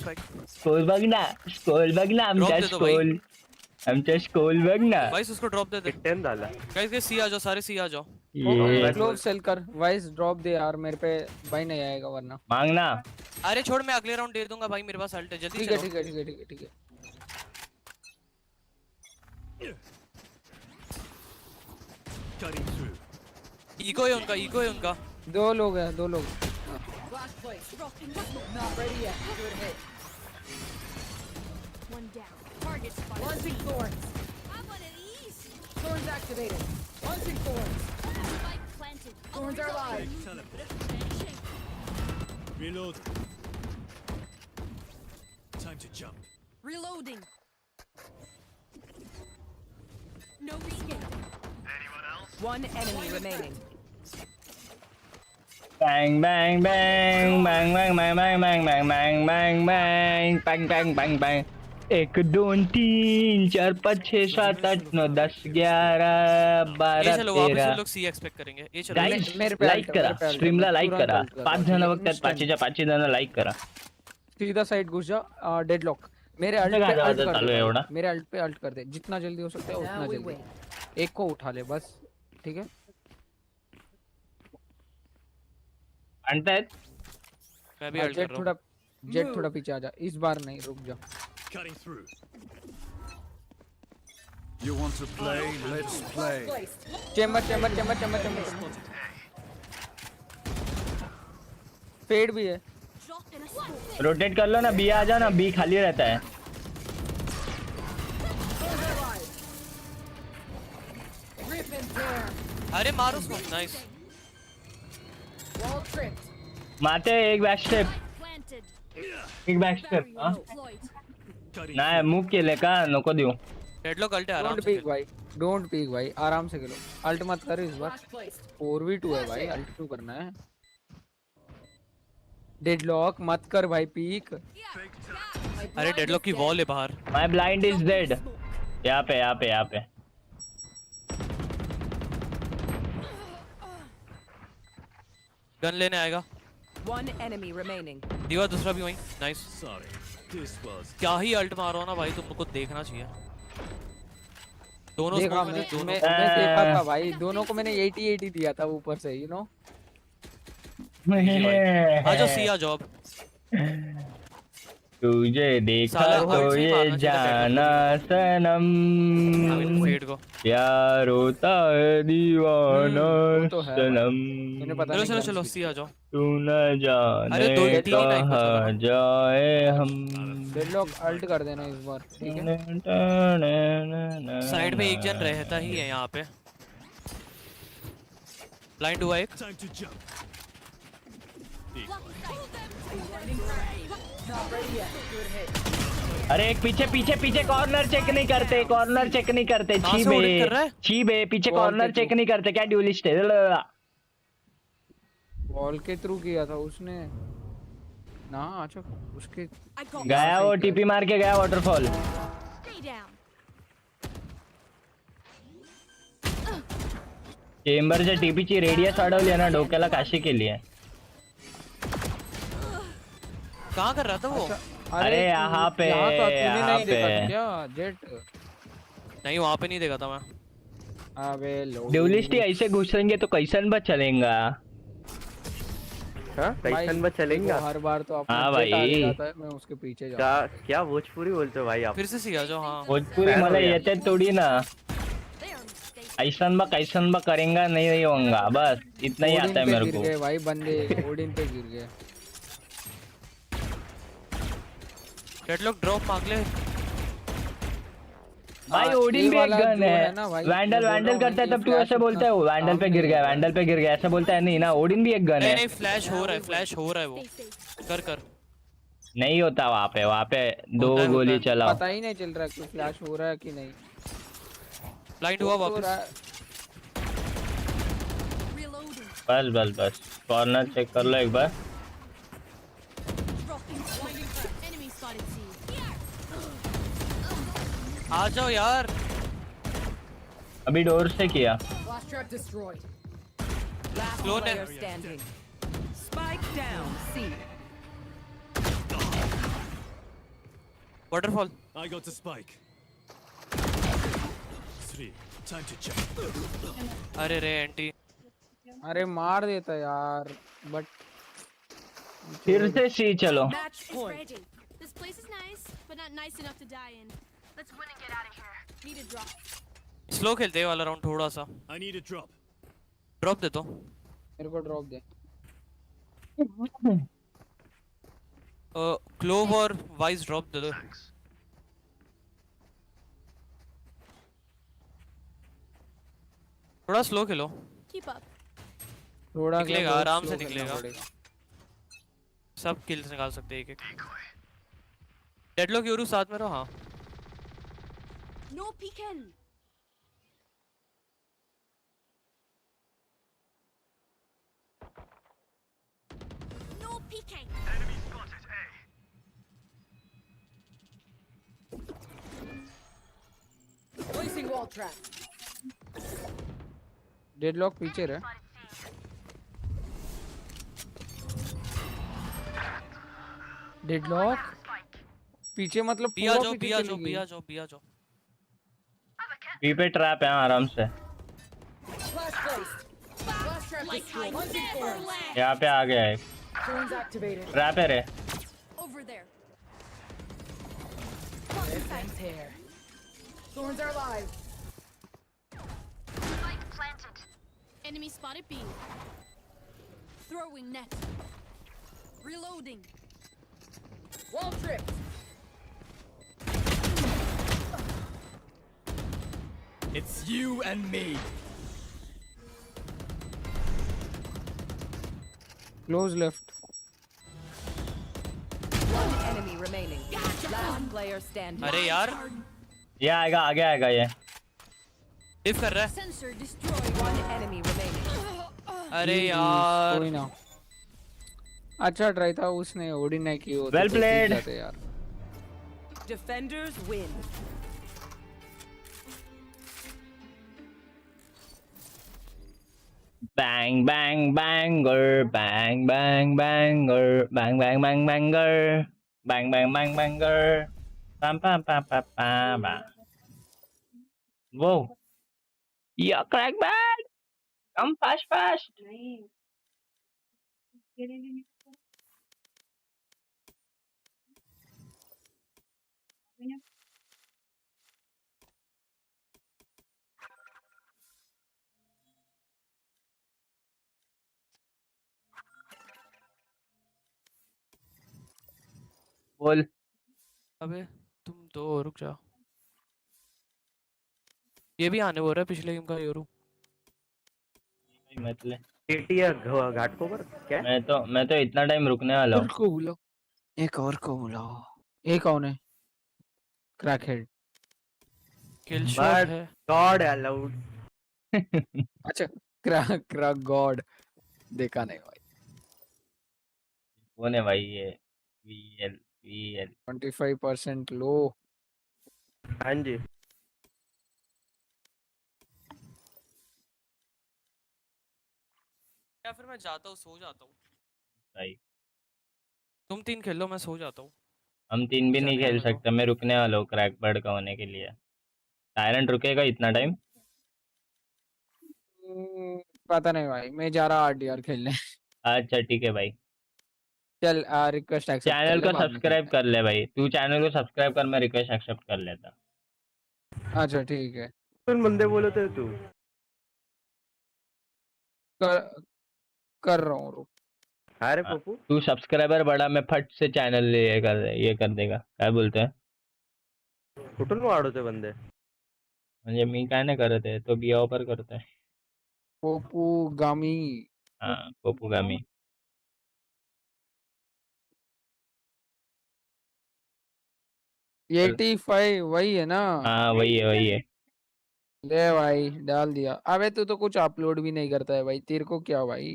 S4: स्कोल बगना आमचा स्कोल बगना।
S7: वाइस उसको ड्रॉप दे दे।
S5: 10 डाला।
S7: गाइस सी आ जाओ सारे, सी आ जाओ।
S8: क्लोव सेल कर, वाइस ड्रॉप दे यार मेरे पे, भाई नहीं आएगा वरना।
S4: मांगना।
S7: अरे छोड़ मैं अगले राउंड दे दूंगा भाई, मेरे पास अल्ट है, जल्दी चलो।
S8: ठीक है।
S3: Cutting through.
S7: इको है उनका।
S8: दो लोग हैं।
S13: Blast place. Not ready yet. Good hit.
S11: One down. Target spotted.
S13: Launching thorns.
S11: How about an easy?
S13: Thorns activated. Launching thorns.
S11: Spike planted.
S13: Thorns are live.
S3: Reload. Time to jump.
S11: Reloading. No escape.
S13: One enemy remaining.
S4: Bang bang bang bang bang bang bang bang bang bang bang bang bang bang bang 1 2 3 4 5 6 7 8 9 10 11 12
S7: ये चलो वापस
S4: 13
S7: लोग सी expect करेंगे। ये चलो
S4: guys like करा, स्ट्रीमला like करा, 5 जण बघतात, 5 जण लाईक करा।
S8: सीधा साइड घुस जा। डेडलॉक मेरे अल्ट पे अल्ट कर दे, मेरे अल्ट पे अल्ट कर दे, जितना जल्दी हो सकता है उतना जल्दी। एक को उठा ले बस, ठीक है।
S4: अंत है
S7: मैं भी अल्ट कर रहा हूं।
S8: जेट थोड़ा पीछे आ जा, इस बार नहीं, रुक जा।
S3: Cutting through. You want to play? Let's play.
S8: Chamber Fade भी है।
S4: रोटेट कर लो ना, बी आ जाओ ना, बी खाली रहता है।
S7: अरे मारो उसको, नाइस।
S4: माते एक बैक स्टेप हाँ नाही मूव केले का, नको देऊ।
S7: डेडलॉक अल्ट है, आराम से
S8: डोंट पीक भाई, आराम से खेलो, अल्ट मत कर इस बार। 4v2 है भाई, अल्ट क्यों करना है? डेडलॉक मत कर भाई, पीक।
S7: अरे डेडलॉक की वॉल है बाहर।
S4: My blind is dead. यहाँ पे
S7: गन लेने आएगा।
S13: One enemy remaining.
S7: दीवार दूसरा भी वहीं, नाइस।
S3: Sorry. This was.
S7: क्या ही अल्ट मारो ना भाई, तुमको देखना चाहिए। दोनों
S8: देखा मैं देखा था भाई, दोनों को मैंने 80 दिया था ऊपर से, यू नो।
S7: आ जाओ सी आ जाओ।
S4: तुझे देखा तो ये जाना सनम, प्यार होता है दीवाना सनम।
S7: चलो सी आ जाओ।
S4: तू न जाने कहाँ जाए हम।
S8: डेडलॉक अल्ट कर देना इस बार, ठीक है।
S7: साइड में एक जन रहता ही है यहाँ पे। ब्लाइंड हुआ एक।
S4: अरे एक पीछे कॉर्नर चेक नहीं करते, छीबे पीछे कॉर्नर चेक नहीं करते। क्या ड्यूलिस्ट है?
S8: वॉल के थ्रू किया था उसने ना। अच्छा उसके
S4: गया, वो टीपी मार के गया वाटरफॉल। चेंबरच्या टीपीची रेडियस वाढवली आहे ना, डोक्याला काशी केली आहे।
S7: कहाँ कर रहा था वो?
S4: अरे यहाँ पे,
S8: यहाँ तो तूने
S4: यहाँ
S8: नहीं देखा
S4: पे।
S8: क्या जेट?
S7: नहीं वहाँ पे नहीं देखा था मैं।
S8: अबे लो
S4: ड्यूलिस्टी ऐसे घुसेंगे तो कैसन बच चलेगा?
S5: हाँ कैसन बच चलेगा?
S8: हर बार तो अपना
S4: हाँ
S8: जेट आगे
S4: भाई।
S8: जाता है, मैं उसके पीछे जाता हूँ।
S5: क्या भोजपुरी बोलते हो भाई आप?
S7: फिर से सीखा जो हाँ।
S4: भोजपुरी
S5: फैन हो
S4: मला
S5: गया।
S4: येते थोड़ी ना। कैसन बा करेंगा नहीं होगा, बस इतना ही आता है
S8: पे
S4: मेरे
S8: गिर
S4: को।
S8: गए भाई बंदे, ओडिन पे गिर गए।
S7: डेडलॉक ड्रॉप मांग ले।
S4: भाई ओडिन भी एक गन है।
S8: ना भाई,
S4: वैंडल
S8: मैं बोल रहा हूँ,
S4: करता है
S8: ये
S4: तब तू
S8: flash
S4: ऐसे बोलता है,
S8: इतना
S4: वैंडल पे
S8: काम
S4: गिर
S8: नहीं
S4: गया,
S8: है।
S4: वैंडल पे गिर गया, ऐसा बोलता है नहीं ना। ओडिन भी एक गन
S7: नहीं
S4: है।
S7: नहीं फ्लैश हो रहा है, फ्लैश हो रहा है वो। कर
S4: नहीं होता वहाँ पे दो
S7: होता है,
S4: गोली
S7: होता है।
S4: चलाओ।
S8: पता ही नहीं चल रहा कि फ्लैश हो रहा है कि नहीं।
S7: ब्लाइंड हुआ
S8: तो
S7: वापस।
S4: बस कॉर्नर चेक कर लो एक बार।
S7: आ जाओ यार।
S4: अभी डोर से किया।
S13: Flash trap destroyed. Last
S7: Clone
S13: player
S7: है।
S13: standing. Spike down. C.
S7: Waterfall.
S3: I got the spike. 3. Time to jump.
S7: अरे रे एंटी।
S8: अरे मार देता यार, बट
S4: फिर से सी चलो।
S13: Match point.
S11: This place is nice, but not nice enough to die in. Let's win and get out of here. Need a drop.
S7: Slow खेलते हैं वाला राउंड थोड़ा सा।
S3: I need a drop.
S7: Drop दे दो।
S8: मेरे को ड्रॉप दे।
S7: क्लोव और वाइस ड्रॉप दे दो। थोड़ा स्लो खेलो।
S11: Keep up.
S8: थोड़ा
S7: निकलेगा,
S8: बहुत
S7: आराम
S8: slow
S7: से
S8: करना
S7: निकलेगा।
S8: पड़ेगा।
S7: सब किल्स निकाल सकते हैं एक एक। डेडलॉक योरू साथ में रहो। हाँ
S11: No peeking. No peeking.
S13: Placing wall trap.
S8: Deadlock पीछे रहे। डेडलॉक पीछे मतलब
S7: बिया
S8: पूरा
S7: जाओ
S8: पीछे
S7: बिया
S8: चली
S7: जाओ
S8: गई।
S7: बिया जाओ बिया जाओ।
S4: बी पे ट्रैप है आराम से।
S13: Flash placed. Flash trap destroyed. Launching thorns.
S4: यहाँ पे आ गया है।
S13: Thorns activated.
S4: ट्रैप है रे।
S11: Over there.
S13: Rip and tear. Thorns are live.
S11: Spike planted. Enemy spotted B. Throwing net. Reloading.
S13: Wall tripped.
S3: It's you and me.
S8: Close left.
S13: One enemy remaining. Last player standing.
S7: अरे यार
S4: ये आएगा, आगे आएगा ये।
S7: डिफ कर रहा है।
S11: Sensor destroyed.
S13: One enemy remaining.
S7: अरे यार
S8: कोई ना। अच्छा ट्राई था उसने, ओडिन नहीं की होती।
S4: Well played.
S8: यार।
S13: Defenders win.
S4: Bang bang banger, bang bang banger, bang bang bang banger, bang bang bang banger, pam pam pam pam pam pam. Whoa, yeah, crack man, come fast fast. बोल।
S7: अबे तुम तो रुक जाओ। ये भी आने बोल रहा है पिछले गेम का योरू।
S4: मतलब
S5: घाट को पर क्या?
S4: मैं तो इतना टाइम रुकने वाला हूँ।
S8: को बुलाओ, एक और को बुलाओ। एक कौन है? क्रैकहेड।
S7: किल शॉट है।
S5: God allowed.
S8: अच्छा क्रैक गॉड देखा नहीं भाई।
S4: कौन है भाई ये? वीएल
S8: 25% लो।
S5: हाँ जी
S7: या फिर मैं जाता हूँ, सो जाता हूँ
S4: भाई।
S7: तुम 3 खेल लो, मैं सो जाता हूँ।
S4: हम 3 भी नहीं
S7: चलेगा
S4: खेल
S7: मेरे को।
S4: सकते, मैं रुकने वाला हूँ क्रैक बर्ड का होने के लिए। टायरेंट रुकेगा इतना टाइम?
S8: पता नहीं भाई, मैं जा रहा आरडीआर खेलने।
S4: अच्छा ठीक है भाई।
S8: चल रिक्वेस्ट एक्सेप्ट कर
S4: चैनल
S8: ले,
S4: को
S8: बाद में
S4: सब्सक्राइब
S8: खेलते
S4: कर ले भाई, तू चैनल को सब्सक्राइब कर, मैं रिक्वेस्ट एक्सेप्ट कर लेता।
S8: हैं। अच्छा ठीक है।
S5: तुम बंदे बोलो तो तू
S8: कर कर रहा हूँ, रुक।
S5: अरे पप्पू
S4: तू सब्सक्राइबर बढ़ा, मैं फट से चैनल ये कर देगा, काय बोलते हैं?
S5: कुठून वाढवते बंदे?
S4: म्हणजे मी काय नाही करत आहे, तो बिया पर करतोय.
S8: पोपू गामी।
S4: हाँ पोपुगामी.
S8: 85 वही है ना?
S4: हाँ वही है वही है.
S8: ले भाई डाल दिया। अबे तू तो कुछ अपलोड भी नहीं करता है भाई, तेरे को क्या भाई?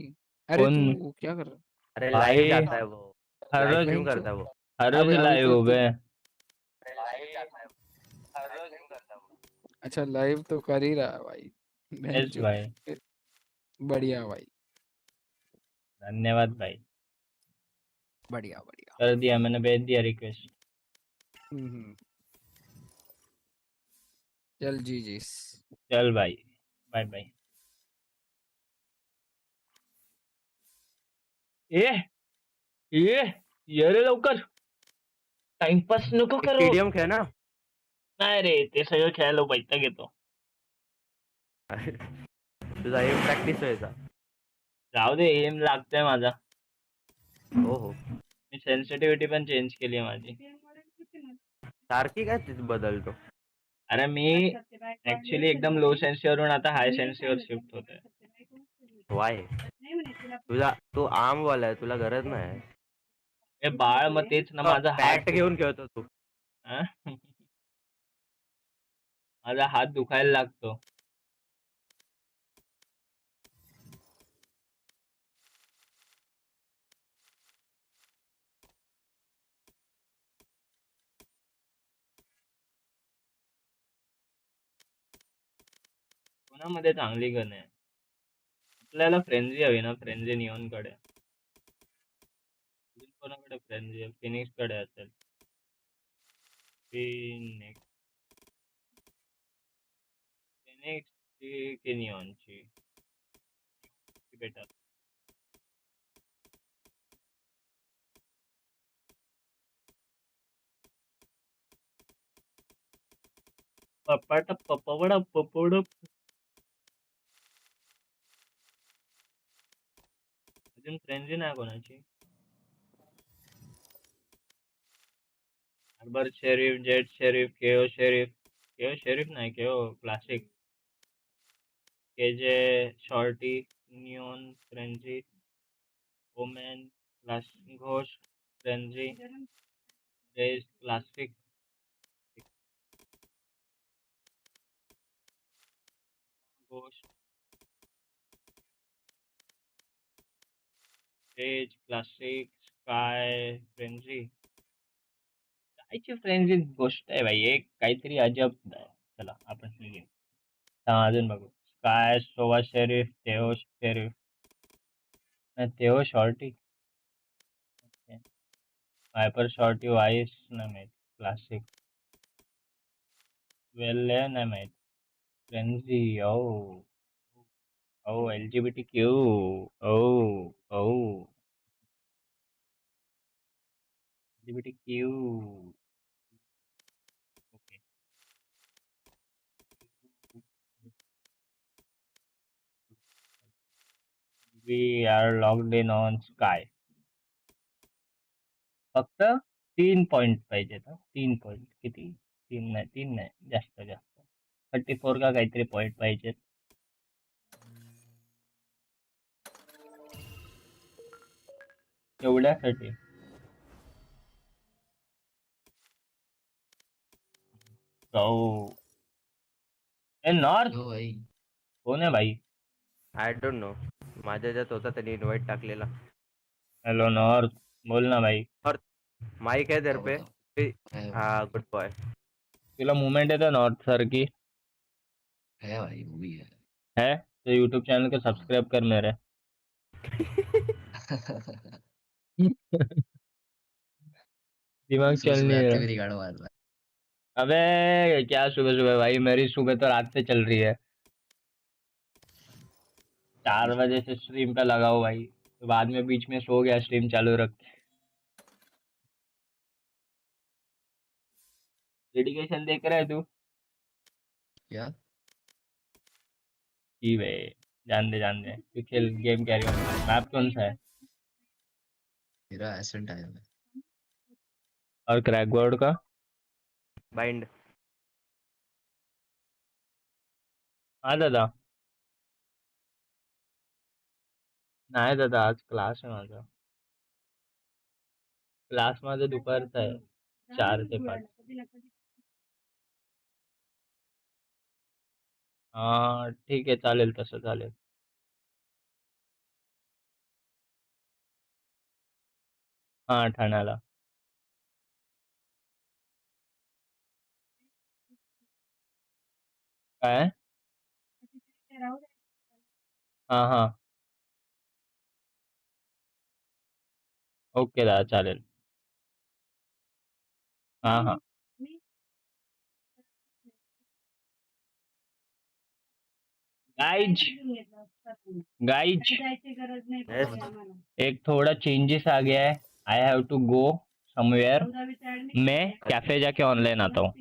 S8: अरे
S4: कौन?
S8: तू क्या कर रहा
S5: अरे
S4: भाई
S5: लाइव जाता है वो,
S4: हर
S5: लाइव
S4: रोज
S5: स्ट्रीम
S8: है?
S5: करता है वो।
S4: हर रोज
S8: अबे अभी
S4: लाइव
S8: तो
S4: हो
S8: तू,
S4: गए.
S8: अच्छा लाइव तो कर ही रहा है भाई। बहन
S4: यस
S8: चो।
S4: भाई.
S8: बढ़िया भाई,
S4: धन्यवाद भाई.
S8: बढ़िया बढ़िया।
S4: कर दिया मैंने, भेज दिया रिक्वेस्ट.
S8: हम्म। चल जी जी।
S4: चल भाई, बाय बाय. ये ये रे लवकर, टाइमपास नको करू.
S5: टीडीएम खेळ ना.
S4: नाही रे, ते सगळं खेळायला वैताग येतो.
S5: तुझा एम प्रॅक्टिस व्हायचा.
S4: जाऊ दे, एम लागतोय माझा.
S5: हो हो.
S4: मी सेन्सिटिव्हिटी पण चेंज केली आहे माझी.
S5: सारखी काय तीच बदलतो.
S4: अरे मी ऍक्च्युली एकदम लो सेन्सी वरून आता हाय सेन्सी वर शिफ्ट होतोय.
S5: वाय तुझा तू आर्म वाला आहे, तुला गरज नाही.
S4: हे बाळ, मग तेच ना, माझा
S5: पॅट
S4: हात
S5: घेऊन खेळतो तू.
S4: अं? माझा हात दुखायला लागतो. कोणामध्ये चांगली गण आहे? आपल्याला फ्रेंझी हवी ना, फ्रेंझी निऑन कडे. अजून कोणाकडे फ्रेंझी आहे? फिनिक्स कडे असेल. फिनिक्स ची की निऑनची बेटर? पपाट पपवड पपड. अजून फ्रेंझी नाही कोणाची. हार्बर शेरिफ, जेट शेरिफ, केओ शेरिफ. केओ शेरिफ नाही, केओ classic. KJ, shorty, neon, frenzy, women, classic, Ghosh, frenzy, race, classic, Ghosh, raise, classic, sky, frenzy. कायची फ्रेंझी गोष्ट आहे भाई, एक काहीतरी अजब आहे. चला आपण हे घेऊ. हा अजून बघू. स्काय, सोवा शेरिफ, तेओ शेरिफ, नाही तेओ शॉर्टी, वायपर शॉर्टी, वाईस नाही माहित, क्लासिक, वेल नाही माहित, frenzy. Oh oh LGBT Q. Oh oh LGBT Q. Okay. We are logged in on Skye. फक्त 3 पॉइंट पाहिजेत. 3 पॉइंट किती? 3 नाही, 3 नाही, जास्त जास्त 34 का काहीतरी पॉइंट पाहिजेत. एवढ्यासाठी ए नॉर्थ कोण आहे भाई?
S5: I don't know. माझ्या ज्यात होता त्याने इन्व्हाइट टाकलेला.
S4: हेलो नॉर्थ, बोल ना भाई.
S5: माइक है तेरे पे? हाँ गुड बॉय.
S4: तुला मुवमेंट येतं नॉर्थ सारखी?
S2: है भाई, वो भी है.
S4: है तो यूट्यूब चैनल को सब्सक्राइब कर मेरे. दिमाग चल
S2: सुबह
S4: नहीं
S2: आते
S4: रहा।
S2: मेरी गाड़ मार रहा है।
S4: अबे क्या सुबह सुबह भाई, मेरी सुबह तो रात से चल रही है। 4 बजे से स्ट्रीम पे लगा हूँ भाई, तो बाद में बीच में सो गया स्ट्रीम चालू रख के। डेडिकेशन देख रहा है तू?
S2: क्या?
S4: जी भाई, जान दे तू खेल गेम, कैरी ऑन। मैप कौन सा है?
S2: मेरा एसेंट आया है।
S4: और क्रैक बोर्ड का?
S5: बाइंड।
S4: हाँ दादा, नाही दादा, आज क्लास आहे माझा. क्लास माझा दुपारचा आहे, 4 ते 5. हा ठीक आहे, चालेल, तसं चालेल. हा, ठाण्याला. काय? हां, हां. ओके दादा, चालेल. हां, हां. गाइज गाइज, एक थोड़ा चेंजेस आ गया है. I have to go somewhere. मैं कैफे जाके ऑनलाइन आता हूँ,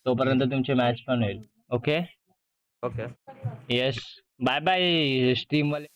S4: तोपर्यंत तुमची मॅच पण होईल. Okay
S5: okay.
S4: Yes, bye bye stream वाले.